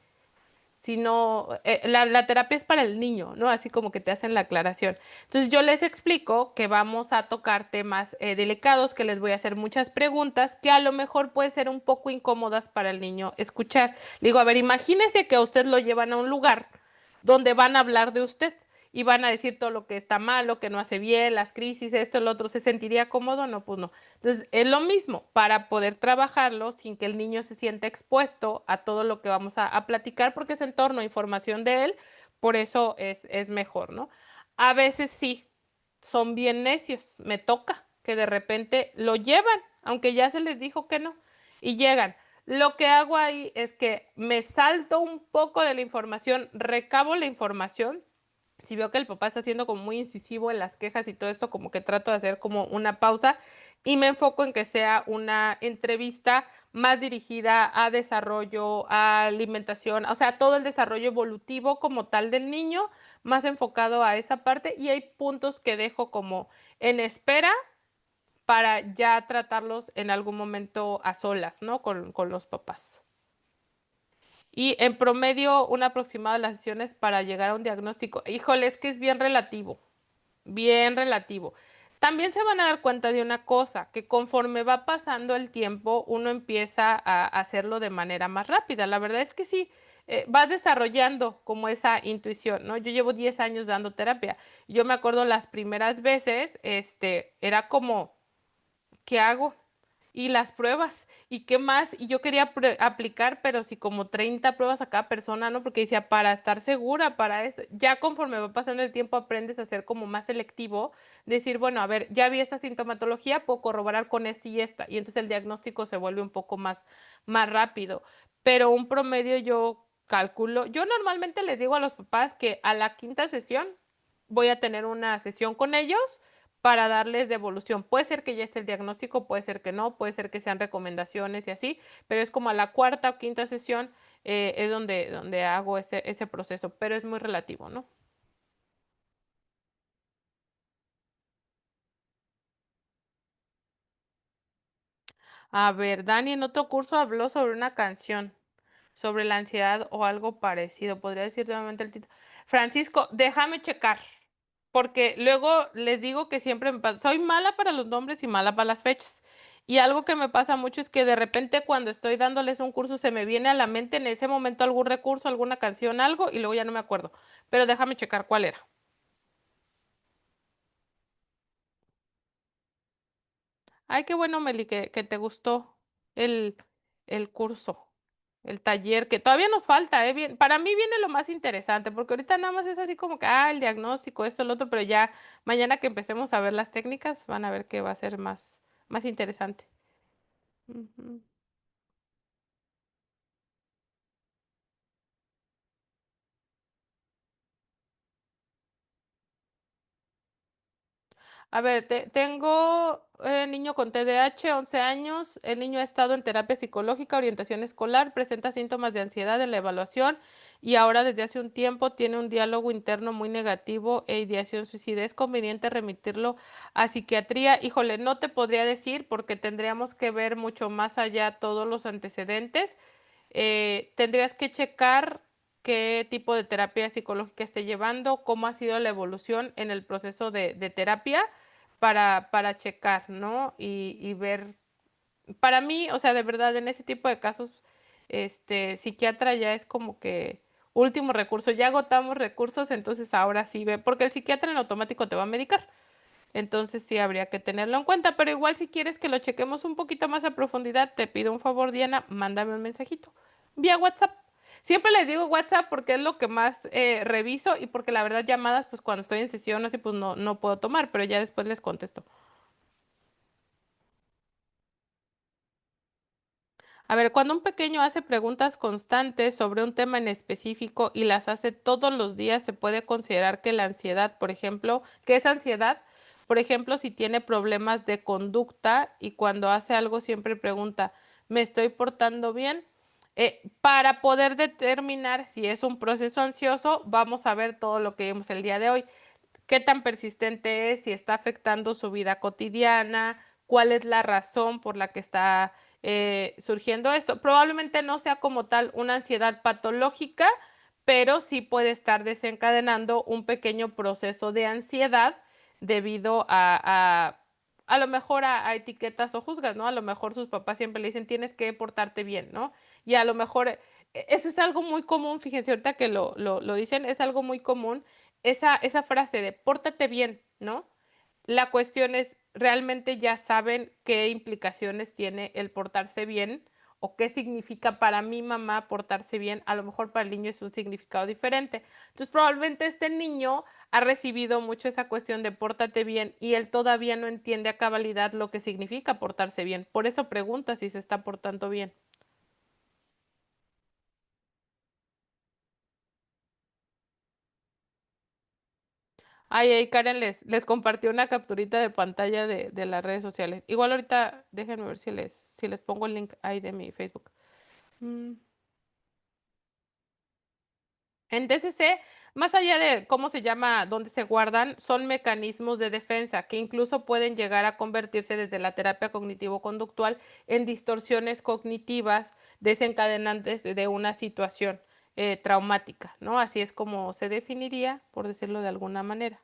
sino la terapia es para el niño, ¿no? Así como que te hacen la aclaración. Entonces yo les explico que vamos a tocar temas delicados, que les voy a hacer muchas preguntas que a lo mejor pueden ser un poco incómodas para el niño escuchar. Le digo, a ver, imagínese que a usted lo llevan a un lugar donde van a hablar de usted y van a decir todo lo que está mal, lo que no hace bien, las crisis, esto, lo otro. ¿Se sentiría cómodo? No, pues no. Entonces, es lo mismo, para poder trabajarlo sin que el niño se sienta expuesto a todo lo que vamos a platicar, porque es en torno a información de él, por eso es mejor, ¿no? A veces sí, son bien necios, me toca que de repente lo llevan, aunque ya se les dijo que no, y llegan. Lo que hago ahí es que me salto un poco de la información, recabo la información. Si veo que el papá está siendo como muy incisivo en las quejas y todo esto, como que trato de hacer como una pausa y me enfoco en que sea una entrevista más dirigida a desarrollo, a alimentación, o sea, todo el desarrollo evolutivo como tal del niño, más enfocado a esa parte y hay puntos que dejo como en espera para ya tratarlos en algún momento a solas, ¿no? Con los papás. Y en promedio, un aproximado de las sesiones para llegar a un diagnóstico. Híjole, es que es bien relativo, bien relativo. También se van a dar cuenta de una cosa, que conforme va pasando el tiempo, uno empieza a hacerlo de manera más rápida. La verdad es que sí, vas desarrollando como esa intuición, ¿no? Yo llevo 10 años dando terapia. Yo me acuerdo las primeras veces, era como ¿qué hago? Y las pruebas, ¿y qué más? Y yo quería aplicar, pero sí como 30 pruebas a cada persona, ¿no? Porque decía, para estar segura, para eso. Ya conforme va pasando el tiempo, aprendes a ser como más selectivo, decir, bueno, a ver, ya vi esta sintomatología, puedo corroborar con esta y esta. Y entonces el diagnóstico se vuelve un poco más rápido. Pero un promedio yo calculo, yo normalmente les digo a los papás que a la quinta sesión voy a tener una sesión con ellos para darles devolución. Puede ser que ya esté el diagnóstico, puede ser que no, puede ser que sean recomendaciones y así, pero es como a la cuarta o quinta sesión es donde hago ese proceso, pero es muy relativo, ¿no? A ver, Dani en otro curso habló sobre una canción, sobre la ansiedad o algo parecido. Podría decir nuevamente el título. Francisco, déjame checar, porque luego les digo que siempre me pasa, soy mala para los nombres y mala para las fechas. Y algo que me pasa mucho es que de repente cuando estoy dándoles un curso se me viene a la mente en ese momento algún recurso, alguna canción, algo, y luego ya no me acuerdo. Pero déjame checar cuál era. Ay, qué bueno, Meli, que te gustó el, el curso, el taller, que todavía nos falta, ¿eh? Para mí viene lo más interesante, porque ahorita nada más es así como que, el diagnóstico, esto, lo otro, pero ya mañana que empecemos a ver las técnicas, van a ver que va a ser más interesante. Ujú. A ver, tengo niño con TDAH, 11 años. El niño ha estado en terapia psicológica, orientación escolar, presenta síntomas de ansiedad en la evaluación y ahora desde hace un tiempo tiene un diálogo interno muy negativo e ideación suicida. ¿Es conveniente remitirlo a psiquiatría? Híjole, no te podría decir porque tendríamos que ver mucho más allá todos los antecedentes. Tendrías que checar qué tipo de terapia psicológica esté llevando, cómo ha sido la evolución en el proceso de terapia para checar, ¿no? Y ver, para mí, o sea, de verdad, en ese tipo de casos, psiquiatra ya es como que último recurso, ya agotamos recursos, entonces ahora sí ve, porque el psiquiatra en automático te va a medicar. Entonces sí habría que tenerlo en cuenta, pero igual si quieres que lo chequemos un poquito más a profundidad, te pido un favor, Diana, mándame un mensajito vía WhatsApp. Siempre les digo WhatsApp porque es lo que más reviso y porque la verdad llamadas, pues cuando estoy en sesión así, pues no puedo tomar, pero ya después les contesto. A ver, cuando un pequeño hace preguntas constantes sobre un tema en específico y las hace todos los días, se puede considerar que la ansiedad, por ejemplo, que es ansiedad, por ejemplo, si tiene problemas de conducta y cuando hace algo siempre pregunta, ¿me estoy portando bien? Para poder determinar si es un proceso ansioso, vamos a ver todo lo que vimos el día de hoy qué tan persistente es, si está afectando su vida cotidiana, cuál es la razón por la que está surgiendo esto. Probablemente no sea como tal una ansiedad patológica, pero sí puede estar desencadenando un pequeño proceso de ansiedad debido a lo mejor a etiquetas o juzgas, ¿no? A lo mejor sus papás siempre le dicen, tienes que portarte bien, ¿no? Y a lo mejor eso es algo muy común, fíjense, ahorita que lo dicen, es algo muy común, esa frase de pórtate bien, ¿no? La cuestión es, ¿realmente ya saben qué implicaciones tiene el portarse bien o qué significa para mi mamá portarse bien? A lo mejor para el niño es un significado diferente. Entonces, probablemente este niño ha recibido mucho esa cuestión de pórtate bien y él todavía no entiende a cabalidad lo que significa portarse bien. Por eso pregunta si se está portando bien. Ay, ahí Karen les compartió una capturita de pantalla de las redes sociales. Igual ahorita déjenme ver si les pongo el link ahí de mi Facebook. Mm. En DCC, más allá de cómo se llama, dónde se guardan, son mecanismos de defensa que incluso pueden llegar a convertirse desde la terapia cognitivo-conductual en distorsiones cognitivas desencadenantes de una situación traumática, ¿no? Así es como se definiría, por decirlo de alguna manera.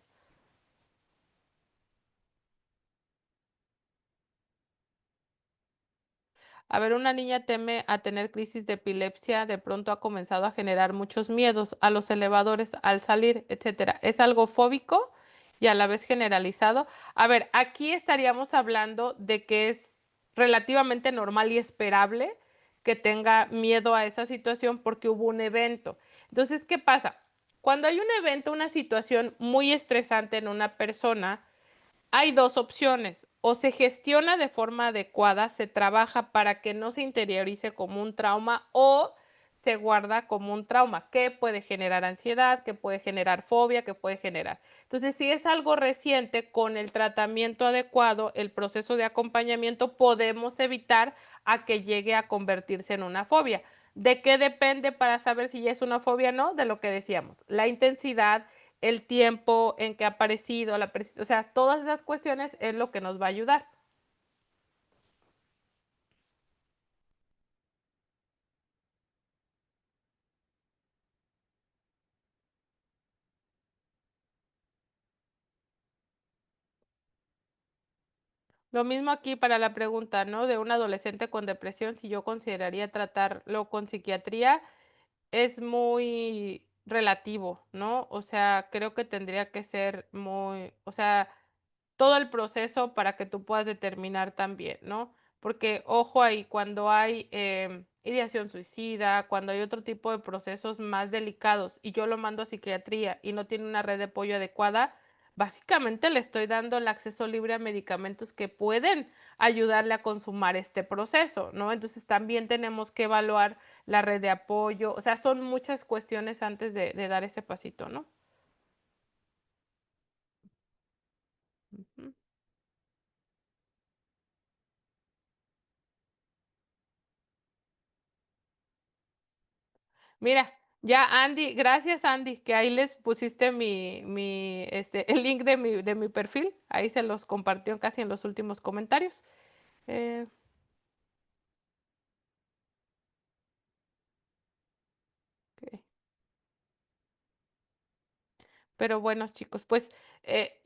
A ver, una niña teme a tener crisis de epilepsia, de pronto ha comenzado a generar muchos miedos a los elevadores al salir, etcétera. ¿Es algo fóbico y a la vez generalizado? A ver, aquí estaríamos hablando de que es relativamente normal y esperable que tenga miedo a esa situación porque hubo un evento. Entonces, ¿qué pasa? Cuando hay un evento, una situación muy estresante en una persona, hay dos opciones, o se gestiona de forma adecuada, se trabaja para que no se interiorice como un trauma o se guarda como un trauma, que puede generar ansiedad, que puede generar fobia, que puede generar. Entonces, si es algo reciente, con el tratamiento adecuado, el proceso de acompañamiento, podemos evitar a que llegue a convertirse en una fobia. ¿De qué depende para saber si ya es una fobia o no? De lo que decíamos, la intensidad, el tiempo en que ha aparecido, o sea, todas esas cuestiones es lo que nos va a ayudar. Lo mismo aquí para la pregunta, ¿no? De un adolescente con depresión, si yo consideraría tratarlo con psiquiatría, es muy relativo, ¿no? O sea, creo que tendría que ser muy, o sea, todo el proceso para que tú puedas determinar también, ¿no? Porque, ojo ahí, cuando hay ideación suicida, cuando hay otro tipo de procesos más delicados y yo lo mando a psiquiatría y no tiene una red de apoyo adecuada, básicamente le estoy dando el acceso libre a medicamentos que pueden ayudarle a consumar este proceso, ¿no? Entonces también tenemos que evaluar la red de apoyo, o sea, son muchas cuestiones antes de dar ese pasito, ¿no? Ujú. Mira, ya Andy, gracias Andy, que ahí les pusiste el link de mi perfil, ahí se los compartió casi en los últimos comentarios. Eh, ok. Pero bueno, chicos, pues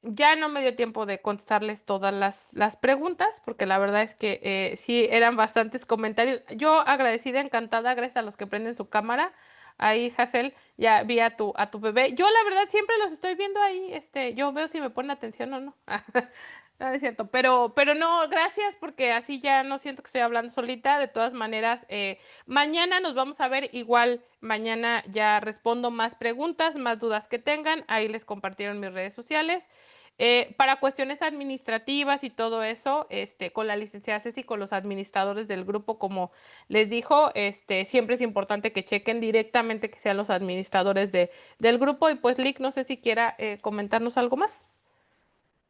ya no me dio tiempo de contestarles todas las preguntas, porque la verdad es que sí eran bastantes comentarios. Yo agradecida, encantada, gracias a los que prenden su cámara. Ahí, Hazel, ya vi a tu bebé. Yo la verdad siempre los estoy viendo ahí, yo veo si me ponen atención o no. No, es cierto, pero no, gracias porque así ya no siento que estoy hablando solita. De todas maneras, mañana nos vamos a ver. Igual, mañana ya respondo más preguntas, más dudas que tengan. Ahí les compartieron mis redes sociales. Para cuestiones administrativas y todo eso, con la licenciada Ceci, con los administradores del grupo, como les dijo, siempre es importante que chequen directamente que sean los administradores del grupo. Y pues, Lick, no sé si quiera comentarnos algo más.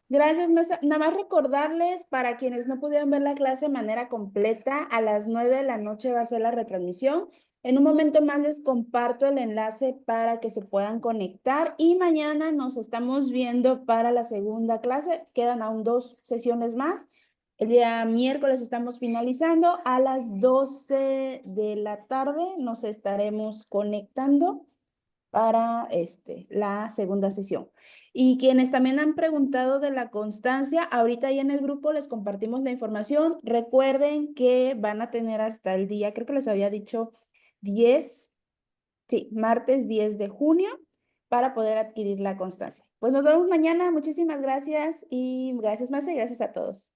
Gracias, Mesa. Nada más recordarles para quienes no pudieron ver la clase de manera completa, a las 9 de la noche va a ser la retransmisión. En un momento más les comparto el enlace para que se puedan conectar y mañana nos estamos viendo para la segunda clase. Quedan aún 2 sesiones más. El día miércoles estamos finalizando. A las 12 de la tarde nos estaremos conectando. para la segunda sesión. Y quienes también han preguntado de la constancia, ahorita ahí en el grupo les compartimos la información. Recuerden que van a tener hasta el día, creo que les había dicho 10, sí, martes 10 de junio para poder adquirir la constancia. Pues nos vemos mañana. Muchísimas gracias y gracias, Marce, y gracias a todos.